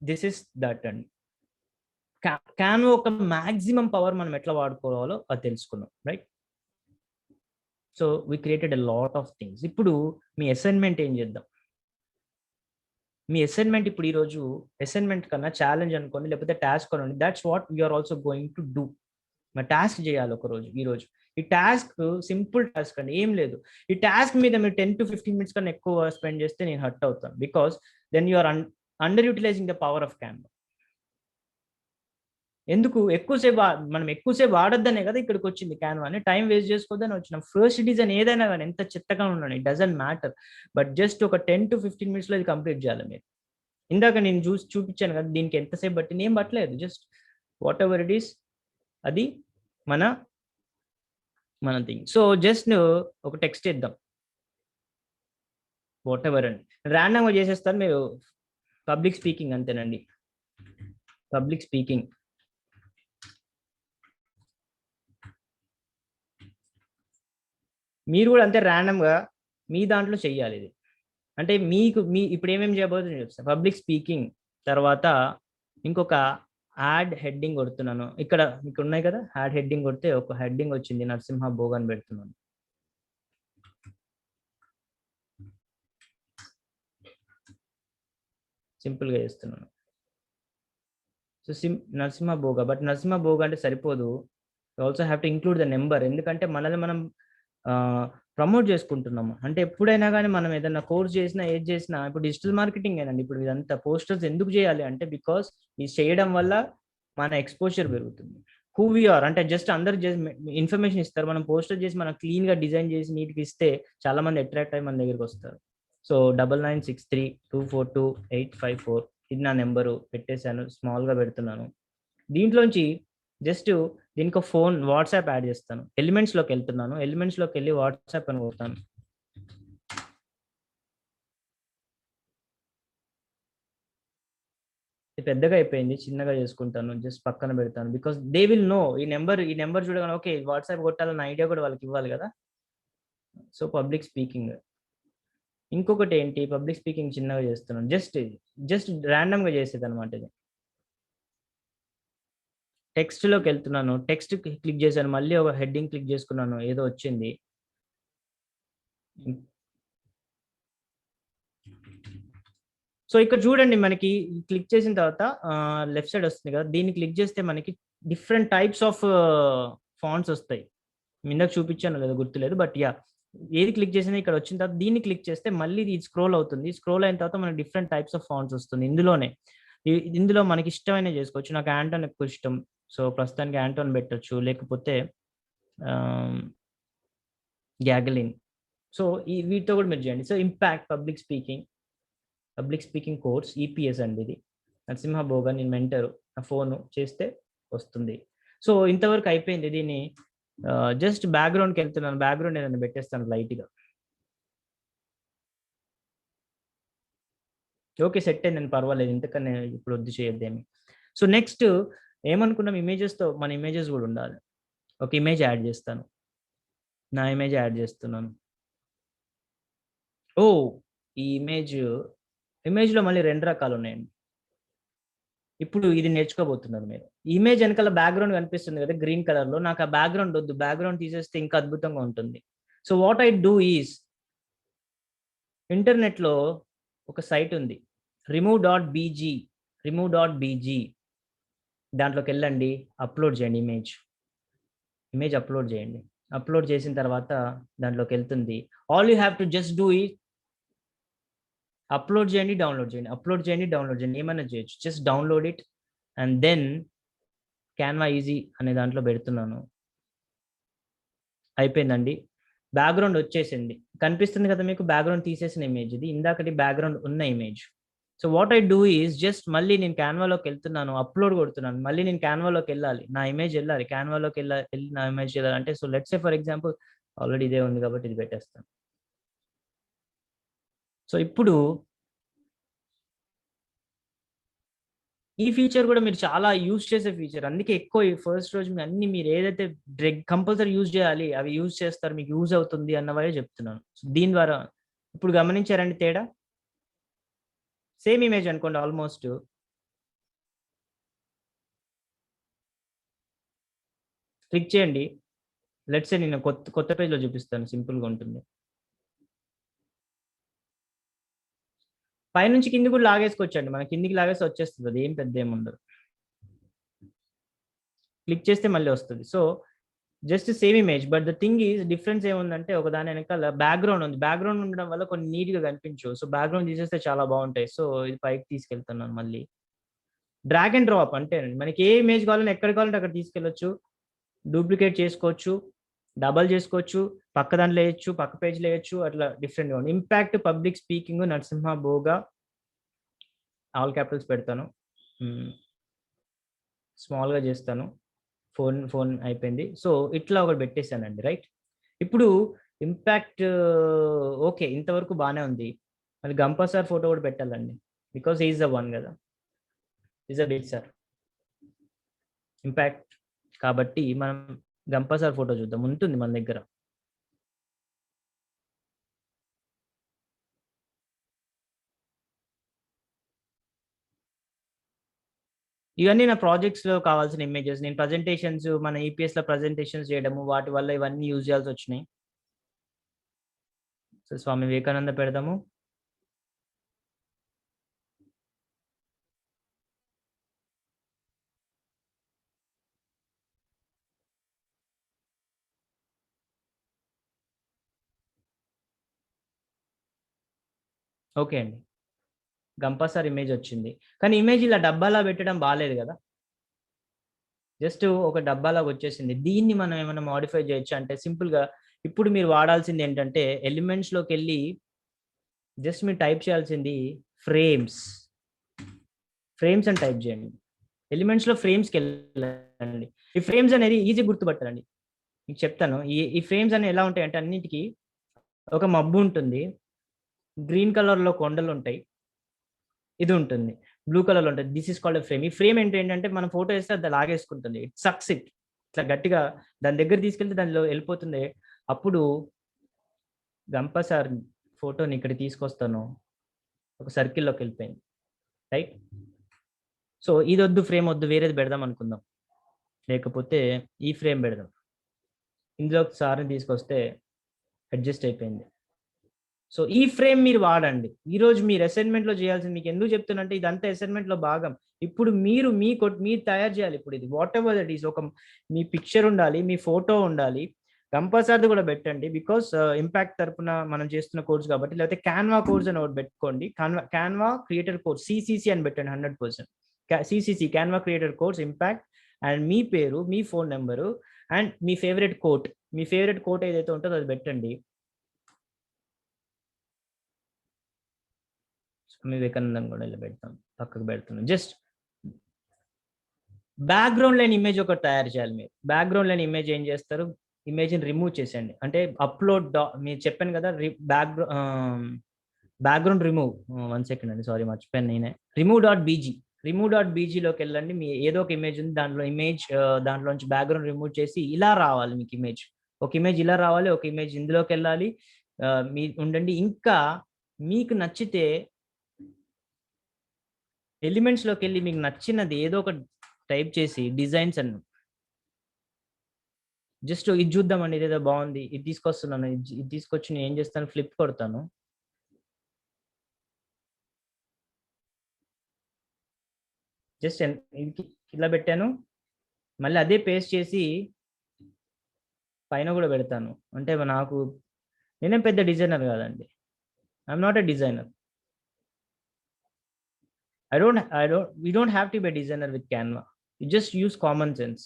దిస్ ఇస్ దట్ అండి. క్యాన్వా ఒక మాక్సిమం పవర్ మనం ఎట్లా వాడుకోవాలో అది తెలుసుకున్నాం. Right. So we created a lot of things. ఇప్పుడు మీ అసైన్‌మెంట్ ఏం చేద్దాం? మీ అసైన్‌మెంట్ ఇప్పుడు ఈరోజు అసైన్‌మెంట్ కన్నా ఛాలెంజ్ అనుకోండి, లేకపోతే టాస్క్ అనుకోండి. That's what you are also going to do. మరి టాస్క్ చేయాలి ఒకరోజు, ఈరోజు. ఈ టాస్క్ సింపుల్ టాస్క్ అండి, ఏం లేదు. ఈ టాస్క్ మీద మీరు 10-15 మినిట్స్ కన్నా ఎక్కువ స్పెండ్ చేస్తే నేను హర్ట్ అవుతాను. Because then you are under utilizing the power of Canva. ఎందుకు మనం ఎక్కువసేపు వాడొద్దనే కదా ఇక్కడికి వచ్చింది క్యాన్వా అని. టైం వేస్ట్ చేసుకోవద్దని వచ్చినాం. ఫస్ట్ డిజైన్ ఏదైనా కానీ ఎంత చెత్తగా ఉండని, it doesn't matter. But just ఒక 10-15 మినిట్స్‌లో ఇది కంప్లీట్ చేయాలి మీరు. ఇందాక నేను చూపించాను కదా, దీనికి ఎంతసేపు పట్టింది, ఏం పట్టలేదు. Just what ever it is, అది మన థింగ్. సో జస్ట్ ఒక టెక్స్ట్ ఇద్దాం, వాట్ ఎవర్ అండి. ర్యాండమ్‌గా చేసేస్తాను, మీరు పబ్లిక్ స్పీకింగ్ అంతేనండి. Public speaking. మీరు కూడా అంతే ర్యాండమ్‌గా మీ దాంట్లో చెయ్యాలి ఇది. అంటే మీ ఇప్పుడు ఏమేమి చేయబోతుందో చెప్తాను. పబ్లిక్ స్పీకింగ్ తర్వాత ఇంకొక యాడ్ హెడ్డింగ్ కొడుతున్నాను. ఇక్కడ ఉన్నాయి కదా, యాడ్ హెడ్డింగ్ కొడితే ఒక హెడ్డింగ్ వచ్చింది, నరసింహ భోగ్ అని పెడుతున్నాను. సింపుల్‌గా చేస్తున్నాను. So Narasimha Bhoga. But Narasimha భోగ అంటే సరిపోదు. Also have to include the number. ఎందుకంటే మనల్ని మనం ప్రమోట్ చేసుకుంటున్నాము. అంటే ఎప్పుడైనా కానీ మనం ఏదైనా కోర్స్ చేసినా, ఏది చేసినా, ఇప్పుడు డిజిటల్ మార్కెటింగ్ ఏనండి. ఇప్పుడు ఇదంతా పోస్టర్స్ ఎందుకు చేయాలి అంటే, బికాస్ ఇది చేయడం వల్ల మన ఎక్స్‌పోజర్ పెరుగుతుంది. హూ వి ఆర్ అంటే జస్ట్ అందరికి ఇన్ఫర్మేషన్ ఇస్తారు. మనం పోస్టర్ చేసి మనం క్లీన్‌గా డిజైన్ చేసి నీట్‌గా ఇస్తే చాలా మంది అట్రాక్ట్ అయ్యి మన దగ్గరికి వస్తారు. సో 9963242854 ఇది నా నెంబరు పెట్టేశాను. స్మాల్‌గా పెడుతున్నాను. దీంట్లోంచి జస్ట్ దీనికి ఫోన్ వాట్సాప్ యాడ్ చేస్తాను. ఎలిమెంట్స్‌లోకి వెళ్తున్నాను. ఎలిమెంట్స్‌లోకి వెళ్ళి వాట్సాప్ అని కొడతాను. ఇది పెద్దగా అయిపోయింది. చిన్నగా చేసుకుంటాను. జస్ట్ పక్కన పెడతాను. బికాస్ దే విల్ నో ఈ నెంబర్ చూడగానే ఓకే వాట్సాప్ కొట్టాలన్న ఐడియా కూడా వాళ్ళకి ఇవ్వాలి కదా. So public speaking. ఇంకొకటి ఏంటి, పబ్లిక్ స్పీకింగ్ చిన్నగా చేస్తున్నాను. జస్ట్ ర్యాండమ్‌గా చేసేదన్నమాట ఇది. టెక్స్ట్‌లోకి వెళ్తున్నాను. టెక్స్ట్ క్లిక్ చేశాను. మళ్ళీ ఒక హెడ్డింగ్ క్లిక్ చేసుకున్నాను. ఏదో వచ్చింది. సో ఇక్కడ చూడండి, మనకి క్లిక్ చేసిన తర్వాత లెఫ్ట్ సైడ్ వస్తుంది కదా, దీన్ని క్లిక్ చేస్తే మనకి డిఫరెంట్ టైప్స్ ఆఫ్ ఫాంట్స్ వస్తాయి. ఇందాక చూపించాను లేదా గుర్తులేదు. But yeah! ఏది క్లిక్ చేసినా ఇక్కడ వచ్చిన తర్వాత దీన్ని క్లిక్ చేస్తే మళ్ళీ ఇది స్క్రోల్ అవుతుంది. స్క్రోల్ అయిన తర్వాత మనకి డిఫరెంట్ టైప్స్ ఆఫ్ ఫాంట్స్ వస్తుంది ఇందులోనే. ఇందులో మనకి ఇష్టమైనవి చేసుకోవచ్చు. నాకు యాంటోన్ ఎక్కువ ఇష్టం. సో ప్రస్తుతానికి యాంటోన్ పెట్టొచ్చు. లేకపోతే గ్యాగలిన్. సో వీటితో కూడా మీరు చేయండి. So impact public speaking course EPS అండి ఇది. నరసింహ భోగ, నేను మెంటరు. నా ఫోను చేస్తే వస్తుంది. సో ఇంతవరకు అయిపోయింది. దీన్ని జస్ట్ బ్యాక్‌గ్రౌండ్‌కి వెళ్తున్నాను. బ్యాక్‌గ్రౌండ్ ఏదైనా పెట్టేస్తాను లైట్‌గా. ఓకే. సెట్ అయిందండి, పర్వాలేదు. ఇంతకన్నా ఇప్పుడు వద్దు చేయొద్దేమి. సో నెక్స్ట్ ఏమనుకున్నాం, మన ఇమేజెస్ కూడా ఉండాలి. ఒక ఇమేజ్ యాడ్ చేస్తాను. నా ఇమేజ్ యాడ్ చేస్తున్నాను. ఓహ్! ఈ ఇమేజ్‌లో మళ్ళీ 2 రకాలు ఉన్నాయండి. ఇప్పుడు ఇది నేర్చుకోబోతున్నారు మీరు. ఇమేజ్ వెనకాల బ్యాక్‌గ్రౌండ్ కనిపిస్తుంది కదా గ్రీన్ కలర్‌లో. నాకు ఆ బ్యాక్‌గ్రౌండ్ వద్దు. బ్యాక్‌గ్రౌండ్ తీసేస్తే ఇంకా అద్భుతంగా ఉంటుంది. So what I do is, ఇంటర్నెట్లో ఒక సైట్ ఉంది, remove.bg దాంట్లోకి వెళ్ళండి, అప్లోడ్ చేయండి ఇమేజ్ అప్లోడ్ చేయండి. అప్లోడ్ చేసిన తర్వాత దాంట్లోకి వెళ్తుంది. All you have to just do ఈ అప్లోడ్ చేయండి, డౌన్లోడ్ చేయండి, ఏమైనా చేయొచ్చు. Just download it and then Canva easy అనే దాంట్లో పెడుతున్నాను. అయిపోయిందండి, బ్యాక్గ్రౌండ్ వచ్చేసింది. కనిపిస్తుంది కదా మీకు, బ్యాక్గ్రౌండ్ తీసేసిన ఇమేజ్ ఇది, ఇందాకటి బ్యాక్గ్రౌండ్ ఉన్న image. So what I do is just మళ్ళీ నేను క్యాన్వాలోకి వెళ్తున్నాను, అప్లోడ్ కొడుతున్నాను, మళ్ళీ నేను క్యాన్వాలోకి వెళ్ళాలి, నా ఇమేజ్ వెళ్ళాలి, క్యాన్వాలోకి వెళ్ళి నా ఇమేజ్ వెళ్ళాలంటే, so let's say for example already ఇదే ఉంది కాబట్టి ఇది పెట్టేస్తాను. సో ఇప్పుడు ఈ ఫీచర్ కూడా మీరు చాలా యూజ్ చేసే ఫీచర్, అందుకే ఎక్కువ ఫస్ట్ రోజు అన్ని మీరు ఏదైతే కంపల్సరీ యూజ్ చేయాలి అవి యూజ్ చేస్తారు, మీకు యూజ్ అవుతుంది అన్నవే చెప్తున్నాను. దీని ద్వారా ఇప్పుడు గమనించారండి తేడా? సేమ్ ఇమేజ్ అనుకోండి ఆల్మోస్ట్. క్లిక్ చేయండి, లెట్స్ సే నేను కొత్త పేజ్లో చూపిస్తాను, సింపుల్గా ఉంటుంది. పైనుంచి కింది కూడా లాగేసుకోవచ్చండి, మన కిందికి లాగేసి వచ్చేస్తుంది, అది ఏం పెద్ద ఏముండదు. క్లిక్ చేస్తే మళ్ళీ వస్తుంది. So just same image, but the thing is difference ఏముందంటే ఒక దాని వెనకాల బ్యాక్గ్రౌండ్ ఉంది. బ్యాక్గ్రౌండ్ ఉండడం వల్ల కొన్ని నీట్గా కనిపించు. సో బ్యాక్గ్రౌండ్ తీసేస్తే చాలా బాగుంటాయి. సో ఇది పైకి తీసుకెళ్తున్నాను మళ్ళీ. డ్రాగ్ అండ్ డ్రాప్ అంటే మనకి ఏ ఇమేజ్ కావాలని ఎక్కడ కావాలంటే అక్కడ తీసుకెళ్ళొచ్చు, డూప్లికేట్ చేసుకోవచ్చు, డబల్ చేసుకోవచ్చు, పక్క దాంట్లో వేయచ్చు, పక్క పేజ్లో వేయచ్చు, అట్లా డిఫరెంట్గా ఉంది. Impact public speaking Narasimha బోగా, all Capitals పెడతాను, స్మాల్గా చేస్తాను, ఫోన్ అయిపోయింది. సో ఇట్లా ఒకటి పెట్టేశానండి, రైట్. ఇప్పుడు ఇంపాక్ట్ ఓకే, ఇంతవరకు బాగానే ఉంది. మళ్ళీ గంపా సార్ ఫోటో కూడా పెట్టాలండి, బికాస్ ఈజ్ ద వన్ కదా, is a big sir impact కాబట్టి మనం గంపా సార్ ఫోటో చూద్దాం, ఉంటుంది మన దగ్గర. ఇవన్నీ నా ప్రాజెక్ట్స్లో కావాల్సిన ఇమేజెస్, నేను ప్రజెంటేషన్స్ మన ఈపీఎస్లో ప్రజెంటేషన్స్ చేయడము, వాటి వల్ల ఇవన్నీ యూజ్ చేయాల్సి వచ్చినాయి. సో స్వామి వివేకానంద పెడదాము. ఓకే అండి, గంపా సార్ ఇమేజ్ వచ్చింది. కానీ ఇమేజ్ ఇలా డబ్బాలా పెట్టడం బాగాలేదు కదా, జస్ట్ ఒక డబ్బాలాగా వచ్చేసింది. దీన్ని మనం ఏమైనా మాడిఫై చేయొచ్చు అంటే సింపుల్గా ఇప్పుడు మీరు వాడాల్సింది ఏంటంటే ఎలిమెంట్స్లోకి వెళ్ళి జస్ట్ మీరు టైప్ చేయాల్సింది ఫ్రేమ్స్ అని టైప్ చేయండి. ఎలిమెంట్స్లో ఫ్రేమ్స్కి వెళ్ళండి. ఈ ఫ్రేమ్స్ అనేది ఈజీ గుర్తుపట్టాలండి, మీకు చెప్తాను. ఈ ఫ్రేమ్స్ అనేవి ఎలా ఉంటాయంటే అన్నిటికీ ఒక మబ్బు ఉంటుంది, గ్రీన్ కలర్లో కొండలు ఉంటాయి, ఇది ఉంటుంది, బ్లూ కలర్లో ఉంటుంది. This is called frame. ఈ ఫ్రేమ్ ఏంటంటే మనం ఫోటో వేస్తే అది లాగేసుకుంటుంది, ఇట్ సక్స్ ఇట్, ఇట్లా గట్టిగా దాని దగ్గర తీసుకెళ్తే దానిలో వెళ్ళిపోతుంది. అప్పుడు గంపా సార్ ఫోటోని ఇక్కడ తీసుకొస్తాను, ఒక సర్కిల్లోకి వెళ్ళిపోయింది, రైట్. సో ఇది వద్దు, ఫ్రేమ్ వద్దు, వేరేది పెడదాం అనుకుందాం, లేకపోతే ఈ ఫ్రేమ్ పెడదాం. ఇందులో సార్ని తీసుకొస్తే అడ్జస్ట్ అయిపోయింది. సో ఈ ఫ్రేమ్ మీరు వాడండి. ఈరోజు మీరు అసైన్మెంట్లో చేయాల్సింది, మీకు ఎందుకు చెప్తున్నంటే ఇదంతా అసైన్మెంట్లో భాగం. ఇప్పుడు మీరు మీరు తయారు చేయాలి. ఇప్పుడు ఇది వాట్ ఎవర్ దట్ ఈస్, ఒక మీ పిక్చర్ ఉండాలి, మీ ఫోటో ఉండాలి, కంపల్సరీ కూడా పెట్టండి, బికాస్ ఇంపాక్ట్ తరపున మనం చేస్తున్న కోర్స్ కాబట్టి. లేకపోతే క్యాన్వా కోర్స్ అని ఒకటి పెట్టుకోండి, క్యాన్వా క్రియేటర్ కోర్స్ సిసిసి అని పెట్టండి, 100% CCC Canva creator course impact, and మీ పేరు, మీ ఫోన్ నెంబరు, అండ్ మీ ఫేవరెట్ కోట్ ఏదైతే ఉంటుందో అది పెట్టండి. వివేకానందం కూడా ఇలా పెడతాం, పక్కకు పెడుతున్నాం. జస్ట్ బ్యాక్గ్రౌండ్ లేని ఇమేజ్ ఒకటి తయారు చేయాలి. మీరు బ్యాక్గ్రౌండ్ లేని ఇమేజ్ ఏం చేస్తారు, ఇమేజ్ని రిమూవ్ చేసేయండి. అంటే అప్లోడ్ మీరు చెప్పాను కదా, బ్యాక్గ్రౌండ్ రిమూవ్, 1 సెకండ్ అండి, సారీ మర్చిపోయాను నేనే. రిమూవ్.bgలోకి వెళ్ళండి. మీ ఏదో ఒక ఇమేజ్ ఉంది, దాంట్లోంచి బ్యాక్గ్రౌండ్ రిమూవ్ చేసి ఇలా రావాలి మీకు ఇమేజ్. ఒక ఇమేజ్ ఇలా రావాలి, ఒక ఇమేజ్ ఇందులోకి వెళ్ళాలి. మీ ఉండండి. ఇంకా మీకు నచ్చితే ఎలిమెంట్స్లోకి వెళ్ళి మీకు నచ్చినది ఏదో ఒక టైప్ చేసి డిజైన్స్ జస్ట్ ఇది చూద్దామండి, ఇదేదో బాగుంది, ఇది తీసుకొస్తున్నాను, ఇది తీసుకొచ్చి నేను ఏం చేస్తాను, ఫ్లిప్ కొడతాను. జస్ట్ ఇలా పెట్టాను, మళ్ళీ అదే పేస్ట్ చేసి పైన కూడా పెడతాను. అంటే నాకు నేనేం పెద్ద డిజైనర్ కాదండి, I'm not a designer. we don't have to be a designer with Canva. You just use common sense.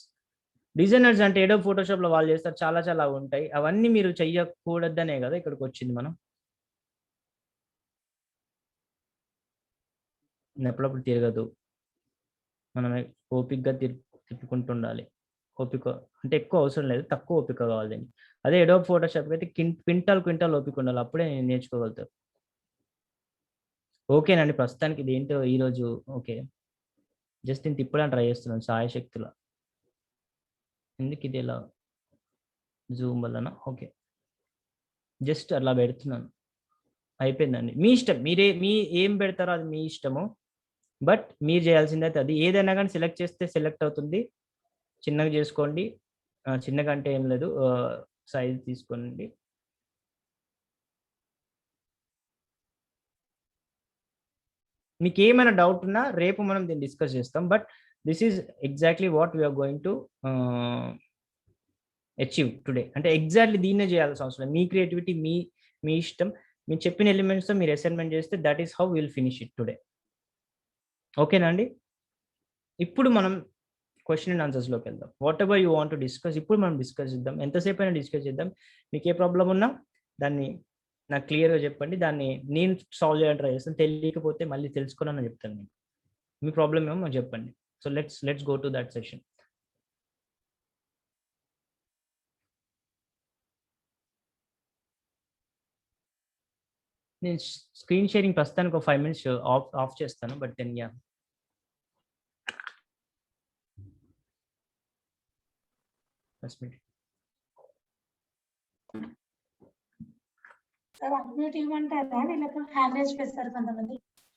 Designers అంటే ఏడో ఫోటోషాప్ లో వాళ్ళు చేస్తారు, చాలా చాలా ఉంటాయి, అవన్నీ మీరు చెయ్యకూడదనే కదా ఇక్కడికి వచ్చింది మనం. ఎప్పుడప్పుడు తిరగదు, మనం ఓపికగా తిప్పుకుంటుండాలి. ఓపిక అంటే ఎక్కువ అవసరం లేదు, తక్కువ ఓపిక కావాలి దీనికి. అదే ఏడో ఫోటోషాప్ అయితే క్వింటాల్ ఓపిక ఉండాలి, అప్పుడే నేర్చుకోగలుగుతారు. ఓకేనండి, ప్రస్తుతానికి ఇది ఏంటో ఈరోజు ఓకే, జస్ట్ నేను తిప్పడానికి ట్రై చేస్తున్నాను సాయశక్తుల. ఎందుకు ఇది ఇలా జూమ్ వలన? ఓకే, జస్ట్ అలా పెడుతున్నాను, అయిపోయిందండి. మీ ఇష్టం, మీ ఏం పెడతారో అది మీ ఇష్టము, బట్ మీరు చేయాల్సింది అయితే అది. ఏదైనా కానీ సెలెక్ట్ చేస్తే సెలెక్ట్ అవుతుంది. చిన్నగా చేసుకోండి, చిన్నగా అంటే ఏం లేదు, సైజ్ తీసుకోండి. మీకు ఏమైనా డౌట్ ఉన్నా రేపు మనం దీన్ని డిస్కస్ చేస్తాం, but this is exactly what we're going to achieve today. అంటే ఎగ్జాక్ట్లీ దీన్నే చేయాల్సిన అవసరం, మీ క్రియేటివిటీ, మీ ఇష్టం. మీరు చెప్పిన ఎలిమెంట్స్తో మీరు అసైన్మెంట్ చేస్తే that is how will finish it today. ఓకేనా అండి? ఇప్పుడు మనం క్వశ్చన్ అండ్ ఆన్సర్స్లోకి వెళ్దాం. What ever you want to discuss, ఇప్పుడు మనం డిస్కస్ చేద్దాం, ఎంతసేపు అయినా డిస్కస్ చేద్దాం. మీకు ఏ ప్రాబ్లం ఉన్నా దాన్ని నాకు క్లియర్గా చెప్పండి, దాన్ని నేను సాల్వ్ చేయడానికి ట్రై చేస్తాను. తెలియకపోతే మళ్ళీ తెలుసుకోవాలని చెప్తాను నేను. మీ ప్రాబ్లం ఏమో మాకు చెప్పండి. So let's go to that session. నేను స్క్రీన్ షేరింగ్ ప్రస్తుతానికి ఒక 5 minutes ఆఫ్ చేస్తాను, but then ya.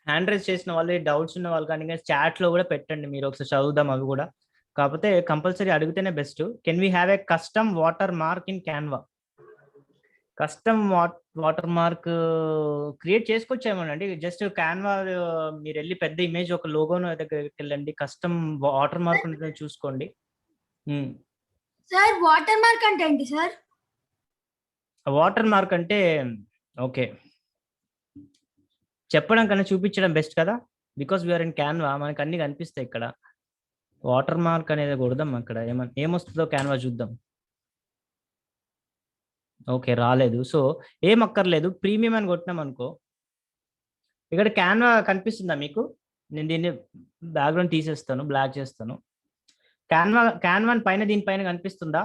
Hand raise చేసిన వాళ్ళు, డౌట్స్ ఉన్న వాళ్ళు కానీ చాట్ లో కూడా పెట్టండి, మీరు ఒకసారి చదువుదాం అవి కూడా. కాకపోతే కంపల్సరీ అడిగితేనే best. Can we have a custom watermark in Canva? Custom watermark create చేసుకొచ్చామోనండి. జస్ట్ క్యాన్వా మీరు వెళ్ళి పెద్ద ఇమేజ్ ఒక లోగోను దగ్గరికి వెళ్ళండి, కస్టమ్ వాటర్ మార్క్ ఉంటుంది చూసుకోండి. సార్ వాటర్ మార్క్ అంటే ఏంటి సార్? వాటర్ మార్క్ అంటే ఓకే, చెప్పడం కన్నా చూపించడం బెస్ట్ కదా, బికాస్ వీఆర్ ఇన్ క్యాన్వా, మనకు అన్ని కనిపిస్తాయి ఇక్కడ. వాటర్ మార్క్ అనేది కొడదాం, అక్కడ ఏమొస్తుందో క్యాన్వా చూద్దాం. ఓకే, రాలేదు. సో ఏం అక్కర్లేదు, ప్రీమియం అని కొట్టినాం అనుకో, ఇక్కడ క్యాన్వా కనిపిస్తుందా మీకు? నేను దీన్ని బ్యాక్గ్రౌండ్ తీసేస్తాను, బ్లాక్ చేస్తాను. క్యాన్వా పైన దీనిపైన కనిపిస్తుందా?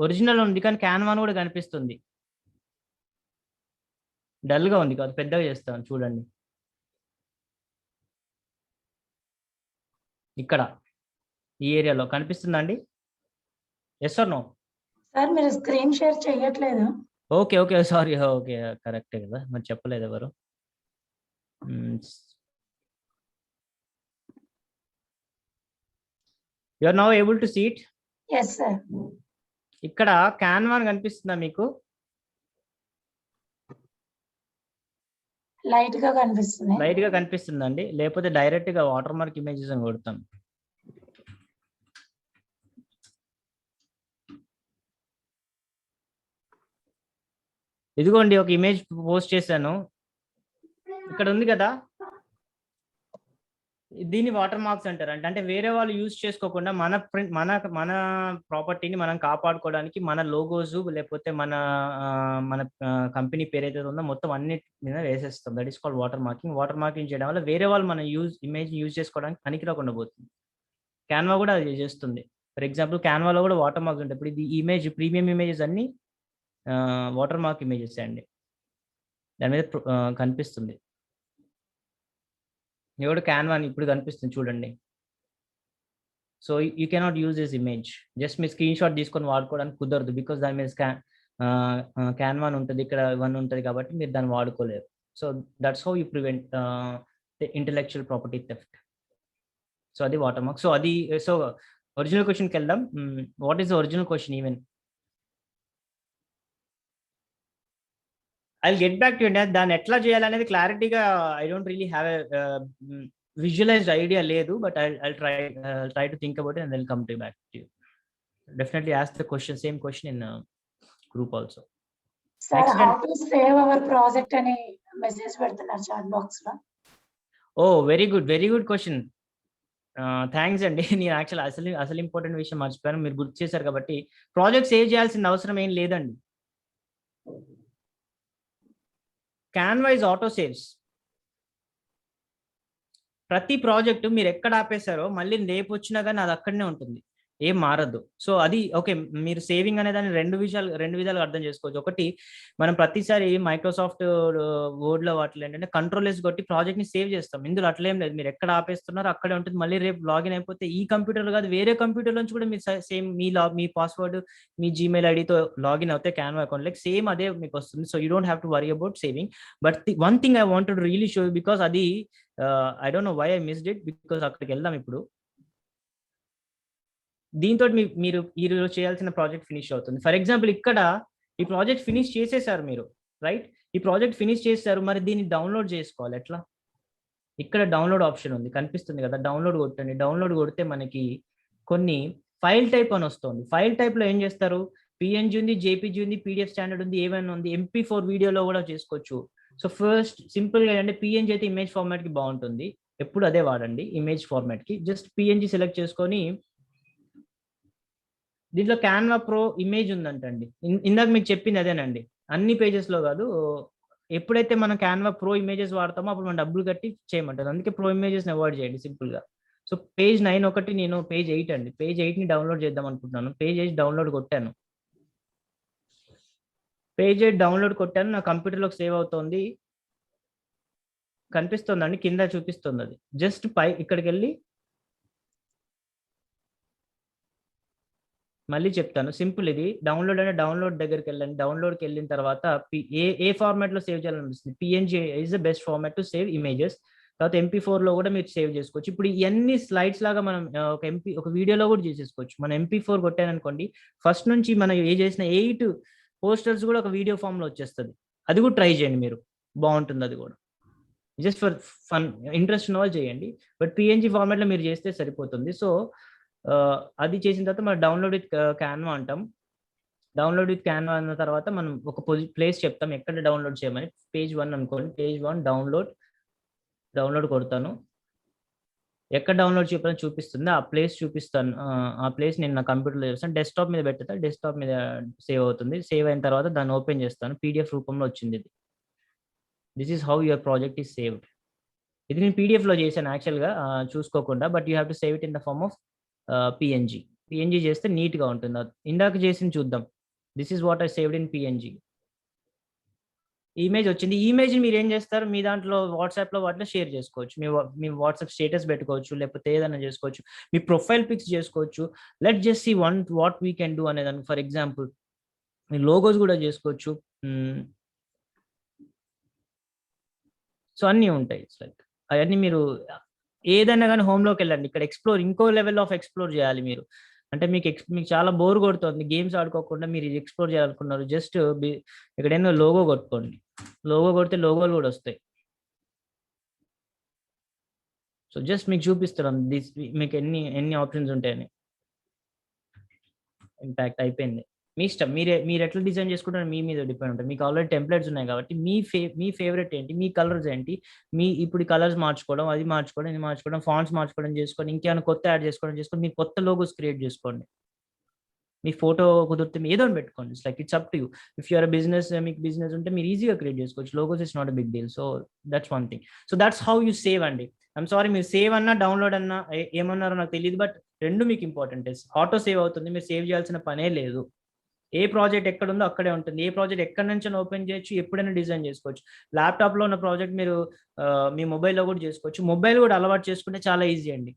ఒరిజినల్ ఉంది కానీ క్యాన్వాన్ కూడా కనిపిస్తుంది. డల్గా ఉంది కాదు, పెద్దగా చేస్తాను చూడండి. ఇక్కడ ఈ ఏరియాలో కనిపిస్తుందా అండి? Yes or no? సార్ మీరు స్క్రీన్ షేర్ చేయట్లేదు. Okay okay, sorry. ఓకే, కరెక్టే కదా, మరి చెప్పలేదు ఎవరు. You are now able to see it? Yes sir. ఇక్కడ క్యాన్వాన్ కనిపిస్తుందా మీకు? లైట్ గా కనిపిస్తుంది. లైట్ గా కనిపిస్తుందండి, లేకపోతే డైరెక్ట్ గా వాటర్ మార్క్ ఇమేజెస్ అని కొడతాం. ఇదిగోండి ఒక ఇమేజ్ పోస్ట్ చేశాను, ఇక్కడ ఉంది కదా, దీన్ని వాటర్ మార్క్స్ అంటారు. అంటే వేరే వాళ్ళు యూజ్ చేసుకోకుండా మన ప్రాపర్టీని మనం కాపాడుకోవడానికి మన లోగోస్ లేకపోతే మన కంపెనీ పేరు ఏదైతే ఉందో మొత్తం అన్నిటి మీద వేసేస్తాం. That is called water marking. Water marking చేయడం వల్ల వేరే వాళ్ళు మన ఇమేజ్ యూజ్ చేసుకోవడానికి పనికి రాకుండా పోతుంది. క్యాన్వా కూడా అది చేస్తుంది. ఫర్ ఎగ్జాంపుల్ క్యాన్వాలో కూడా వాటర్ మార్క్స్ ఉంటాయి. ఇప్పుడు ఇది ఇమేజ్, ప్రీమియం ఇమేజెస్ అన్ని వాటర్ మార్క్ ఇమేజెస్ అండి, దాని మీద కనిపిస్తుంది. ఎవడు క్యాన్వా ఇప్పుడు కనిపిస్తుంది చూడండి. So you cannot use this image. Just me screen shot తీసుకొని వాడుకోవడానికి కుదరదు, బికాస్ దాని మీద క్యాన్వా ఉంటుంది, ఇక్కడ ఇవన్నీ ఉంటుంది కాబట్టి మీరు దాన్ని వాడుకోలేరు. So that's how you prevent intellectual property theft. So అది వాటర్ మార్క్. సో ఒరిజినల్ క్వశ్చన్కి వెళ్దాం. What is the original question even? I'll get back to you. దాన్ని ఎట్లా చేయాలనేది క్లారిటీగా I don't really have visualized idea లేదు, but I'll try to think about it and then come back to you. Definitely ask the same question in group also. Sir Excellent. How to save our project అని message పెడుతున్నారు chat box లో. Very good question. Thanks అండి. నేను actual అసలు important విషయం మర్చిపోయాను, మీరు గుర్తు చేశారు కాబట్టి. ప్రాజెక్ట్ సేవ్ చేయాల్సిన అవసరం ఏం లేదండి. Canva is auto saves. ప్రతి ప్రాజెక్ట్ మీరు ఎక్కడ ఆపేశారో మళ్ళీ రేపు వచ్చినా కానీ అది అక్కడనే ఉంటుంది, ఏం మారదు. సో అది ఓకే. మీరు సేవింగ్ అనే దాన్ని రెండు విధాలుగా అర్థం చేసుకోవచ్చు. ఒకటి, మనం ప్రతిసారి మైక్రోసాఫ్ట్ వర్డ్ లో వాటిలో ఏంటంటే కంట్రోల్ ఎస్ కొట్టి ప్రాజెక్ట్ ని సేవ్ చేస్తాం. ఇందులో అట్లేం లేదు, మీరు ఎక్కడ ఆపేస్తున్నారో అక్కడే ఉంటుంది. మళ్ళీ రేపు లాగిన్ అయిపోతే ఈ కంప్యూటర్ కాదు వేరే కంప్యూటర్ నుంచి కూడా మీరు సేమ్ మీ పాస్వర్డ్ మీ జీమెయిల్ ఐడితో లాగిన్ అవుతే క్యాన్వా అకౌంట్ లైక్ సేమ్ అదే మీకు వస్తుంది. So you don't have to worry about saving. But one thing I want to really show, because అది I don't know why I missed it, because అక్కడికి వెళ్దాం ఇప్పుడు. దీంతో మీరు ఈరోజు చేయాల్సిన ప్రాజెక్ట్ ఫినిష్ అవుతుంది. ఫర్ ఎగ్జాంపుల్ ఇక్కడ ఈ ప్రాజెక్ట్ ఫినిష్ చేసేసారు మీరు, రైట్? ఈ ప్రాజెక్ట్ ఫినిష్ చేశారు, మరి దీన్ని డౌన్లోడ్ చేసుకోవాలి ఎట్లా? ఇక్కడ డౌన్లోడ్ ఆప్షన్ ఉంది, కనిపిస్తుంది కదా, డౌన్లోడ్ కొట్టండి. డౌన్లోడ్ కొడితే మనకి కొన్ని ఫైల్ టైప్ అని వస్తుంది. ఫైల్ టైప్ లో ఏం చేస్తారు? పిఎన్జీ ఉంది, జేపీజీ ఉంది, పీడిఎఫ్ స్టాండర్డ్ ఉంది, ఏమైనా ఉంది, MP4 వీడియోలో కూడా చేసుకోవచ్చు. సో ఫస్ట్ సింపుల్ గా ఏంటంటే పిఎన్జీ అయితే ఇమేజ్ ఫార్మాట్ కి బాగుంటుంది, ఎప్పుడు అదే వాడండి ఇమేజ్ ఫార్మాట్ కి. జస్ట్ పిఎన్జీ సెలెక్ట్ చేసుకొని దీంట్లో క్యాన్వా ప్రో ఇమేజ్ ఉందంటండి. ఇందాక మీకు చెప్పింది అదేనండి, అన్ని పేజెస్ లో కాదు. ఎప్పుడైతే మనం క్యాన్వా ప్రో ఇమేజెస్ వాడతామో అప్పుడు మనం డబ్బులు కట్టి చేయమంటారు. అందుకే ప్రో ఇమేజెస్ అవాయిడ్ చేయండి సింపుల్ గా. సో పేజ్ 9 ఒకటి, నేను పేజ్ 8 అండి. పేజ్ 8 ని డౌన్లోడ్ చేద్దాం అనుకుంటున్నాను. పేజ్ 8 డౌన్లోడ్ కొట్టాను. పేజ్ 8 డౌన్లోడ్ కొట్టాను, నా కంప్యూటర్లోకి సేవ్ అవుతోంది, కనిపిస్తుందండి, కింద చూపిస్తుంది అది. జస్ట్ ఇక్కడికి వెళ్ళి మళ్ళీ చెప్తాను, సింపుల్ ఇది. డౌన్లోడ్ అంటే డౌన్లోడ్ దగ్గరికి వెళ్ళండి. డౌన్లోడ్కి వెళ్ళిన తర్వాత ఏ ఫార్మాట్ లో సేవ్ చేయాలనిపిస్తుంది? PNG is the best format to save images. తర్వాత MP4 లో కూడా మీరు సేవ్ చేసుకోవచ్చు. ఇప్పుడు ఇవన్నీ స్లైడ్స్ లాగా మనం ఒక వీడియోలో కూడా చేసేసుకోవచ్చు. మనం MP4 కొట్టాననుకోండి, ఫస్ట్ నుంచి మనం చేసిన 8 పోస్టర్స్ కూడా ఒక వీడియో ఫామ్ లో వచ్చేస్తుంది. అది కూడా ట్రై చేయండి మీరు, బాగుంటుంది అది కూడా. జస్ట్ ఫర్ ఫన్, ఇంట్రెస్ట్ ఉన్న వాళ్ళు చేయండి. బట్ పిఎన్జీ ఫార్మాట్ లో మీరు చేస్తే సరిపోతుంది. సో అది చేసిన తర్వాత మనం డౌన్లోడ్ విత్ క్యాన్వా అంటాం. డౌన్లోడ్ విత్ క్యాన్వా అన్న తర్వాత మనం ఒక ప్లేస్ చెప్తాం ఎక్కడ డౌన్లోడ్ చేయమని. పేజ్ 1 అనుకోండి, పేజ్ 1 డౌన్లోడ్ కొడతాను. ఎక్కడ డౌన్లోడ్ చెప్పాలని చూపిస్తుంది, ఆ ప్లేస్ చూపిస్తాను. ఆ ప్లేస్ నేను నా కంప్యూటర్లో చేస్తాను. డెస్క్టాప్ మీద పెడతా, డెస్క్టాప్ మీద సేవ్ అవుతుంది. సేవ్ అయిన తర్వాత దాన్ని ఓపెన్ చేస్తాను. PDF రూపంలో వచ్చింది ఇది. This is how your project is saved. ఇది నేను PDF లో చేశాను యాక్చువల్గా, చూసుకోకుండా. But you have to save it in the form of PNG చేస్తే నీట్ గా ఉంటుంది. ఇందాక చేసింది చూద్దాం. This is what I saved in PNG. Image వచ్చింది. ఈ ఇమేజ్ మీరు ఏం చేస్తారు? మీ దాంట్లో వాట్సాప్ లో వాటిలో షేర్ చేసుకోవచ్చు. మీ వాట్సాప్ స్టేటస్ పెట్టుకోవచ్చు, లేకపోతే ఏదైనా చేసుకోవచ్చు. మీ ప్రొఫైల్ పిక్స్ చేసుకోవచ్చు. Let just see what we can do అనేదాన్ని. ఫర్ ఎగ్జాంపుల్ మీ లోగోస్ కూడా చేసుకోవచ్చు. సో అన్నీ ఉంటాయి. లైక్ అవన్నీ మీరు ఏదైనా కానీ హోమ్లోకి వెళ్ళండి. ఇక్కడ ఇంకో లెవెల్ ఆఫ్ ఎక్స్ప్లోర్ చేయాలి మీరు. అంటే మీకు చాలా బోర్ కొడుతుంది, గేమ్స్ ఆడుకోకుండా మీరు ఇది ఎక్స్ప్లోర్ చేయాలనుకున్నారు. జస్ట్ ఎక్కడైనా లోగో కొట్టుకోండి. లోగో కొడితే లోగోలు కూడా వస్తాయి. సో జస్ట్ మీకు చూపిస్తున్నాం మీకు ఎన్ని ఆప్షన్స్ ఉంటాయని. ఇంపాక్ట్ అయిపోయింది, మీ ఇష్టం. మీరు ఎట్లా డిజైన్ చేసుకుంటారో మీ మీద డిపెండ్ ఉంటుంది. మీకు ఆల్రెడీ టెంప్లెట్స్ ఉన్నాయి కాబట్టి మీ ఫేవరెట్ ఏంటి, మీ కలర్స్ ఏంటి, ఇప్పుడు కలర్స్ మార్చుకోవడం, అది మార్చుకోవడం, ఇది మార్చుకోవడం, ఫాంట్స్ మార్చుకోవడం చేసుకోండి. ఇంకేమైనా కొత్త యాడ్ చేసుకోండి. మీరు కొత్త లోగోస్ క్రియేట్ చేసుకోండి. మీ ఫోటో కుదిరితే ఏదో పెట్టుకోండి. It's like it's up to you. If you're business, మీకు బిజినెస్ ఉంటే మీరు ఈజీగా క్రియేట్ చేసుకోవచ్చు. Logos it's not a big deal. So that's one thing. So that's how you save అండి. ఐఎమ్ సారీ, మీరు సేవ్ అన్నా డౌన్లోడ్ అన్నా ఏమన్నారో నాకు తెలియదు, బట్ రెండు మీకు ఇంపార్టెంట్. ఆటో సేవ్ అవుతుంది, మీరు సేవ్ చేయాల్సిన పనే లేదు. ఏ ప్రాజెక్ట్ ఎక్కడ ఉందో అక్కడే ఉంటుంది. ఏ ప్రాజెక్ట్ ఎక్కడి నుంచి ఓపెన్ చేయొచ్చు, ఎప్పుడైనా డిజైన్ చేసుకోవచ్చు. ల్యాప్టాప్లో ఉన్న ప్రాజెక్ట్ మీరు మీ మొబైల్లో కూడా చేసుకోవచ్చు. మొబైల్ కూడా అలవాటు చేసుకుంటే చాలా ఈజీ అండి.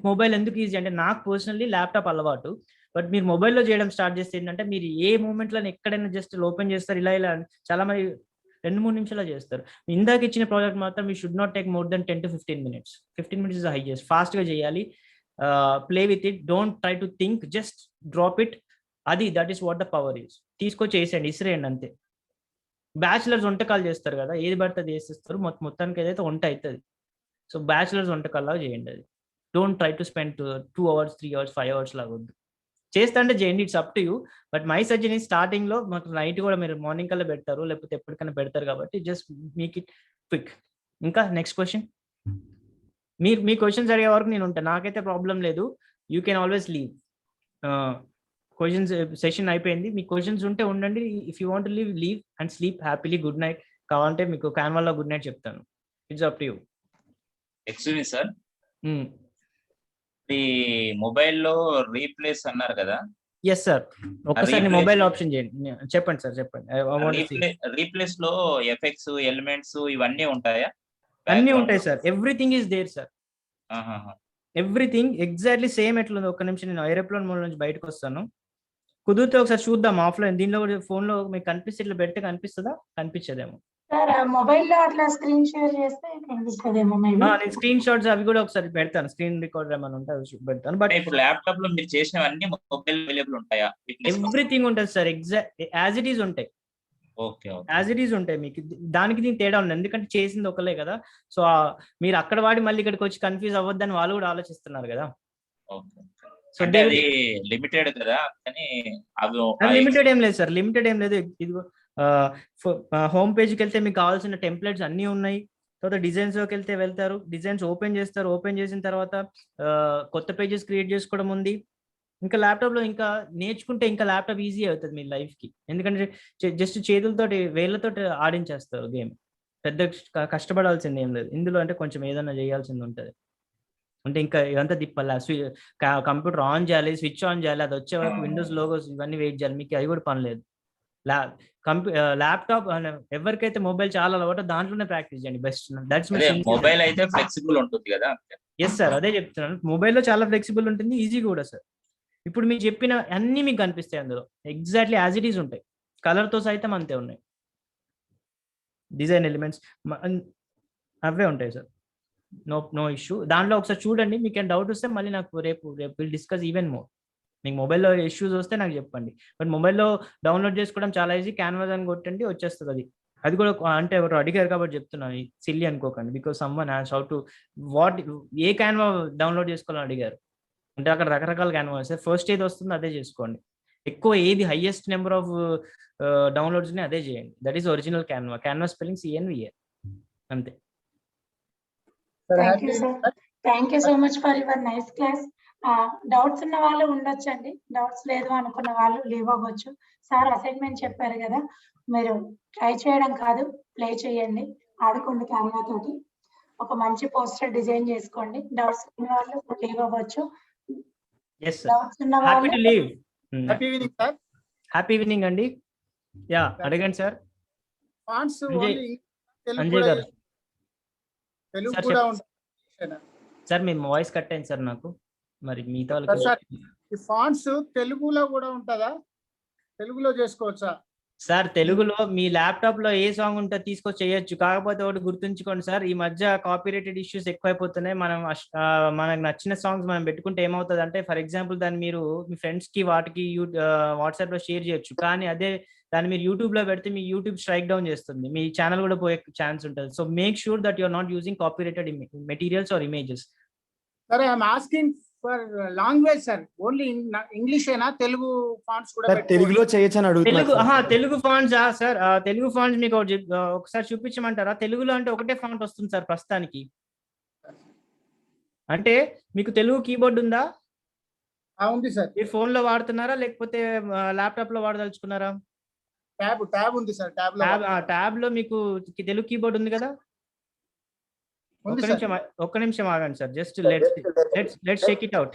మొబైల్ ఎందుకు ఈజీ అంటే, నాకు పర్సనల్లీ ల్యాప్టాప్ అలవాటు. బట్ మీరు మొబైల్లో చేయడం స్టార్ట్ చేస్తే ఏంటంటే, మీరు ఏ మూమెంట్లో ఎక్కడైనా జస్ట్ ఓపెన్ చేస్తారు. ఇలా చాలా మంది 2-3 నిమిషాలు చేస్తారు. ఇందాక ఇచ్చిన ప్రాజెక్ట్ మాత్రం మీ should not take more than 10 to 15 minutes. 15 minutes is highest. ఫాస్ట్గా చేయాలి. Play with it, don't try to think, just drop it. That is what the power is. తీసుకొచ్చి వేసేయండి, ఇసిరేయండి అంతే. బ్యాచిలర్స్ వంటకాలు చేస్తారు కదా, ఏది పడితే అది చేసేస్తారు, మొత్తానికి ఏదైతే వంట అవుతుంది. సో బ్యాచిలర్స్ వంటకాల్లాగా చేయండి అది. Don't try to spend 2 hours 3 hours 5 hours లాగా వద్దు. చేస్తా అంటే చేయండి, it's up to you. But my suggestion starting లో మాకు నైట్ కూడా మీరు మార్నింగ్ కల్లా పెడతారు, లేకపోతే ఎప్పటికైనా పెడతారు కాబట్టి జస్ట్ మేక్ ఇట్ క్విక్. ఇంకా నెక్స్ట్ క్వశ్చన్. మీరు మీ క్వశ్చన్స్ అడిగే వరకు నేను ఉంటాను, నాకైతే ప్రాబ్లం లేదు. You can always leave. Questions session అయిపోయింది. మీ క్వశ్చన్స్ ఉంటే ఉండండి. If you want leave leave and sleep happily. Good night. కావాలంటే మీకు క్యాన్వాలో గుడ్ నైట్ చెప్తాను. It's up to you. Excuse me sir, ఈ మొబైల్లో రీప్లేస్ అన్నారు కదా, ఎస్ సార్. ఒక్కసారి మొబైల్ ఆప్షన్ చేయండి. చెప్పండి సార్, చెప్పండి. రీప్లేస్ లో ఎఫెక్ట్స్, ఎలిమెంట్స్ ఇవన్నీ ఉంటాయా? అన్నీ ఉంటాయి sir. Everything is there sir. Everything exactly same ఎట్లుంది. ఒక్క నిమిషం నేను ఏరోప్లేన్ మోడ్ నుంచి బయటకు వస్తాను. కుదిరితే ఒకసారి చూద్దాం ఆఫ్లైన్. దీనిలో కూడా ఫోన్ లో మీకు కనిపిస్తే ఇట్లా పెడితే కనిపిస్తుందా? కనిపించదేమో సార్. మొబైల్లో అట్లా స్క్రీన్ షేర్ చేస్తే కనిపిస్తుందేమో. నేను స్క్రీన్ షాట్స్ అవి కూడా ఒకసారి పెడతాను. స్క్రీన్ రికార్డర్ ఏమైనా ఉంటే అవి పెడతాను. బట్ ఇప్పుడు ల్యాప్టాప్ లో మీరు చేసినవన్నీ మొబైల్ అవైలబుల్ ఉంటాయా? ఎవ్రీథింగ్ ఉంటుంది sir. Exact as it is ఉంటాయి. ఓకే, యాజ్ ఇట్ ఈస్ ఉంటాయి. మీకు దానికి దీనికి తేడా ఉంది, ఎందుకంటే చేసింది ఒకలే కదా. సో మీరు అక్కడ వాడి మళ్ళీ ఇక్కడికి వచ్చి కన్ఫ్యూజ్ అవ్వద్దని వాళ్ళు కూడా ఆలోచిస్తున్నారు కదా. సో అంటే అది లిమిటెడ్ కదా, కానీ లిమిటెడ్ ఏం లేదు సార్. లిమిటెడ్ ఏం లేదు. ఇదిగో హోమ్ పేజ్కి వెళ్తే మీకు కావాల్సిన టెంప్లెట్స్ అన్నీ ఉన్నాయి. తర్వాత డిజైన్స్ లోకి వెళ్తే వెళ్తారు, డిజైన్స్ ఓపెన్ చేస్తారు. ఓపెన్ చేసిన తర్వాత కొత్త పేజెస్ క్రియేట్ చేసుకోవడం ఉంది. ఇంకా ల్యాప్టాప్ లో ఇంకా నేర్చుకుంటే ఇంకా ల్యాప్టాప్ ఈజీ అవుతుంది మీ లైఫ్ కి. ఎందుకంటే జస్ట్ చేతులతోటి వేళ్ళతో ఆడించేస్తారు గేమ్. పెద్ద కష్టపడాల్సింది ఏం లేదు ఇందులో. అంటే కొంచెం ఏదైనా చేయాల్సింది ఉంటుంది. అంటే ఇంకా ఇదంతా తిప్పాలి, కంప్యూటర్ ఆన్ చేయాలి, స్విచ్ ఆన్ చేయాలి, అది వచ్చే వరకు విండోస్ లోగోస్ ఇవన్నీ వెయిట్ చేయాలి. మీకు అవి కూడా పని లేదు. ల్యాప్టాప్ ఎవరికైతే మొబైల్ చాలా అలవాటు దాంట్లోనే ప్రాక్టీస్ చేయండి బెస్ట్. దట్స్ మై మొబైల్ అయితే ఫ్లెక్సిబుల్ ఉంటుంది కదా. ఎస్ సార్, అదే చెప్తున్నాను. మొబైల్లో చాలా ఫ్లెక్సిబుల్ ఉంటుంది, ఈజీ కూడా సార్. ఇప్పుడు మీకు చెప్పిన అన్ని మీకు కనిపిస్తాయి అందులో. ఎగ్జాక్ట్లీ యాజ్ ఇట్ ఈస్ ఉంటాయి. కలర్తో సైతం అంతే ఉన్నాయి. డిజైన్ ఎలిమెంట్స్ అవే ఉంటాయి సార్. No issue. దాంట్లో ఒకసారి చూడండి. మీకు ఏం డౌట్ వస్తే మళ్ళీ నాకు రేపు విల్ డిస్కస్ ఈవెన్ మోర్. మీకు మొబైల్లో ఇష్యూస్ వస్తే నాకు చెప్పండి. బట్ మొబైల్లో డౌన్లోడ్ చేసుకోవడం చాలా ఈజీ. క్యాన్వాస్ అని కొట్టండి, వచ్చేస్తుంది అది. అది కూడా అంటే ఎవరు అడిగారు కాబట్టి చెప్తున్నాను, సిల్లీ అనుకోకండి. Because someone has how to A Canva download చేసుకోవాలని అడిగారు. అంటే అక్కడ రకరకాల క్యాన్వాస్. ఫస్ట్ ఏది వస్తుందో అదే చేసుకోండి. ఎక్కువ ఏది హైయెస్ట్ నెంబర్ ఆఫ్ డౌన్లోడ్స్ ని అదే చేయండి. That is original Canva. Canva spelling CNVA అంతే. Thank you so much for your nice class. Doubts ఉన్న వాళ్ళు ఉండొచ్చండి, డౌట్స్ లేదు అనుకున్న వాళ్ళు లీవ్ అవ్వచ్చు. సార్ అసైన్మెంట్ చెప్పారు కదా, మీరు ట్రై చేయడం కాదు, ప్లే చేయండి, ఆడుకోండి కెమెరా తోటి. ఒక మంచి పోస్టర్ డిజైన్ చేసుకోండి. డౌట్స్ ఉన్న వాళ్ళు లీవ్ అవ్వచ్చు. డౌట్స్ ఉన్న వాళ్ళు హ్యాపీ ఈవినింగ్ అండి. యా అడగండి సార్. అంజయ్ గారు సార్ మీ వాయిస్ కట్ అయింది సార్ నాకు. మరి మిగతా ఈ ఫాంట్స్ తెలుగులో కూడా ఉంటుందా? తెలుగులో చేసుకోవచ్చా సార్? తెలుగులో మీ ల్యాప్టాప్ లో ఏ సాంగ్ ఉంటే తీసుకొచ్చి చేయొచ్చు. కాకపోతే ఒకటి గుర్తుంచుకోండి సార్, ఈ మధ్య కాపీరైటెడ్ ఇష్యూస్ ఎక్కువైపోతున్నాయి. మనకు నచ్చిన సాంగ్స్ మనం పెట్టుకుంటే ఏమవుతుంది అంటే, ఫర్ ఎగ్జాంపుల్ దాన్ని మీరు మీ ఫ్రెండ్స్ కి వాటికి వాట్సాప్ లో షేర్ చేయొచ్చు. కానీ అదే దాన్ని మీరు యూట్యూబ్ లో పెడితే మీ యూట్యూబ్ స్ట్రైక్ డౌన్ చేస్తుంది, మీ ఛానల్ కూడా పోయే ఛాన్స్ ఉంటుంది. So make sure that you are not using copyrighted materials or images. సరే, I'm asking for language sir. Only English ఏనా? తెలుగు ఫాంట్స్ కూడా తెలుగులో చేయొచ్చని అడుగుతున్నారు. Telugu fonts sir. Telugu fonts మీకు ఒకసారి చూపించమంటారా? తెలుగులో అంటే ఒకటే ఫాంట్ వస్తుంది సార్ ప్రస్తుతానికి. అంటే మీకు తెలుగు కీబోర్డ్ ఉందా? ఉంది సార్. మీరు ఫోన్ లో వాడుతున్నారా లేకపోతే ల్యాప్టాప్ లో వాడదలుచుకున్నారా? ట్యాబ్ ఉంది సార్. ట్యాబ్ లో మీకు తెలుగు కీబోర్డ్ ఉంది కదా? ఒక్క నిమిషం ఆగండి sir. Just let's check it out.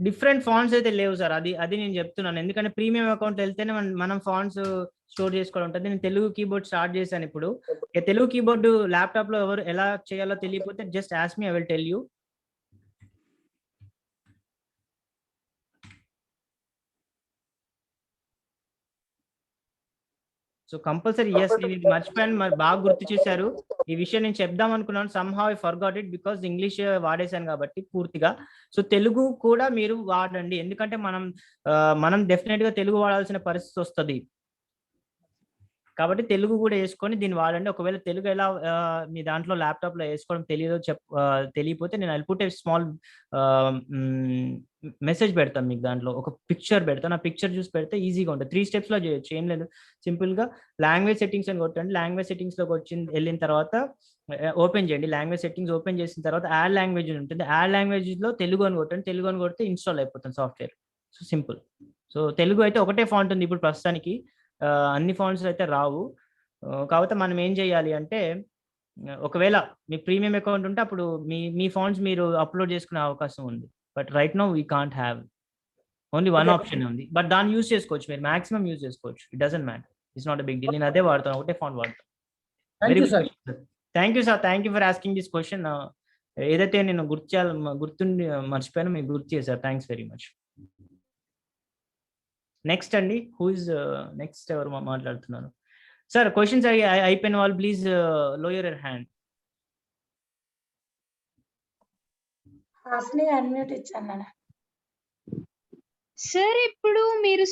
Different fonts అయితే లేవు సార్. అది నేను చెప్తున్నాను. ఎందుకంటే ప్రీమియం అకౌంట్ వెళ్తేనే మనం ఫాంట్స్ స్టోర్ చేసుకోవడం ఉంటుంది. నేను తెలుగు కీబోర్డ్ స్టార్ట్ చేశాను ఇప్పుడు. తెలుగు కీబోర్డు ల్యాప్టాప్ లో ఎవరు ఎలా చేయాలో తెలియకపోతే just ask me, I will tell you. So compulsory yes, నేను ఇది మర్చిపోయాను, మరి బాగా గుర్తు చేశారు. ఈ విషయం నేను చెప్దాం అనుకున్నాను, somehow I forgot it because English వాడేశాను కాబట్టి పూర్తిగా. సో తెలుగు కూడా మీరు వాడండి, ఎందుకంటే మనం డెఫినెట్ గా తెలుగు వాడాల్సిన పరిస్థితి వస్తుంది కాబట్టి తెలుగు కూడా వేసుకొని దీన్ని వాడండి. ఒకవేళ తెలుగు ఎలా మీ దాంట్లో ల్యాప్టాప్ లో వేసుకోవడం తెలియపోతే నేను I put a small message పెడతాను మీకు, దాంట్లో ఒక పిక్చర్ పెడతాను, ఆ పిక్చర్ చూసి పెడితే ఈజీగా ఉంటుంది. 3 steps లో చేయొచ్చు, ఏం లేదు. సింపుల్ గా లాంగ్వేజ్ సెట్టింగ్స్ అని కొట్టండి. లాంగ్వేజ్ సెట్టింగ్స్ లోకి వెళ్ళిన తర్వాత ఓపెన్ చేయండి. లాంగ్వేజ్ సెట్టింగ్స్ ఓపెన్ చేసిన తర్వాత యాడ్ లాంగ్వేజ్ ఉంటుంది, యాడ్ లాంగ్వేజ్ లో తెలుగు అని కొట్టండి. తెలుగు అని కొడితే ఇన్స్టాల్ అయిపోతుంది software. So simple. So Telugu అయితే ఒకటే ఫాంట్ ఉంది ఇప్పుడు ప్రస్తుతానికి, అన్ని ఫాంట్స్ అయితే రావు. కాకపోతే మనం ఏం చేయాలి అంటే, ఒకవేళ మీ ప్రీమియం అకౌంట్ ఉంటే అప్పుడు మీ ఫాంట్స్ మీరు అప్లోడ్ చేసుకునే అవకాశం ఉంది. But right now we can't have, only one option ఉంది. బట్ దాన్ని యూజ్ చేసుకోవచ్చు, మీరు మాక్సిమం యూజ్ చేసుకోవచ్చు. It doesn't matter, it's not a big deal. నేను అదే వాడతాను, ఒకటే ఫాంట్ వాడతాను. Very good question. Thank you sir, thank you for asking this question. ఏదైతే నేను గుర్తుండి మర్చిపోయాను, మీకు గుర్తు చేశారు. Thanks very much. నెక్స్ట్ అండి, హూ ఇస్ నెక్స్ట్? ఎవరు మాట్లాడుతున్నారు సార్? క్వశ్చన్స్ అయిపోయిన వాళ్ళు please lower your hand. Hasni unmute ఇచ్చాను. సార్ ఇప్పుడు మీరు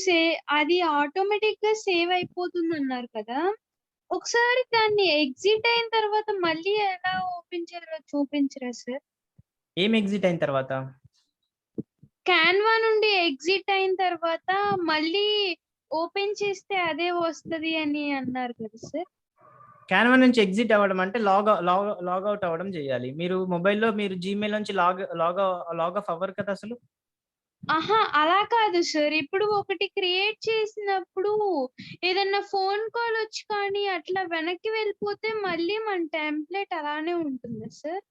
అది ఆటోమేటిక్ గా సేవ్ అయిపోతుంది అన్నారు కదా, ఒకసారి దాన్ని ఎగ్జిట్ అయిన తర్వాత మళ్ళీ ఎలా ఓపెన్ చేయాలో చూపించరా సార్? ఏం ఎగ్జిట్ అయిన తర్వాత? క్యాన్వా నుండి ఎగ్జిట్ అయిన తర్వాత మళ్ళీ ఓపెన్ చేస్తే అదే వస్తది అని అన్నారు కదా సార్. క్యాన్వా నుంచి ఎగ్జిట్ అవ్వడం అంటే లాగౌట్ అవ్వడం చేయాలి. మీరు మొబైల్లో మీరు జీమెయిల్ నుంచి లాగ్ ఆఫ్ అవ్వరు కదా అసలు. ఆహా, అలా కాదు సార్. ఇప్పుడు ఒకటి క్రియేట్ చేసినప్పుడు ఏదన్నా ఫోన్ కాల్ వచ్చి కానీ అట్లా వెనక్కి వెళ్ళిపోతే మళ్ళీ మన టెంప్లెట్ అలానే ఉంటుందా సార్?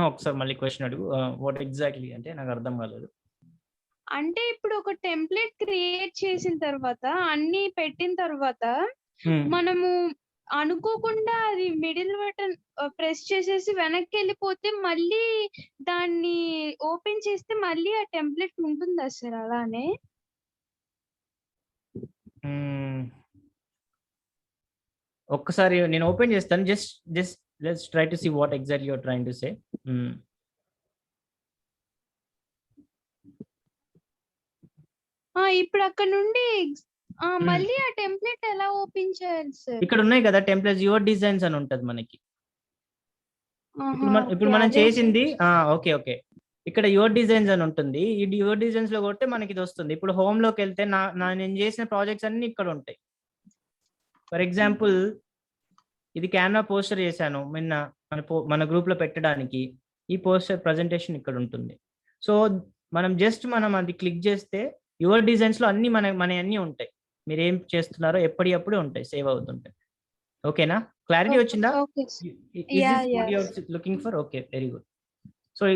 ఒకసారి మళ్ళీ క్వశ్చన్ అడుగు, వాట్ ఎగ్జాక్ట్లీ అంటే నాకు అర్థం కాలేదు. అంటే ఇప్పుడు ఒక టెంప్లెట్ క్రియేట్ చేసిన తర్వాత అన్ని పెట్టిన తర్వాత మనము అనుకోకుండా అది మిడిల్ బటన్ ప్రెస్ చేసేసి వెనక్కి వెళ్ళిపోతే మళ్ళీ దాన్ని ఓపెన్ చేస్తే మళ్ళీ ఆ టెంప్లెట్ ఉంటుందా సార్ అలానే? ఒక్కసారి నేను ఓపెన్ చేస్తాను. Just let's try to see what exactly you're trying to say. ఇప్పుడు అక్కడ నుండి మళ్ళీ ఆ టెంప్లెట్ ఎలా ఓపెన్ చేయాలి సార్? ఇక్కడ ఉన్నాయి కదా టెంప్లెట్స్, యువర్ డిజైన్స్ అని ఉంటది మనకి. ఇప్పుడు మనం చేసింది ఓకే, ఇక్కడ యువర్ డిజైన్స్ అని ఉంటుంది. ఈ యువర్ డిజైన్స్ లో కొడితే మనకి ఇది వస్తుంది. ఇప్పుడు హోమ్ లోకి వెళ్తే నేను చేసిన ప్రాజెక్ట్స్ అన్ని ఇక్కడ ఉంటాయి. ఫర్ ఎగ్జాంపుల్ ఇది క్యాన్వా పోస్టర్ చేశాను మన గ్రూప్ లో పెట్టడానికి. ఈ పోస్టర్ ప్రజెంటేషన్ ఇక్కడ ఉంటుంది. సో మనం అది క్లిక్ చేస్తే యువర్ డిజైన్స్ లో అన్ని మన అన్ని ఉంటాయి. మీరు ఏం చేస్తున్నారో ఎప్పటికప్పుడు ఉంటాయి, సేవ్ అవుతుంటాయి. ఓకేనా? క్లారిటీ వచ్చిందా? Looking for? Okay, very good. So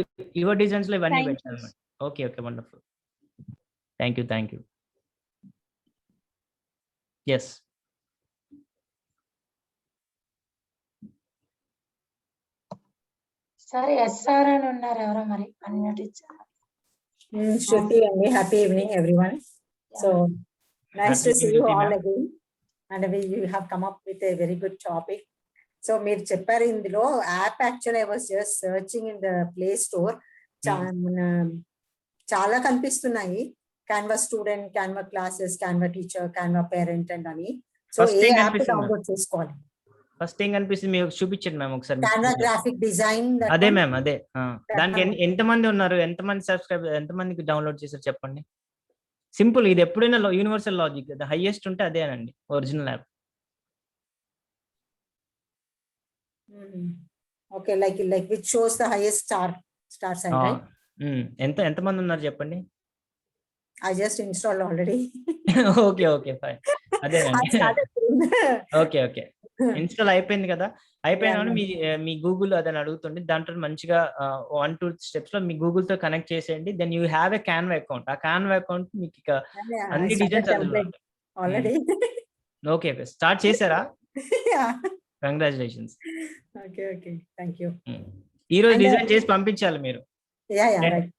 your designs లో ఇవన్నీ పెట్టాను. Okay, wonderful. Thank you. Yes సరే, ఎస్ఆర్ అని ఉన్నారు, ఎవరో మరి అన్మ్యూట్ ఇచ్చారు. Shruti and happy evening everyone. So nice to see you all again, and you have come up with a very good topic. So మీరు చెప్పారు ఇందులో app, actually I was just searching in the Play Store. చాలా కనిపిస్తున్నాయి, Canva student, Canva classes, Canva teacher, Canva parent and అని. So ఏ app download చేసుకోవాలి? First ఏం కనిపిస్తుంది మీకు చూపించండి మ్యామ్ ఒకసారి. Canva graphic design. అదే మ్యామ్, అదే. దానికి ఎంతమంది ఉన్నారు, ఎంతమంది సబ్స్క్రైబర్, ఎంతమందికి డౌన్లోడ్ చేశారు చెప్పండి. సింపుల్, ఇది ఎప్పుడైనా యూనివర్సల్ లాజిక్, హైయెస్ట్ ఉంటే అదేనండి original app. Okay, like which shows the highest star sign, right? ఎంతమంది ఉన్నారు చెప్పండి. I just installed already. Okay fine. అదేనండి. ఓకే ఇన్స్టాల్ అయిపోయింది కదా. అయిపోయినా మీ గూగుల్ అదని అడుగుతుంది. దాంట్లో మంచిగా 1-2 steps లో మీ గూగుల్ తో కనెక్ట్ చేసేయండి. Then you have a Canva account. ఆ క్యాన్వా అకౌంట్ మీకు ఇక అన్ని డిజైన్స్ ఆల్రెడీ. ఓకే, స్టార్ట్ చేశారా? కంగ్రాచులేషన్స్. Okay, thank you. ఈ రోజు డిజైన్ చేసి పంపించాలి మీరు. రైట్.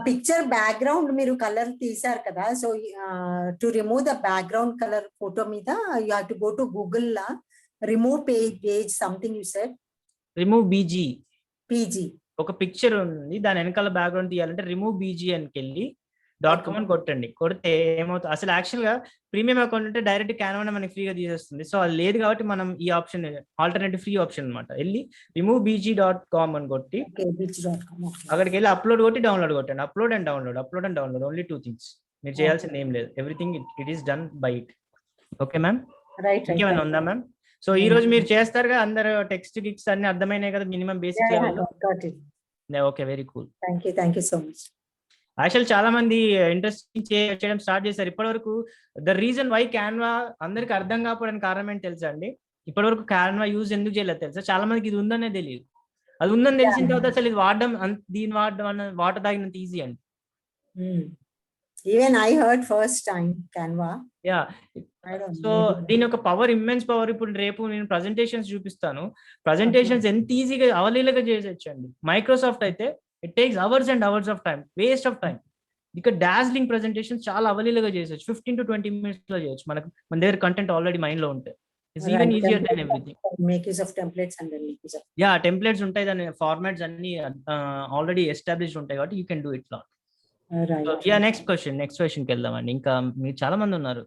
పిక్చర్ బ్యాక్గ్రౌండ్ మీరు కలర్ తీసారు కదా, so to remove the background colour photo మీద you have to go to Google లా remove page something you said remove BG PG. ఒక పిక్చర్ ఉంది, దాని వెనకాల బ్యాక్గ్రౌండ్ తీయాలంటే రిమూవ్ బీజీ అని వెళ్ళి .com అని కొట్టండి. కొడితే ఏమవుతుంది, అసలు యాక్చువల్ గా ప్రీమియం అకౌంట్ అంటే డైరెక్ట్ క్యాన్వా మనకి ఫ్రీగా తీసేస్తుంది. సో అది లేదు కాబట్టి మనం ఈ ఆప్షన్ ఆల్టర్నేటివ్ ఫ్రీ ఆప్షన్ అనమాట. వెళ్ళి రిమూవ్ bg.com అని కొట్టి అక్కడికి వెళ్ళి అప్లోడ్ కొట్టి డౌన్లోడ్ కొట్టండి. Upload and download only 2 things. మీరు చేయాల్సింది ఏం లేదు, everything it is done by it. Okay ma'am, ఇంకేమైనా ఉందా మ్యామ్? సో ఈ రోజు మీరు చేస్తారుగా, అందరు టెక్స్ట్ గిక్స్ అన్ని అర్థమైనాయి కదా minimum basic level? Okay, very cool. Thank you so much. Actual చాలా మంది ఇంట్రెస్టింగ్ చేయడం స్టార్ట్ చేశారు. ఇప్పటివరకు ద రీజన్ వై క్యాన్వా అందరికి అర్థం కాకపోవడానికి కారణం ఏంటి తెలుసా అండి? ఇప్పటివరకు క్యాన్వా యూజ్ ఎందుకు చేయలేదు తెలుసా? చాలా మందికి ఇది ఉందనే తెలియదు. అది ఉందని తెలిసిన తర్వాత అసలు ఇది వాడడం, దీని వాటర్ తాగినంత ఈజీ అండి. Even I heard first time Canva. Yeah, so దీని యొక్క పవర్, ఇమ్మెన్స్ పవర్. ఇప్పుడు రేపు నేను ప్రజెంటేషన్స్ చూపిస్తాను. ప్రజెంటేషన్స్ ఎంత ఈజీగా అవలీలగా చేసేయచ్చండి. మైక్రోసాఫ్ట్ అయితే it takes hours and hours of time, waste of time. ఇక్కడ డాజ్లింగ్ ప్రెజెంటేషన్ చాలా అవలీలగా చేసేయచ్చు, 15 to 20 minutes లో చేయొచ్చు. మన దగ్గర కంటెంట్ ఆల్రెడీ మైండ్ లో ఉంటే it's even easier than everything. Make use of templates and make use of yeah, templates ఉంటాయి, దాని ఫార్మాట్స్ అన్ని ఆల్రెడీ ఎస్టాబ్లిష్డ్ ఉంటాయి కాబట్టి you can do it lot. Yeah, next క్వశ్చన్కి వెళ్దామండి. ఇంకా మీరు చాలా మంది ఉన్నారు.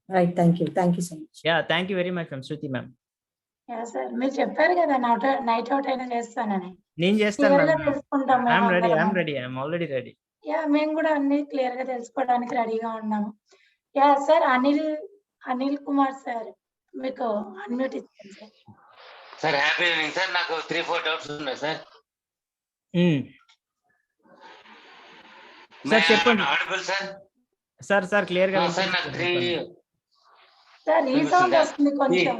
Right, thank you so much. Yeah, thank you very much ma'am. Shruti ma'am, మీరు చెప్పారు కదా నైట్ అవుట్ అయినా చేస్తానని. నేను చేస్తాను. Already ready. మేము కూడా అన్ని క్లియర్ గా తెలుసుకోవడానికి రెడీగా ఉన్నాము. Yeah sir, Anil Kumar sir, మీకు అన్మ్యూట్ ఇచ్చాను sir. Sir happy evening sir. నాకు 3-4 డౌట్స్ ఉన్నాయి సార్. సార్ చెప్పండి. Audible sir? సార్ క్లియర్ గా సార్ నాకు 3 సార్ రీసౌండ్ వస్తుంది కొంచెం.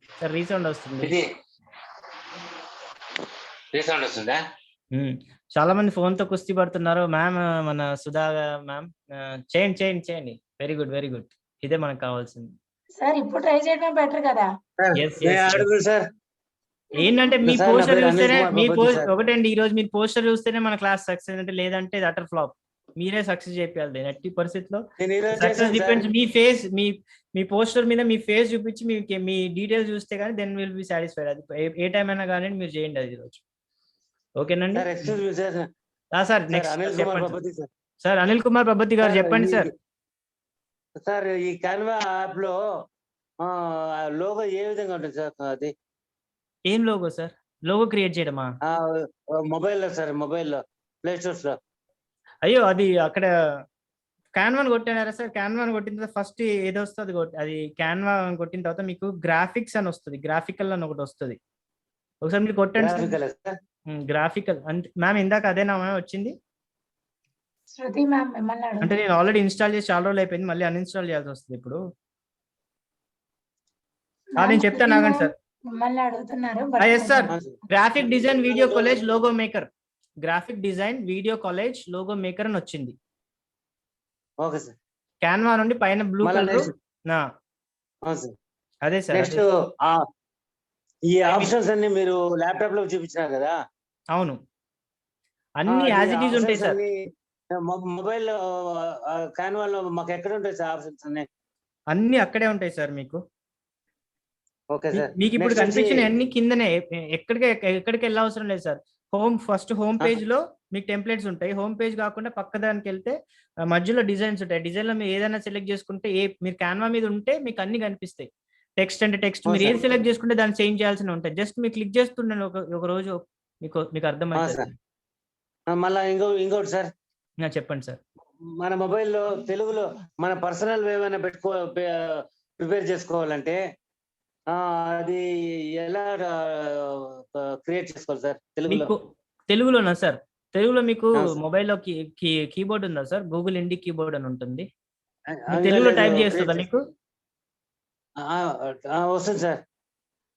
సార్ రీసౌండ్ వస్తుంది. ఇది రీసౌండ్ వస్తుందా? చాలా మంది ఫోన్ తో కుస్తీ పడుతున్నారు మ్యామ్. మన సుధా మ్యామ్ చేయండి. Very good. ఇదే మనకు కావాల్సింది. సార్ ఇప్పుడు ట్రై చేయడమే బెటర్ కదా. సార్ ఏంటంటే మీ పోస్టర్ చూస్తేనే, ఒకటండి, ఈ రోజు మీరు పోస్టర్ చూస్తేనే మన క్లాస్ సక్సెస్ అంటే, లేదంటే అటర్ ఫ్లాప్. మీరే సక్సెస్ చేయాలి ఎట్టి పరిస్థితిలో. సక్సెస్ డిపెండ్స్ మీ ఫేస్, మీ పోస్టర్ మీద మీ ఫేస్ చూపించి మీ డీటెయిల్స్ చూస్తే కానీ దెన్ విల్ బి సాటిస్ఫైడ్. అది ఏ టైం అయినా కానీ మీరు చేయండి అది రోజు. ఓకేనండి సార్. నెక్స్ట్ చెప్పండి సార్. అనిల్ కుమార్ పబ్బతి గారు చెప్పండి సార్. సార్ ఈ కాన్వా యాప్ లో లోగో ఏ విధంగా ఉంటుంది సార్? అది ఏం లోగో సార్? లోగో క్రియేట్ చేయడమా? మొబైల్లో సార్, మొబైల్లో ప్లే స్టోర్స్ లో. అయ్యో, అది అక్కడ క్యాన్వాన్ కొట్టినారా సార్? క్యాన్వాన్ కొట్టిన తర్వాత ఫస్ట్ ఏది వస్తుంది, అది క్యాన్వా కొట్టిన తర్వాత మీకు గ్రాఫిక్స్ అని వస్తుంది, గ్రాఫికల్ అని ఒకటి వస్తుంది. ఒకసారి మీరు కొట్టండి. గ్రాఫికల్ అంటే మ్యామ్ ఇందాక అదేనా మ్యామ్ వచ్చింది? శృతి మ్యామ్ అంటే నేను ఆల్రెడీ ఇన్స్టాల్ చేసి చాలా రోజులు అయిపోయింది, మళ్ళీ అన్ఇన్స్టాల్ చేయాల్సి వస్తుంది ఇప్పుడు. నేను చెప్తాను ఆగండి సార్. మిమ్మల్ని అడుగుతున్నారు. Yes sir. Graphic design video college logo maker, graphic design video college logo maker అని వచ్చింది. Okay sir. క్యాన్వా నుండి పైన బ్లూ కలర్. అదే సార్. నెక్స్ట్ ఈ ఆప్షన్స్ అన్ని మీరు ల్యాప్టాప్ లో చూపించినారు కదా? అవును, అన్ని యాజ్ ఇట్ ఈజ్ ఉంటాయి సార్. మొబైల్ క్యాన్వాలో మాకు ఎక్కడ ఉంటాయి సార్ ఆప్షన్స్ అన్ని? అన్ని అక్కడే ఉంటాయి సార్ మీకు. Okay sir. మీకు ఇప్పుడు కనిపించిన అన్ని కిందనే, ఎక్కడికి వెళ్ళవసరం లేదు సార్. ఫస్ట్ హోమ్ పేజ్ లో మీకు టెంప్లెట్స్ ఉంటాయి. హోమ్ పేజ్ కాకుండా పక్క దానికి వెళ్తే మధ్యలో డిజైన్స్ ఉంటాయి. డిజైన్ లో మీరు ఏదైనా సెలెక్ట్ చేసుకుంటే, మీరు క్యాన్వా మీద ఉంటే మీకు అన్ని కనిపిస్తాయి. టెక్స్ట్ అంటే టెక్స్ట్, మీరు ఏది సెలెక్ట్ చేసుకుంటే దాన్ని చేంజ్ చేయాల్సి ఉంటాయి. జస్ట్ మీరు క్లిక్ చేస్తుండండి, ఒక రోజు మీకు అర్థమవుతుంది. మళ్ళీ ఇంకోటి సార్ చెప్పండి సార్. మన మొబైల్లో తెలుగులో మన పర్సనల్ ఏమైనా ప్రిపేర్ చేసుకోవాలంటే అది ఎలా క్రియేట్ చేసుకోవాలి సార్ తెలుగులోనా సార్? తెలుగులో మీకు మొబైల్లో కీబోర్డ్ ఉందా సార్? గూగుల్ ఇండి కీబోర్డ్ అని ఉంటుంది, తెలుగులో టైప్ చేస్తుందా మీకు? వస్తుంది సార్.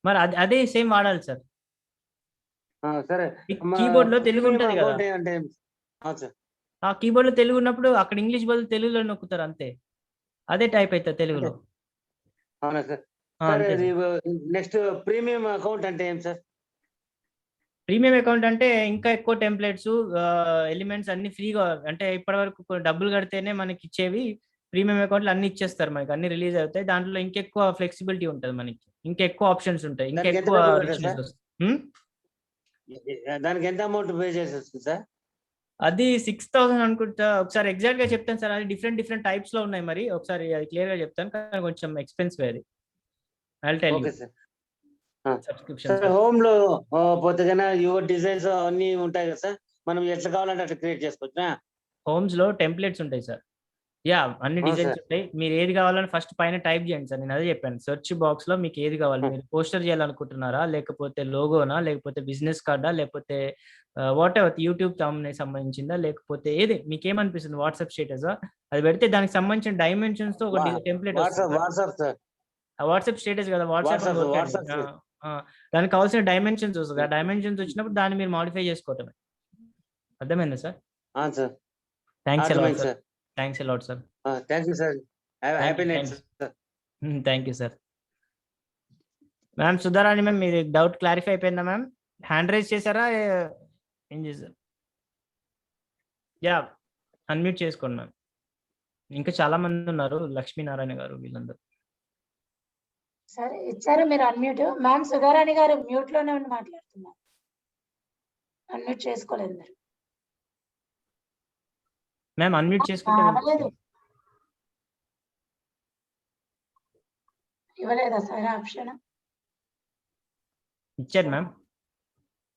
మరి అదే సేమ్ వాడాలి సార్. సరే, కీబోర్డ్ లో తెలుగు ఉంటది కదా, ఆ కీబోర్డ్ లో తెలుగు ఉన్నప్పుడు అక్కడ ఇంగ్లీష్ బదులు తెలుగులో నొక్కుతారు అంతే, అదే టైప్ అవుతుంది తెలుగులో. అవునా సార్? నెక్స్ట్ ప్రీమియం అకౌంట్ అంటే ఏం సార్? ప్రీమియం అకౌంట్ అంటే ఇంకా ఎక్కువ టెంప్లెట్స్, ఎలిమెంట్స్ అన్ని ఫ్రీగా, అంటే ఇప్పటివరకు డబ్బులు కడితేనే మనకి ఇచ్చేవి ప్రీమియం అకౌంట్లు అన్ని ఇచ్చేస్తారు మనకి, అన్ని రిలీజ్ అవుతాయి. దాంట్లో ఇంకెక్కువ ఫ్లెక్సిబిలిటీ ఉంటుంది మనకి, ఇంకెక్కువ ఆప్షన్స్ ఉంటాయి, దానికి ఎంత ఇంకెక్కువ డబ్బులు కట్టాలి రిచ్నెస్ సార్? వస్తుంది. దానికి ఎంత అమౌంట్ పే చేసి వస్తుంది సార్? అది 6,000 అనుకుంటా. ఒకసారి ఎగ్జాక్ట్ గా చెప్తాను సార్, అది డిఫరెంట్ టైప్స్ లో ఉన్నాయి. మరి ఒకసారి అది క్లియర్ గా చెప్తాను, కానీ కొంచెం ఎక్స్పెన్సివ్ అది. I'll tell you. Okay sir. Subscription sir home లో పోతే కన్నా యువర్ డిజైన్స్ అన్ని ఉంటాయి కదా సార్, మనం ఎట్లా కావాలంటే అట్లా క్రియేట్ చేసుకోవచ్చా? హోమ్స్ లో టెంప్లెట్స్ ఉంటాయి సార్. యా, అన్ని అవును డిజైన్స్ సార్. ఉంటాయి. మీరు ఏది కావాలని ఫస్ట్ పైన టైప్ చేయండి సార్. నేను అదే చెప్పాను, సెర్చ్ బాక్స్ లో మీకు ఏది కావాలి, మీరు పోస్టర్ చేయాలనుకుంటున్నారా, లేకపోతే లోగోనా, లేకపోతే బిజినెస్ కార్డా, లేకపోతే వాట్ ఎవర్ యూట్యూబ్ సంబంధించిందా, లేకపోతే ఏది మీకు ఏమనిపిస్తుంది, వాట్సాప్ స్టేటస్ అది పెడితే దానికి సంబంధించిన డైమెన్షన్స్ తో ఒక టెంప్లెట్ వస్తుంది. వాట్సాప్ సార్, వాట్సాప్ స్టేటస్ కదా, వాట్సాప్ దానికి కావాల్సిన డైమెన్షన్స్ వస్తుంది. ఆ డైమెన్షన్స్ వచ్చినప్పుడు దాన్ని మీరు మాడిఫై చేసుకోవటమే. అర్థమైందా సార్? సార్ థ్యాంక్స్ అర్థమైంది sir. Sir. Thanks a lot sir. Thank you sir. Happy night sir. Thank you sir. Ma'am Sudharani ma'am, మీరు డౌట్ క్లారిఫై అయిపోయిందా మ్యామ్? హ్యాండ్ రైజ్ చేశారా, ఏం చేశారు? యా, అన్మ్యూట్ చేసుకోండి మ్యామ్. ఇంకా చాలా మంది ఉన్నారు, లక్ష్మీనారాయణ గారు వీళ్ళందరూ. సరే ఇచ్చారు మీరు అన్మ్యూట్. మ్యామ్ సుధారాణి గారు మ్యూట్ లోనే ఉండి మాట్లాడుతున్నారు, అన్మ్యూట్ చేసుకోలేదు మీరు. మ్యామ్ అన్మ్యూట్ చేసుకుంటే అవ్వలేదు, ఇవ్వలేదా సార్ ఆప్షన్? ఇచ్చారు మ్యామ్.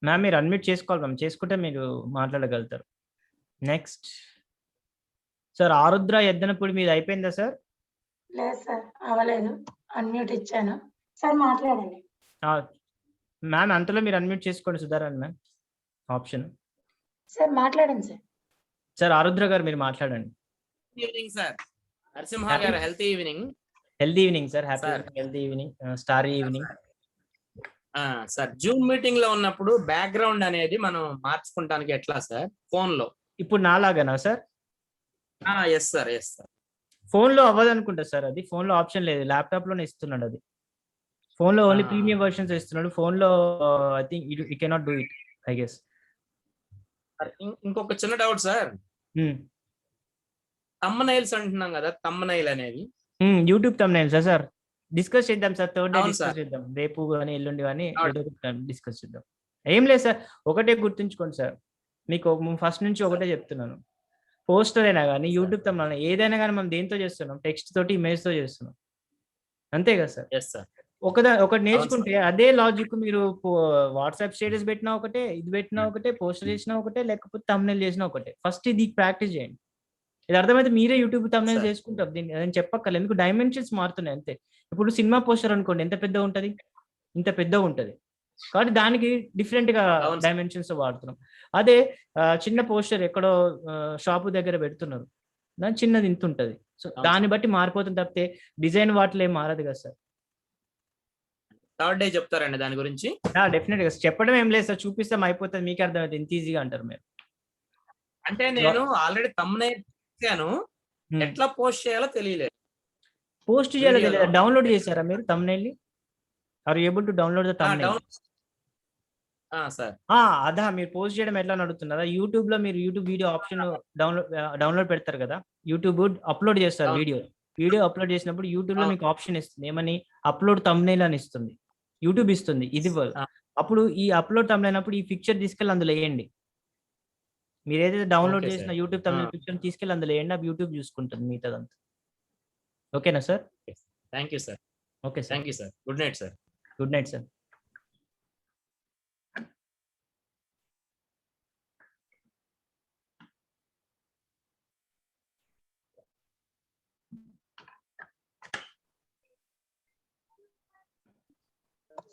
మ్యామ్ మీరు అన్మ్యూట్ చేసుకోవాలి మ్యామ్, చేసుకుంటే మీరు మాట్లాడగలుగుతారు. నెక్స్ట్ సార్, ఆరుద్ర ఎద్దనపూడి మీద అయిపోయిందా సార్? లేదు సార్, అవ్వలేదు. అన్మ్యూట్ ఇచ్చాను సార్, మాట్లాడండి. మ్యామ్ అంతలో మీరు అన్మ్యూట్ చేసుకోండి సుధారాణి మ్యామ్, ఆప్షన్. సార్ మాట్లాడండి సార్. సార్ ఆరుద్ర గారు మీరు మాట్లాడండి. ఈవినింగ్ సార్, నరసింహ గారు healthy evening. Healthy evening sir, happy healthy evening, starry evening. Sir Zoom meeting లో ఉన్నప్పుడు బ్యాక్గ్రౌండ్ అనేది మనం మార్చుకుంటానికి ఎట్లా సార్ ఫోన్ లో? ఇప్పుడు నాలాగానా sir? Yes sir, yes sir. Phone లో అవ్వదు అనుకుంటా సార్, అది ఫోన్ లో ఆప్షన్ లేదు, ల్యాప్టాప్ లోనే ఇస్తున్నాడు. అది ఫోన్ లో ఓన్లీ ప్రీమియం వర్షన్స్ ఇస్తున్నాడు. ఫోన్ లో I think you cannot do it, I guess. ఇంకొక చిన్న డౌట్ సార్, థంబ్నెయిల్స్ అంటున్నాం కదా, థంబ్నెయిల్ అనేది యూట్యూబ్ థంబ్నెయిల్స్ సార్? డిస్కస్ చేద్దాం సార్, థర్డ్ డే డిస్కస్ చేద్దాం, రేపు కానీ ఎల్లుండి కానీ ఏదో డిస్కస్ చేద్దాం. ఏం లేదు సార్, ఒకటే గుర్తుంచుకోండి సార్, మీకు ఫస్ట్ నుంచి ఒకటే చెప్తున్నాను, పోస్టర్ అయినా కానీ యూట్యూబ్ థంబ్నెయిల్ ఏదైనా కానీ మనం దేంతో చేస్తున్నాం, టెక్స్ట్ తోటి ఇమేజ్ తో చేస్తున్నాం, అంతే కదా సార్? Yes sir. ఒకటి నేర్చుకుంటే అదే లాజిక్ మీరు వాట్సాప్ స్టేటస్ పెట్టినా ఒకటే, ఇది పెట్టినా ఒకటే, పోస్టర్ చేసినా ఒకటే, లేకపోతే థంబ్నెయిల్ చేసినా ఒకటే. ఫస్ట్ ఇది ప్రాక్టీస్ చేయండి, ఇది అర్థమైతే మీరే యూట్యూబ్ థంబ్నెయిల్ చేసుకుంటారు. దీన్ని నేను చెప్పక్కర్లేదు, ఎందుకు డైమెన్షన్స్ మారుతున్నాయి అంతే. ఇప్పుడు సినిమా పోస్టర్ అనుకోండి, ఎంత పెద్దగా ఉంటది, ఇంత పెద్దగా ఉంటది, కాబట్టి దానికి డిఫరెంట్ గా డైమెన్షన్స్ వాడుతున్నాం. అదే చిన్న పోస్టర్ ఎక్కడో షాపు దగ్గర పెడుతున్నారు, దాని చిన్నది ఇంత ఉంటది. సో దాన్ని బట్టి మారిపోతుంది తప్పితే డిజైన్ వాటిలో ఏం మారదు కదా సార్. థర్డ్ డే చెప్తారండి దాని గురించి? డెఫినెట్ గా చెప్పడం ఏం లేదు సార్, చూపిస్తాం అయిపోతుంది, మీకు అర్థమైతే ఇంత ఈజీగా అంటారు మీరు. అంటే నేను ఆల్రెడీ థంబ్నెయిల్ చేశాను, ఎట్లా పోస్ట్ చేయాలో తెలియలేదు. పోస్ట్ చేయాలో తెలియదు, డౌన్లోడ్ చేశారా మీరు థంబ్నెయిల్ ని? Are able to download the thumbnail? Sir అదా మీరు పోస్ట్ చేయడం ఎట్లా నడుస్తున్నారా, యూట్యూబ్ లో మీరు యూట్యూబ్ వీడియో ఆప్షన్ డౌన్లోడ్ పెడతారు కదా, యూట్యూబ్ అప్లోడ్ చేస్తారు వీడియో అప్లోడ్ చేసినప్పుడు యూట్యూబ్ లో మీకు ఆప్షన్ ఇస్తుంది, ఏమని, అప్లోడ్ థంబ్నెయిల్ అని ఇస్తుంది, యూట్యూబ్ ఇస్తుంది. ఇది అప్పుడు ఈ అప్లోడ్ థంబ్నెయిల్ అప్పుడు ఈ పిక్చర్ తీసుకెళ్ళి అందులో వేయండి, మీరు ఏదైతే డౌన్లోడ్ చేసిన యూట్యూబ్ థంబ్నెయిల్ పిక్చర్ తీసుకెళ్ళి అందులో వేయండి, అవి యూట్యూబ్ చూసుకుంటుంది మిగతాదంతా. ఓకేనా sir? Thank you sir. Okay sir, thank you sir. Good night sir. Good night sir.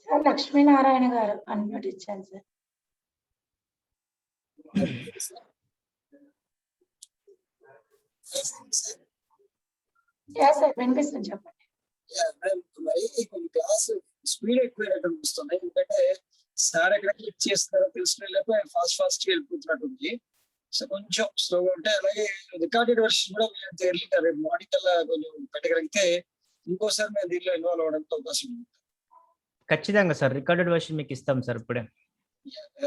Sir Lakshminarayana గారు అన్మ్యూట్ ఇచ్చాను సార్. సార్ వినిపిస్తుంది, చెప్పండి. మరి కొన్ని క్లాస్ స్పీడ్ ఎక్కువ వస్తున్నాయి, ఎందుకంటే సార్ ఎక్కడ క్లిక్ చేస్తారో తెలుసుకునే ఫాస్ట్ వెళ్ళిపోతున్నట్టుంది. సో కొంచెం స్లోగా ఉంటే, అలాగే రికార్డెడ్ వర్షన్ కూడా ఎర్లీగా రేపు మార్నింగ్ కల్లా కొంచెం పెట్టగలిగితే ఇంకోసారి మేము దీనిలో ఇన్వాల్వ్ అవడానికి అవకాశం ఉంది. ఖచ్చితంగా సార్, రికార్డెడ్ వర్షన్ మీకు ఇస్తాం సార్ ఇప్పుడే.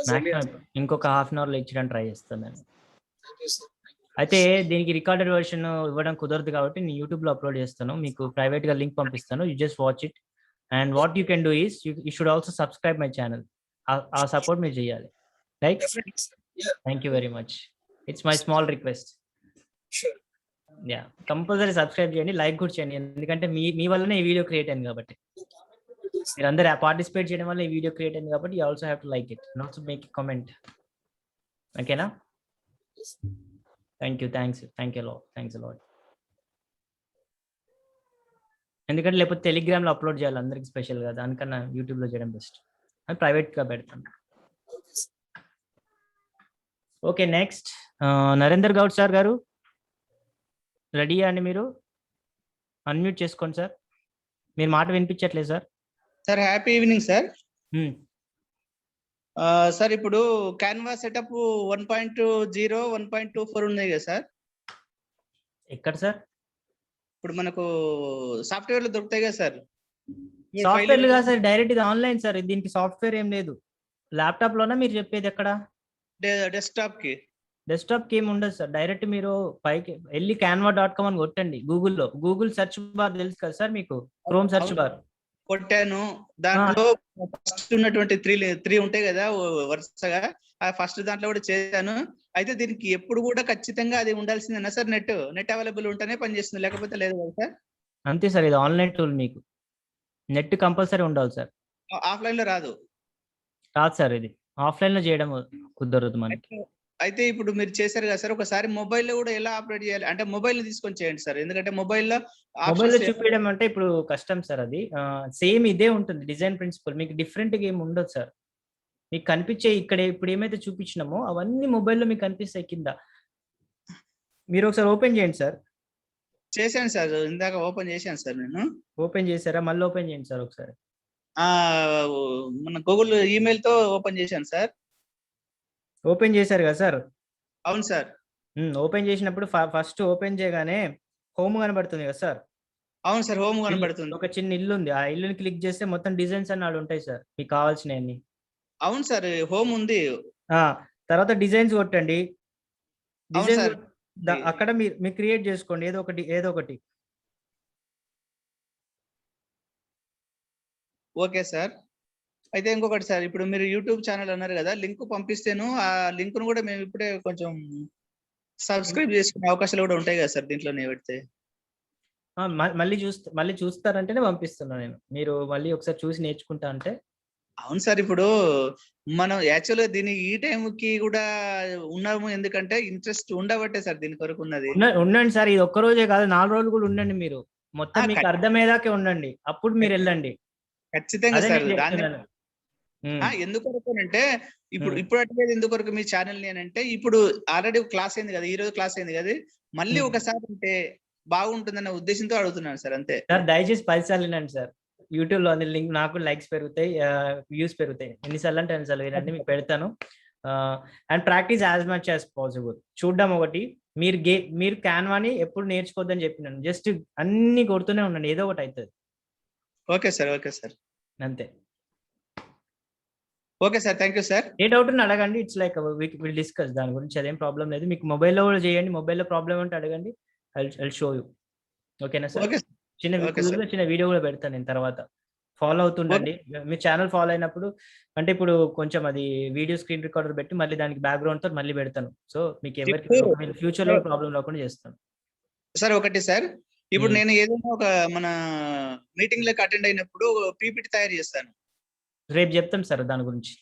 మాక్సిమం ఇంకొక హాఫ్ అన్ అవర్లో ఇచ్చడానికి ట్రై చేస్తాను నేను. Thank you, sir. అయితే దీనికి రికార్డెడ్ వర్షన్ ఇవ్వడం కుదరదు కాబట్టి నేను యూట్యూబ్లో అప్లోడ్ చేస్తాను. మీకు ప్రైవేట్గా లింక్ పంపిస్తాను. You just watch it and what you can do is you should also subscribe my channel. ఆ సపోర్ట్ మీరు చేయాలి. Right? Definitely, sir. Yeah, thank you very much. It's my small request. sure. Yeah, compulsory subscribe చేయండి, like కూడా చేయండి. ఎందుకంటే మీ వల్లనే ఈ video create అయింది కాబట్టి. మీరు అందరూ పార్టిసిపేట్ చేయడం వల్ల ఈ వీడియో క్రియేట్ అయింది కాబట్టి you also have to like it and also make a comment. ఓకేనా? Thank you. Thank you lot. ఎందుకంటే లేకపోతే టెలిగ్రామ్లో అప్లోడ్ చేయాలి అందరికి స్పెషల్గా, దానికన్నా యూట్యూబ్లో చేయడం బెస్ట్. అని ప్రైవేట్గా పెడతాను. Okay, next Narender Goud sir గారు రెడీయా అండి? మీరు అన్మ్యూట్ చేసుకోండి సార్. మీరు మాట వినిపించట్లేదు sir. Sir happy evening sir. Sir ఇప్పుడు క్యాన్వా సెటప్ 1.0 1.24 ఉన్నాయి కదా సార్? ఎక్కడ సార్? ఇప్పుడు మనకు సాఫ్ట్వేర్ లో దొరుకుతాయి కదా సార్? సాఫ్ట్వేర్ కాదు సార్, డైరెక్ట్ ఇది ఆన్లైన్ సార్. దీనికి సాఫ్ట్వేర్ ఏం లేదు. ల్యాప్టాప్ లోనా మీరు చెప్పేది? ఎక్కడ? డెస్క్టాప్ కి. డెస్క్టాప్ కి ఏమి ఉండదు సార్. డైరెక్ట్ మీరు పైకి వెళ్ళి canva.com అని కొట్టండి గూగుల్లో. గూగుల్ సెర్చ్ బార్ తెలుసు కదా సార్ మీకు? క్రోమ్ సెర్చ్ బార్ కొట్టాను. దాంట్లో ఫస్ట్ ఉన్నటువంటి త్రీ ఉంటాయి కదా వరుసగా, ఆ ఫస్ట్ దాంట్లో కూడా చేశాను. అయితే దీనికి ఎప్పుడు కూడా ఖచ్చితంగా అది ఉండాల్సిందేనా సార్? నెట్ అవైలబుల్ ఉంటేనే పనిచేస్తుంది, లేకపోతే లేదు కదా సార్? అంతే సార్, ఇది ఆన్లైన్ టూల్. మీకు నెట్ కంపల్సరీ ఉండాలి సార్. ఆఫ్లైన్ లో రాదు సార్. ఇది ఆఫ్లైన్ లో చేయడం కుదరదు మనకి. అయితే ఇప్పుడు మీరు చేశారు కదా సార్, ఒకసారి మొబైల్లో కూడా ఎలా ఆపరేట్ చేయాలి అంటే మొబైల్ తీసుకొని చేయండి సార్. ఎందుకంటే మొబైల్లో చూపించడం అంటే ఇప్పుడు కష్టం సార్. అది సేమ్ ఇదే ఉంటుంది డిజైన్ ప్రిన్సిపల్. మీకు డిఫరెంట్ గా ఏమి ఉండదు సార్. మీకు కనిపించే ఇక్కడ ఇప్పుడు ఏమైతే చూపించినామో అవన్నీ మొబైల్లో మీకు కనిపిస్తాయి కింద. మీరు ఒకసారి ఓపెన్ చేయండి సార్. చేశాను సార్, ఇందాక ఓపెన్ చేశాను సార్. నేను ఓపెన్ చేశారా? మళ్ళీ ఓపెన్ చేయండి సార్ ఒకసారి. మన గూగుల్ ఈమెయిల్ తో ఓపెన్ చేశాను సార్. ఓపెన్ చేశారు కదా సార్? అవును సార్. ఓపెన్ చేసినప్పుడు ఫస్ట్ ఓపెన్ చేయగానే హోమ్ కనబడుతుంది కదా సార్? అవును సార్, హోమ్ కనబడుతుంది. ఒక చిన్న ఇల్లు ఉంది. ఆ ఇల్లుని క్లిక్ చేస్తే మొత్తం డిజైన్స్ అన్నాడు ఉంటాయి సార్, మీకు కావాల్సినవన్నీ. అవును సార్, హోమ్ ఉంది. తర్వాత డిజైన్స్ కొట్టండి. డిజైన్ అక్కడ మీరు క్రియేట్ చేసుకోండి ఏదో ఒకటి. Okay sir. అయితే ఇంకొకటి సార్, ఇప్పుడు మీరు యూట్యూబ్ ఛానల్ అన్నారు కదా, లింక్ పంపిస్తేను ఆ లింక్ ను కూడా మేము ఇప్పుడే కొంచెం సబ్స్క్రైబ్ చేసుకునే అవకాశాలు కూడా ఉంటాయి కదా సార్ దీంట్లోనే పెడితే? మళ్ళీ చూస్తారంటేనే పంపిస్తున్నాను నేను. మీరు మళ్ళీ ఒకసారి చూసి నేర్చుకుంటా అంటే. అవును సార్, ఇప్పుడు మనం యాక్చువల్గా దీని ఈ టైం కి కూడా ఉన్నాము, ఎందుకంటే ఇంట్రెస్ట్ ఉండబట్టే సార్ దీని కొరకు ఉన్నది. ఉండండి సార్, ఇది ఒక్క రోజే కాదు, 4 రోజులు కూడా ఉండండి. మీరు మొత్తం మీకు అర్థమయ్యేదాకే ఉండండి, అప్పుడు మీరు వెళ్ళండి. ఖచ్చితంగా సార్. ఎందుకొరకు అంటే ఇప్పుడు అడిగేది ఎందుకొరకు మీ ఛానల్ ని అంటే, ఇప్పుడు ఆల్రెడీ క్లాస్ అయింది కదా, ఈ రోజు క్లాస్ అయింది కదా, మళ్ళీ ఒకసారి అంటే బాగుంటుందన్న ఉద్దేశంతో అడుగుతున్నాను సార్, అంతే సార్. దయచేసి 10 సార్లు వినండి సార్. యూట్యూబ్ లో లింక్ నాకు లైక్స్ పెరుగుతాయి, వ్యూస్ పెరుగుతాయి. ఎన్నిసార్లు అంటే అన్నిసార్లు వినండి, మీకు పెడతాను. And practice as much as possible. చూడడం ఒకటి. మీరు క్యాన్వాని ఎప్పుడు నేర్చుకోవద్దని చెప్పినాను. జస్ట్ అన్ని కొడుతూనే ఉండండి, ఏదో ఒకటి అవుతుంది. Okay sir. ఓకే సార్, అంతే. Okay sir, thank you sir. A doubt ఉన్నా అడగండి. ఇట్స్ లైక్ విల్ డిస్కస్ దాని గురించి, అదేం ప్రాబ్లం లేదు. మీకు మొబైల్లో కూడా చేయండి, మొబైల్లో ప్రాబ్లం ఉంటే అడగండి, ఐ షో యూ. ఓకేనా సార్? చిన్న వీడియో కూడా పెడతాను నేను తర్వాత. ఫాలో అవుతుండండి. మీ ఛానల్ ఫాలో అయినప్పుడు అంటే ఇప్పుడు కొంచెం అది వీడియో స్క్రీన్ రికార్డర్ పెట్టి మళ్ళీ దానికి బ్యాక్గ్రౌండ్ తో మళ్ళీ పెడతాను. సో మీకు ఎవరికి ఫ్యూచర్ లో ప్రాబ్లం రాకుండా చేస్తాను సార్. ఒకటి సార్, ఇప్పుడు నేను ఏదైనా ఒక మన మీటింగ్ లకు అటెండ్ అయినప్పుడు పీపీటీ తయారు చేస్తాను. రేపు చెప్తాం సార్ దాని గురించి.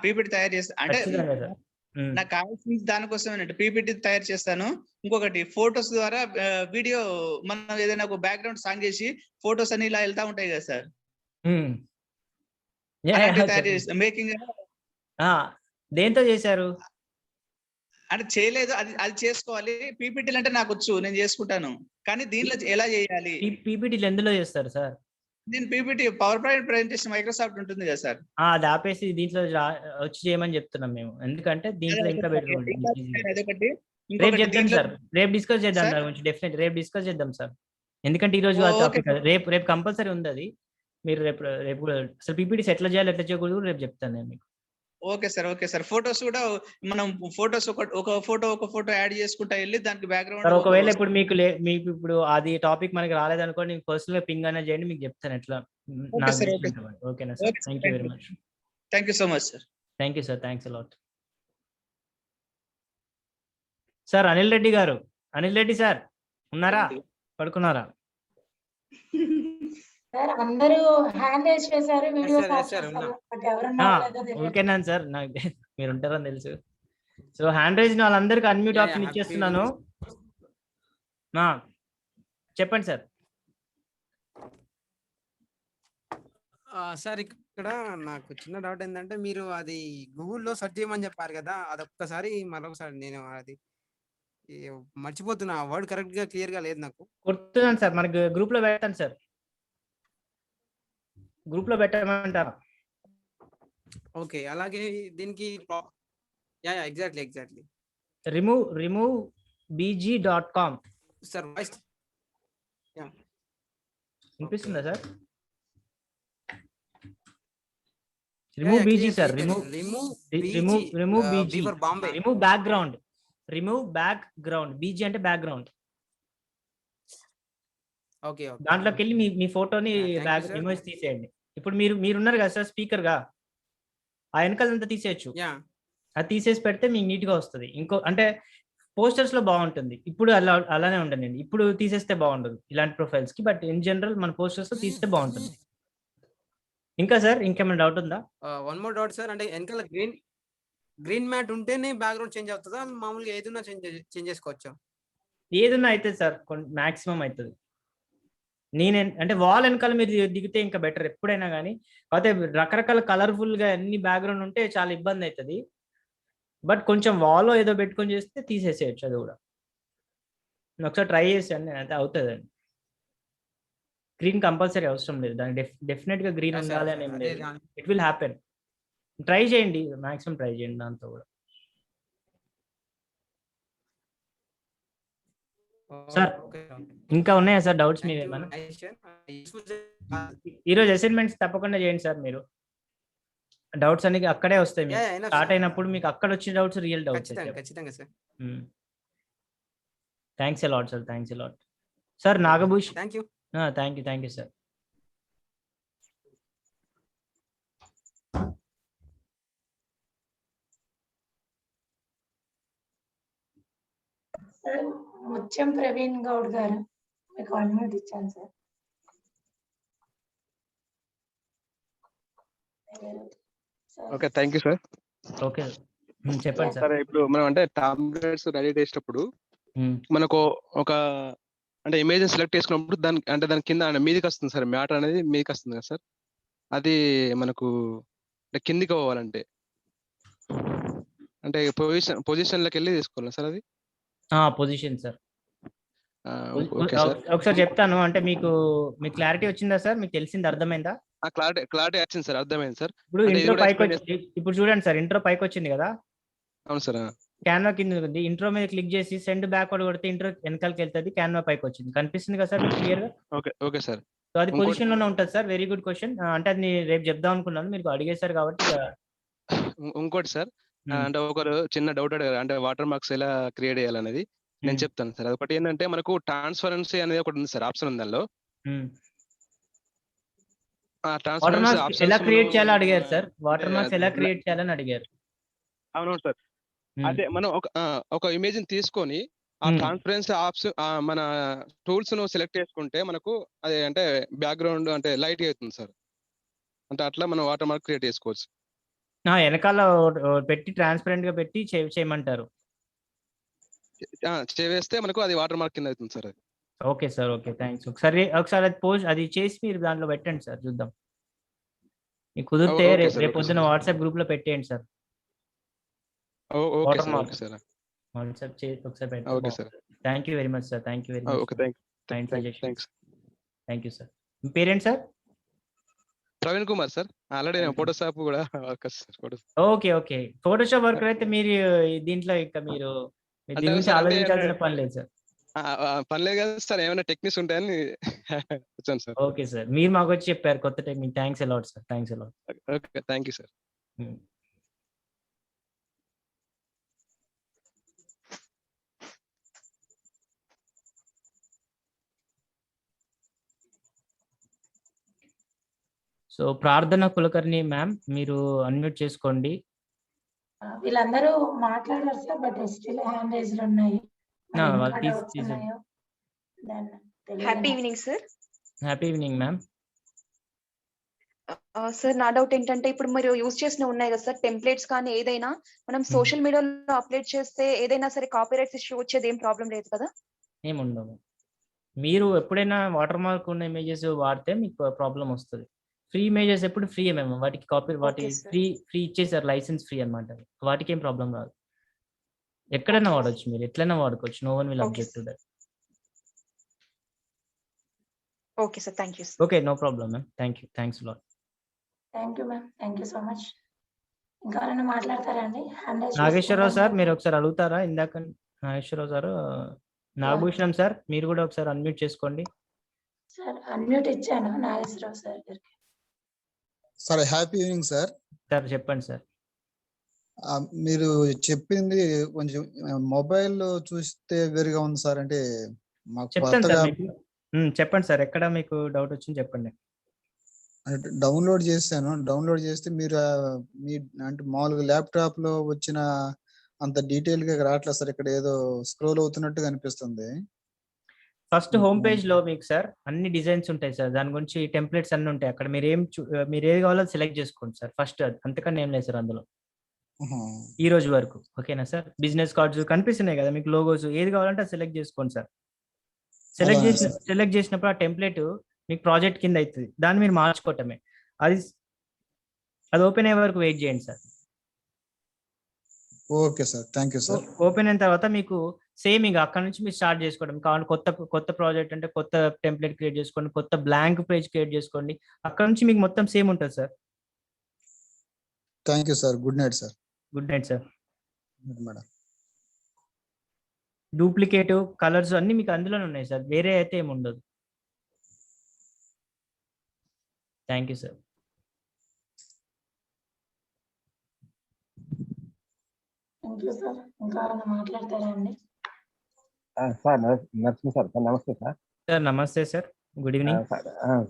పీపీటీ తయారు చేస్తా అంటే నాకు కావాల్సింది దానికోసం పీపీటీ తయారు చేస్తాను. ఇంకొకటి ఫోటోస్ ద్వారా వీడియో, మనం ఏదైనా ఒక బ్యాక్గ్రౌండ్ సాంగ్ చేసి ఫోటోస్ అన్ని ఇలా వెళ్తా ఉంటాయి కదా సార్, తయారు చేస్తాను. మేకింగ్ దేంతో చేశారు అంటే చేయలేదు, అది చేసుకోవాలి. పీపీటీలు అంటే నాకు వచ్చు, నేను చేసుకుంటాను. కానీ దీనిలో ఎలా చేయాలి? పీపీటీలు ఎందులో చేస్తారు సార్? నేను PPT power point presentation Microsoft ఉంటుంది కదా సార్, అది ఆపేసి దీంట్లో వచ్చి చేయమని చెప్తున్నాం మేము. ఎందుకంటే దీంట్లో ఇంకా పెట్టుకోండి. రేపు చెప్తాను సార్, రేపు డిస్కస్ చేద్దాం దాని గురించి. డెఫినెట్ రేపు డిస్కస్ చేద్దాం సార్. ఎందుకంటే ఈ రోజు రేపు కంపల్సరీ ఉంది అది. మీరు రేపు అసలు పీపీటీస్ ఎట్లా చేయాలి ఎట్లా చేయకూడదు రేపు చెప్తాను నేను మీకు. ఓకే సార్ ఫొటోస్ కూడా మనం ఫొటోస్ ఒక ఫోటో యాడ్ చేసుకుంటా వెళ్ళి దానికి సార్ బ్యాక్గ్రౌండ్ ఒకవేళ ఇప్పుడు మీకు ఇప్పుడు అది టాపిక్ మనకి రాలేదనుకోండి, నేను పర్సనల్ గా పింగ్ అనే చేయండి, మీకు చెప్తాను ఎట్లా నాకు సార్ ఓకేనా sir? Thank you very much. Thank you so much sir. Thank you sir, thanks a lot. Sir Anil Reddy గారు, అనిల్ రెడ్డి సార్ ఉన్నారా, పడుకున్నారా? సార్ అందరూ హ్యాండ్ రేస్ చేశారు, వీడియో ఓకేనా సార్? నాకు మీరు ఉంటారని తెలుసు. సో హ్యాండ్ రైజ్ వాళ్ళందరికీ అన్మ్యూట్ ఆప్షన్ ఇచ్చేస్తున్నాను. చెప్పండి సార్. సార్ ఇక్కడ నాకు చిన్న డౌట్ ఏంటంటే, మీరు అది గూగుల్లో సెర్చ్ చేయమని చెప్పారు కదా, అదొక్కసారి మరొకసారి నేను అది మర్చిపోతున్నా, వర్డ్ కరెక్ట్ గా క్లియర్ గా లేదు నాకు. కొడుతున్నాను సార్, మనకి గ్రూప్ లో పెట్టాను సార్, గ్రూప్ లో పెట్టమంటారా? ఓకే, అలాగే దీనికి exactly remove bg.com sir. Voice వినిపిస్తుందా sir? remove bg sir, remove bg, remove background, bg అంటే బ్యాక్గ్రౌండ్. ఓకే, దాంట్లోకి వెళ్ళి మీ ఫోటోని ఇమేజ్ తీసేయండి. ఇప్పుడు మీరు ఉన్నారు కదా సార్ స్పీకర్ గా, ఆ వెనకాలంతా తీసేయచ్చు. అది తీసేసి పెడితే మీకు నీట్ గా వస్తుంది. ఇంకో అంటే పోస్టర్స్ లో బాగుంటుంది, ఇప్పుడు అలానే ఉండనండి. ఇప్పుడు తీసేస్తే బాగుండదు ఇలాంటి ప్రొఫైల్స్ కి, బట్ ఇన్ జనరల్ మన పోస్టర్స్ లో తీస్తే బాగుంటుంది. ఇంకా సార్ ఇంకేమైనా డౌట్ ఉందా? వన్ మోర్ డౌట్ సార్, అంటే వెనకాల గ్రీన్ మ్యాట్ ఉంటేనే బ్యాక్గ్రౌండ్ చేంజ్ అవుతుందా, మామూలుగా ఏదైనా చేంజ్ చేసుకోవచ్చా? ఏదన్నా అవుతుంది సార్, మాక్సిమం అవుతుంది. అంటే వాల్ వెనకాల మీరు దిగితే ఇంకా బెటర్ ఎప్పుడైనా కానీ. కాకపోతే రకరకాల కలర్ఫుల్ గా అన్ని బ్యాక్గ్రౌండ్ ఉంటే చాలా ఇబ్బంది అవుతుంది. బట్ కొంచెం వాల్ ఏదో పెట్టుకొని చేస్తే తీసేసేయచ్చు అది కూడా. ఒకసారి ట్రై చేసాను, అయితే అవుతుంది అండి. గ్రీన్ కంపల్సరీ అవసరం లేదు, దానికి డెఫినెట్ గా గ్రీన్ ఉండాలి అని ఏం లేదు. It will happen. ట్రై చేయండి, మాక్సిమం ట్రై చేయండి దాంతో కూడా. సార్ ఇంకా ఉన్నాయా సార్ డౌట్స్ మీరు ఏమైనా? ఈరోజు అసైన్మెంట్స్ తప్పకుండా చేయండి సార్. మీరు డౌట్స్ అన్ని అక్కడే వస్తాయి, మీకు స్టార్ట్ అయినప్పుడు మీకు అక్కడ వచ్చే డౌట్స్ రియల్ డౌట్స్. ఖచ్చితంగా sir. Thanks a lot sir, thanks a lot sir. Nagabhush, thank you sir. Mutyam Praveen Goud garu, మీకు అన్మ్యూట్ ఇచ్చాను sir. Okay, thank you sir. Okay చెప్పండి సార్. ఇప్పుడు మనం అంటే టాబ్లెట్స్ రెడీ చేసేటప్పుడు మనకు ఒక అంటే ఇమేజ్ సెలెక్ట్ చేసుకున్నప్పుడు దాని కింద మీదకి వస్తుంది సార్, మ్యాటర్ అనేది మీదకి వస్తుంది కదా సార్. అది మనకు అంటే కిందికి పోవాలంటే అంటే పొజిషన్లోకి వెళ్ళి తీసుకోవాలి సార్ అది. పొజిషన్ సార్, ఒకసారి చెప్తాను. అంటే మీకు క్లారిటీ వచ్చిందా సార్? మీకు తెలిసింది అర్థమైందా? క్లారిటీ వచ్చింది సార్, అర్థమైంది సార్. ఇప్పుడు ఇంట్రో పైకి వచ్చింది, ఇప్పుడు చూడండి సార్, ఇంట్రో పైకి వచ్చింది కదా. అవును సార్. క్యాన్వా కింద ఉంది, ఇంట్రో మీద క్లిక్ చేసి సెండ్ బ్యాక్వర్డ్ కొడితే ఇంట్రో వెనకాలకి వెళ్తుంది, క్యాన్వా పైకి వచ్చింది. కనిపిస్తుంది కదా సార్ క్లియర్ గా? Okay sir. సో అది పొజిషన్ లోనే ఉంటుంది సార్. Very good question. అంటే అది రేపు చెప్దాం అనుకున్నాను, మీరు అడిగేశారు కాబట్టి. ఇంకోటి సార్, అంటే ఒకరు చిన్న డౌట్ అడిగారు, అంటే వాటర్ మార్క్స్ ఎలా క్రియేట్ చేయాలనేది. నేను చెప్తాను సార్. అదొకటి ఏంటంటే మనకు ట్రాన్స్పరెన్సీ అనేది ఒకటి ఉంది సార్, ఆప్షన్ ఉంది దానిలో. వాటర్ మార్క్స్ ఎలా క్రియేట్ చేయాలో అడిగారు సార్. వాటర్ మార్క్స్ ఎలా క్రియేట్ చేయాలని అడిగారు. అవునవును సార్. అదే మనం ఒక ఇమేజ్ తీసుకొని ఆ ట్రాన్స్పరెన్సీ ఆప్షన్ మన టూల్స్ ను సెలెక్ట్ చేసుకుంటే మనకు అది అంటే బ్యాక్గ్రౌండ్ అంటే లైట్ అవుతుంది సార్. అంటే అట్లా మనం వాటర్ మార్క్ క్రియేట్ చేసుకోవచ్చు. వెనకాల పెట్టి ట్రాన్స్పరెంట్ గా పెట్టి చేయమంటారు. చేస్తే మనకు అది వాటర్ మార్క్ కింద అవుతుంది sir. Okay sir, okay thanks. ఒకసారి అది పోస్ట్ అది చేసి మీరు దాంట్లో పెట్టండి సార్, చూద్దాం. మీకు కుదిరితే రేపు పొద్దున వాట్సాప్ గ్రూప్ లో పెట్టేయండి సార్. వాట్సాప్ ఒకసారి పెట్టండి. Thank you very much sir, thank you very much. Thank you sir. Me parent sir? Praveen Kumar sir. Already Photoshop కూడా ఓకే. ఫోటోషాప్ వర్క్ అయితే మీరు దీంట్లో ఇంకా మీరు దీని గురించి ఆలోచించాల్సిన పని లేదు సార్. పర్లేదు కదా సార్, ఏమైనా టెక్నిక్స్ ఉంటాయని వచ్చాను సార్. ఓకే సార్, మీరు మాకు వచ్చి చెప్పారు కొత్త technique. Thanks a lot sir, thanks a lot. Okay, thank you sir. So Prarthana Kulkarni ma'am, మీరు అన్మ్యూట్ చేసుకోండి. వీళ్ళందరూ మాట్లాడారు sir, but still hand raised ఉన్నాయి. Happy evening sir. Happy evening ma'am. Sir నా డౌట్ ఏంటంటే, ఇప్పుడు మీరు యూజ్ చేసిన ఉన్నాయి కదా సార్ టెంప్లెట్స్ కానీ ఏదైనా మనం సోషల్ మీడియాలో అప్లోడ్ చేస్తే ఏదైనా సరే కాపీరైట్స్ ఇష్యూ వచ్చేది ఏం ప్రాబ్లం లేదు కదా? ఏముండవు. మీరు ఎప్పుడైనా వాటర్ మార్క్ ఉన్న ఇమేజెస్ వాడితే మీకు ప్రాబ్లం వస్తుంది. ఫ్రీ ఇమేజెస్ ఎప్పుడు ఫ్రీ మేము వాటికి వాటి ఫ్రీ ఇచ్చేసారు, లైసెన్స్ ఫ్రీ అన్నమాట. వాటికి ఏం ప్రాబ్లం రాదు. ఎక్కడైనా వాడచ్చు, మీరు ఎట్లైనా వాడుకోవచ్చు. No one will object to that. Okay sir, thank you. Okay, no problem ma'am. Thanks lot. Thank you ma'am, thank you so much. ఇంకా ఎవరైనా మాట్లాడతారా అండి? నాగేశ్వరరావు సార్, మీరు ఒకసారి అడుగుతారా? ఇందాక నాగేశ్వరరావు సార్, నాగభూషణం సార్, మీరు కూడా ఒకసారి అన్మ్యూట్ చేసుకోండి. సార్ అన్మ్యూట్ ఇచ్చాను నాగేశ్వరరావు సార్ గారికి. Sir happy evening sir. Sir చెప్పండి సార్. మీరు చెప్పింది కొంచెం మొబైల్ చూస్తే వేరుగా ఉంది సార్. అంటే మాకు చెప్పండి సార్, ఎక్కడ మీకు డౌట్ వచ్చింది చెప్పండి. డౌన్లోడ్ చేశాను. డౌన్లోడ్ చేస్తే మీరు మీ అంటే మామూలుగా ల్యాప్టాప్ లో వచ్చిన అంత డీటెయిల్ గా రావట్లేదు సార్. ఇక్కడ ఏదో స్క్రోల్ అవుతున్నట్టుగా అనిపిస్తుంది. ఫస్ట్ హోమ్ పేజ్ లో మీకు సార్ అన్ని డిజైన్స్ ఉంటాయి సార్. దాని గురించి టెంప్లెట్స్ అన్ని ఉంటాయి అక్కడ. మీరు ఏది కావాలో సెలెక్ట్ చేసుకోండి సార్ ఫస్ట్. అంతకన్నా ఏం లేదు సార్ అందులో ఈ రోజు వరకు. ఓకేనా సార్? బిజినెస్ కార్డ్స్ కనిపిస్తున్నాయి కదా మీకు, లోగోస్, ఏది కావాలంటే అది సెలెక్ట్ చేసుకోండి సార్. సెలెక్ట్ చేసినప్పుడు ఆ టెంప్లెట్ మీకు ప్రాజెక్ట్ కింద అవుతుంది. దాన్ని మీరు మార్చుకోవటమే. అది ఓపెన్ అయ్యే వరకు వెయిట్ చేయండి sir. Okay sir, thank you sir. Open అయిన తర్వాత మీకు సేమ్ ఇంకా అక్కడ నుంచి మీరు స్టార్ట్ చేసుకోవడం. కావాలి కొత్త ప్రాజెక్ట్ అంటే కొత్త టెంప్లెట్ క్రియేట్ చేసుకోండి, కొత్త బ్లాంక్ పేజ్ క్రియేట్ చేసుకోండి. అక్కడ నుంచి మీకు మొత్తం సేమ్ ఉంటుంది sir. Thank you sir. Good night sir. Good night sir. Madam, duplicate colours అన్ని మీకు అందులోనే ఉన్నాయి సార్, వేరే అయితే ఏమి ఉండదు. Thank you sir. Thank you sir. ఇంకా మాట్లాడతారా అండి? Sir Narasimha sir. నమస్తే సార్. సార్ నమస్తే sir. Good evening.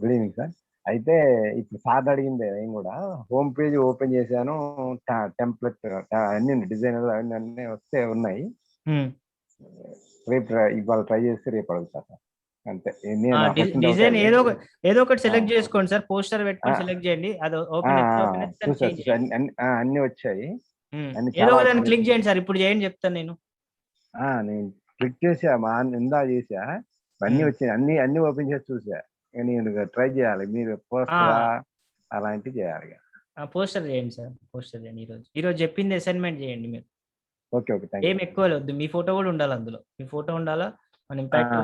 Good evening sir. అయితే ఇప్పుడు సార్ అడిగింది నేను కూడా హోమ్ పేజ్ ఓపెన్ చేశాను. టెంప్లెట్ అన్ని డిజైనర్ అన్ని వస్తే ఉన్నాయి. రేపు ఇవాళ ట్రై చేస్తే రేపు అడుగుతా సార్. అంతే. డిజైన్ ఏదో ఒకటి సెలెక్ట్ చేసుకోండి సార్. పోస్టర్ పెట్టుకొని సెలెక్ట్ చేయండి. అది అన్ని వచ్చాయి. ఏదో ఒకటి క్లిక్ చేయండి సార్. ఇప్పుడు చేయండి చెప్తాను నేను. నేను క్లిక్ చేసా, ఇందా చేసా, అన్ని వచ్చాయి. అన్ని ఓపెన్ చేసి చూసా. నేను ట్రై చేయాలి. మీరు పోస్టర్ అలాంటివి చేయాలి. పోస్టర్ చేయండి సార్. పోస్టర్ చేయండి. ఈరోజు చెప్పింది అసైన్మెంట్ చేయండి మీరు. Okay okay. ఏం ఎక్కువ వద్దు. మీ ఫోటో కూడా ఉండాలి అందులో. మీ ఫోటో ఉండాలా, మన ఇంపాక్ట్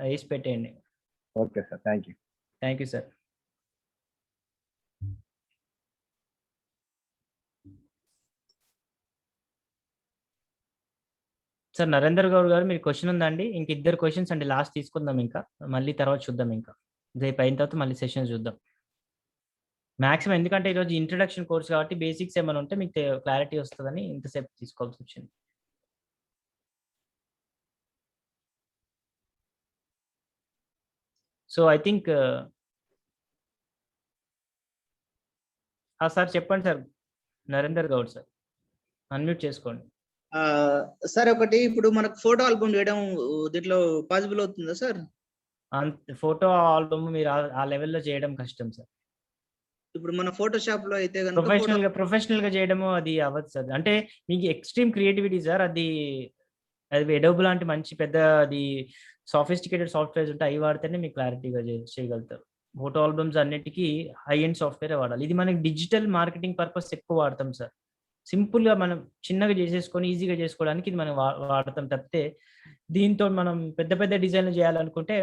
వేసి పెట్టేయండి. Okay sir. Thank you. Thank you sir. Sir Narender Goud గారు, మీరు క్వశ్చన్ ఉందండి? ఇంక 2 క్వశ్చన్స్ అండి, లాస్ట్ తీసుకుందాం. ఇంకా మళ్ళీ తర్వాత చూద్దాం. ఇంకా రేపు అయిన తర్వాత మళ్ళీ సెషన్ చూద్దాం మాక్సిమం. ఎందుకంటే ఈరోజు ఇంట్రడక్షన్ కోర్స్ కాబట్టి బేసిక్స్ ఏమైనా ఉంటే మీకు క్లారిటీ వస్తుందని ఇంతసేపు తీసుకోవాల్సి వచ్చింది. సో ఐ థింక్ సార్ చెప్పండి sir. Narender Goud sir unmute చేసుకోండి. సార్ ఒకటి, ఇప్పుడు మనకు ఫోటో ఆల్బమ్ చేయడం దీంట్లో పాసిబుల్ అవుతుందా సార్? ఫోటో ఆల్బమ్ మీరు ఆ లెవెల్లో చేయడం కష్టం సార్. ఇప్పుడు మన ఫోటోషాప్ లో అయితే ప్రొఫెషనల్ గా చేయడము అది అవ్వదు సార్. అంటే మీకు ఎక్స్ట్రీమ్ క్రియేటివిటీ సార్. అది ఎడోబ్ లాంటి మంచి పెద్ద అది సాఫిస్టికేటెడ్ సాఫ్ట్వేర్స్ ఉంటాయి, అవి వాడితేనే మీకు క్లారిటీగా చేయగలుగుతారు. ఫోటో ఆల్బమ్స్ అన్నిటికీ హై ఎండ్ సాఫ్ట్వేర్ వాడాలి. ఇది మనకి డిజిటల్ మార్కెటింగ్ పర్పస్ ఎక్కువ వాడతాం సార్. సింపుల్ గా మనం చిన్నగా చేసేసుకొని ఈజీగా చేసుకోవడానికి ఇది మనం వాడతాం తప్పితే, దీంతో మనం పెద్ద డిజైన్లు చేయాలనుకుంటే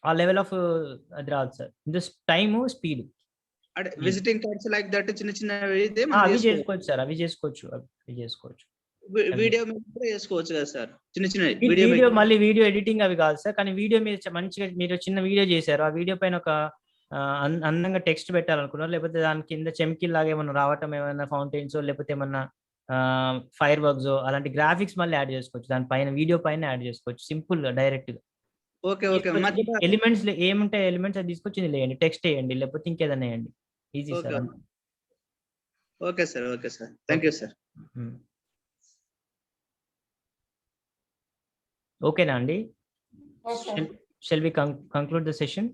ఆ లెవెల్ ఆఫ్ అది రాదు sir. Time, speed. Visiting cards like that చిన్న అవి చేసుకోవచ్చు సార్. అవి చేసుకోవచ్చు. వీడియో కూడా చేసుకోవచ్చు కదా సార్. చిన్న వీడియో మళ్ళీ వీడియో ఎడిటింగ్ అవి కాదు సార్. కానీ వీడియో మీరు మంచిగా మీరు చిన్న వీడియో చేశారు, ఆ వీడియో పైన ఒక అందంగా టెక్స్ట్ పెట్టాలనుకున్నారు, లేకపోతే దాని కింద చెమ్కిల్ లాగా ఏమన్నా రావటం, ఏమైనా ఫౌంటైన్స్ లేకపోతే ఏమన్నా ఫైర్ వర్క్స్ అలాంటి గ్రాఫిక్స్ మళ్ళీ యాడ్ చేసుకోవచ్చు. దానిపైన వీడియో పైన యాడ్ చేసుకోవచ్చు సింపుల్ గా డైరెక్ట్ గా. ఓకే ఓకే మధ్య ఎలిమెంట్స్ ఏముంటాయి ఎలిమెంట్స్ అది తీసుకొచ్చింది లేయండి, టెక్స్ట్ వేయండి, లేకపోతే ఇంకేదైనా వేయండి. Easy okay sir. Okay sir thank you sir. ఓకేనా అండి? Yes, sir. Shall we conclude the session?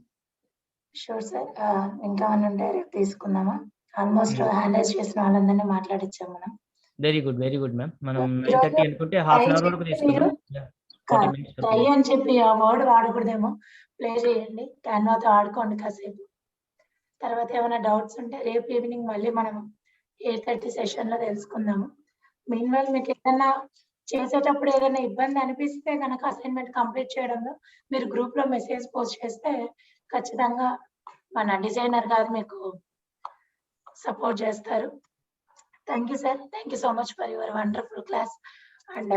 Sure sir. ఇంకా ఏమైనా ఉంటే రేపు తీసుకుందామా? ఆల్మోస్ట్ హ్యాండ్ రైజ్ చేసిన వాళ్ళందరినీ మాట్లాడించాం మనం. Very good ma'am. మనం ఈరోజు 9:30 అనుకుంటే హాఫ్ అన్ అవర్ వరకు మీరు తీసుకుందాం. 40 minutes ట్రై అని చెప్పి ఆ వర్డ్ వాడకూడదేమో. ప్లే చేయండి, క్యాన్వాతో ఆడుకోండి కాసేపు. తర్వాత ఏమైనా డౌట్స్ ఉంటే రేపు ఈవినింగ్ మళ్ళీ మనం 8:30 సెషన్ లో తెలుసుకుందాము. మీన్ వైల్ మీకు ఏదైనా చేసేటప్పుడు ఏదైనా ఇబ్బంది అనిపిస్తే కనుక అసైన్మెంట్ కంప్లీట్ చేయడంలో మీరు గ్రూప్ లో మెసేజ్ పోస్ట్ చేస్తే ఖచ్చితంగా మన డిజైనర్ గారు మీకు సపోర్ట్ చేస్తారు. Thank you sir. Thank you so much for your wonderful class. And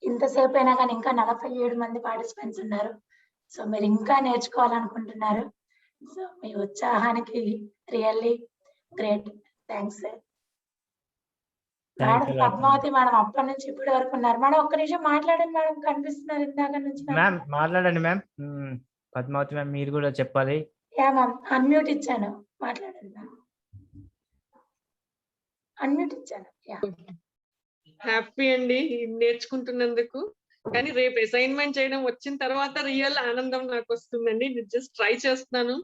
ఇంతసేపు అయినా కానీ ఇంకా 47 మంది పార్టిసిపెంట్స్ ఉన్నారు. సో మీరు ఇంకా నేర్చుకోవాలనుకుంటున్నారు. సో మీ ఉత్సాహానికి really great. Thanks sir. Madam Padmavathi madam అప్పటి నుంచి ఇప్పటి వరకు ఉన్నారు. మేడం ఒక్క నిమిషం మాట్లాడండి మేడం, కనిపిస్తున్నారు ఇందాక నుంచి. మ్యామ్ మాట్లాడండి మ్యామ్. పద్మావతి మ్యామ్ మీరు కూడా చెప్పాలి. యా మ్యామ్, అన్మ్యూట్ ఇచ్చాను, మాట్లాడండి మ్యామ్. అన్మ్యూట్ ఇచ్చాను. యా హ్యాపీ అండి నేర్చుకుంటున్నందుకు. కానీ రేపు అసైన్మెంట్ చేయడం వచ్చిన తర్వాత రియల్ ఆనందం నాకు వస్తుందండి. జస్ట్ ట్రై చేస్తున్నాను.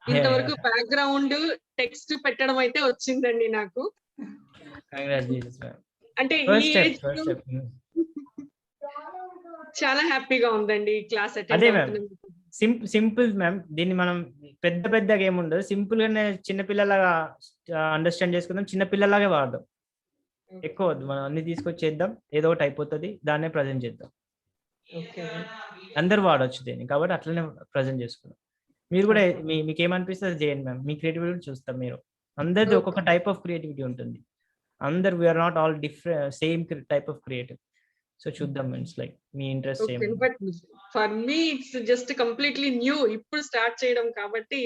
ఇంతవరకు బ్యాక్గ్రౌండ్ టెక్స్ట్ పెట్టడం అయితే వచ్చిందండి నాకు. అంటే ఈ ఏజ్ చాలా హ్యాపీగా ఉందండి క్లాస్ అదే అటెండ్ మ్యామ్, సింపుల్ మ్యామ్. దీన్ని మనం పెద్దగా ఏముండదు, సింపుల్ గానే చిన్నపిల్లలాగా అండర్స్టాండ్ చేసుకుందాం, చిన్నపిల్లలాగే వాడదాం. ఎక్కువ వద్దు, మనం అన్ని తీసుకొచ్చేద్దాం, ఏదో ఒకటి అయిపోతుంది, దాన్నే ప్రజెంట్ చేద్దాం. అందరు వాడవచ్చు దీన్ని, కాబట్టి అట్లనే ప్రజెంట్ చేసుకుందాం. మీరు కూడా మీకు ఏమనిపిస్తుంది చేయండి మ్యామ్. మీ క్రియేటివిటీ చూస్తాం. మీరు అందరిది ఒక్కొక్క టైప్ ఆఫ్ క్రియేటివిటీ ఉంటుంది. అందరు we are not all different same type of creative. So చూద్దాం మీన్స్ లైక్ మీ ఇంట్రెస్ట్ ఏమి. But for me it's just completely new. ఇప్పుడు స్టార్ట్ చేయడం కాబట్టి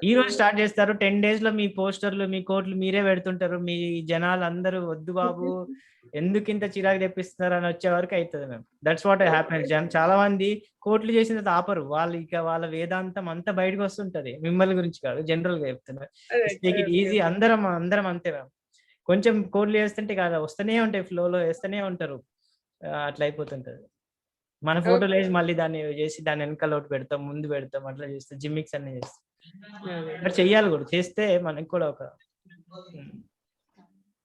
ఈ రోజు స్టార్ట్ చేస్తారు, 10 days లో మీ పోస్టర్లు మీ కోట్లు మీరే పెడుతుంటారు. మీ జనాలు అందరూ వద్దు బాబు ఎందుకు ఇంత చిరాకు తెప్పిస్తున్నారు అని వచ్చే వరకు అవుతుంది మ్యామ్. That's what happens. చాలా మంది కోట్లు చేసిన తర్వాత ఆపరు. వాళ్ళు ఇక వాళ్ళ వేదాంతం అంతా బయటకు వస్తుంటది. మిమ్మల్ని గురించి కాదు, జనరల్ గా చెప్తున్నారు. Take it easy. అందరం అంతే మ్యామ్. కొంచెం కోట్లు వేస్తుంటే కాదు, వస్తూనే ఉంటాయి, ఫ్లోలో వేస్తూనే ఉంటారు. అట్లా అయిపోతుంటది. మన ఫోటోలు వేసి మళ్ళీ దాన్ని చేసి దాన్ని వెనకాల ఒకటి పెడతాం, ముందు పెడతాం, అట్లా చేస్తాం, జిమ్మిక్స్ అన్ని చేస్తాం. బట్ చెయ్యాలి కూడా, చేస్తే మనకి కూడా ఒక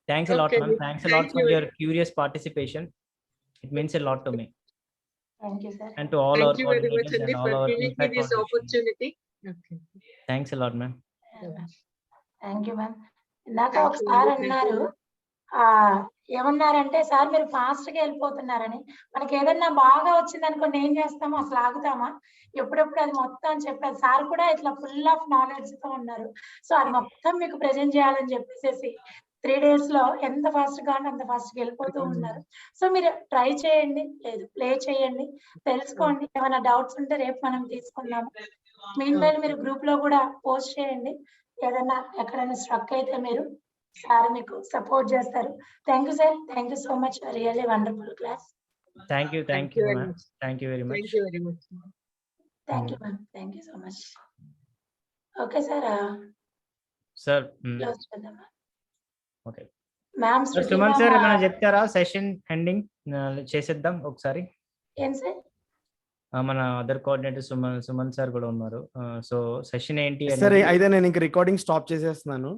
thanks a lot ma'am. Thanks a lot for your curious participation. It means a lot to me thank you sir. and to all our coordinators and all our inside this opportunity. thanks a lot ma'am. Thank you ma'am. ఇందాక ఒకసారి అన్నారు, ఏమన్నారంటే sir మీరు fast గా వెళ్ళిపోతున్నారని. మనకి ఏదన్నా బాగా వచ్చింది అనుకోండి, ఏం చేస్తామో అసలు ఆగుతామా? ఎప్పుడెప్పుడు అది మొత్తం చెప్పారు. సార్ కూడా ఇట్లా ఫుల్ ఆఫ్ నాలెడ్జ్ తో ఉన్నారు. సో అది మొత్తం మీకు ప్రెజెంట్ చేయాలని చెప్పేసి 3 days లో ఎంత ఫాస్ట్ గా అంటే అంత ఫాస్ట్ గా వెళ్ళిపోతూ ఉన్నారు. సో మీరు ట్రై చేయండి, లేదు ప్లే చేయండి, తెలుసుకోండి. ఏమైనా డౌట్స్ ఉంటే రేపు మనం తీసుకుందాము. మీన్ వైల్ మీరు గ్రూప్ లో కూడా పోస్ట్ చేయండి. ఏదైనా ఎక్కడైనా స్ట్రక్ అయితే మీరు సార్ మీకు సపోర్ట్ చేస్తారు. Thank you sir. Thank you so much. Really wonderful class. Thank you ma'am. Thank you very much. Thank you very much. Thank you ma'am. Thank you so much. Okay sir. Sir. Close చేద్దామా? Okay. Ma'am Suman sir ఏమైనా చెప్తారా? Session ending చేసేద్దాం ఒకసారి. ఏం sir? మన other coordinator Suman sir కూడా ఉన్నారు. So session ఏంటి సరే అయితే నేను ఇంక రికార్డింగ్ స్టాప్ చేసేస్తున్నాను.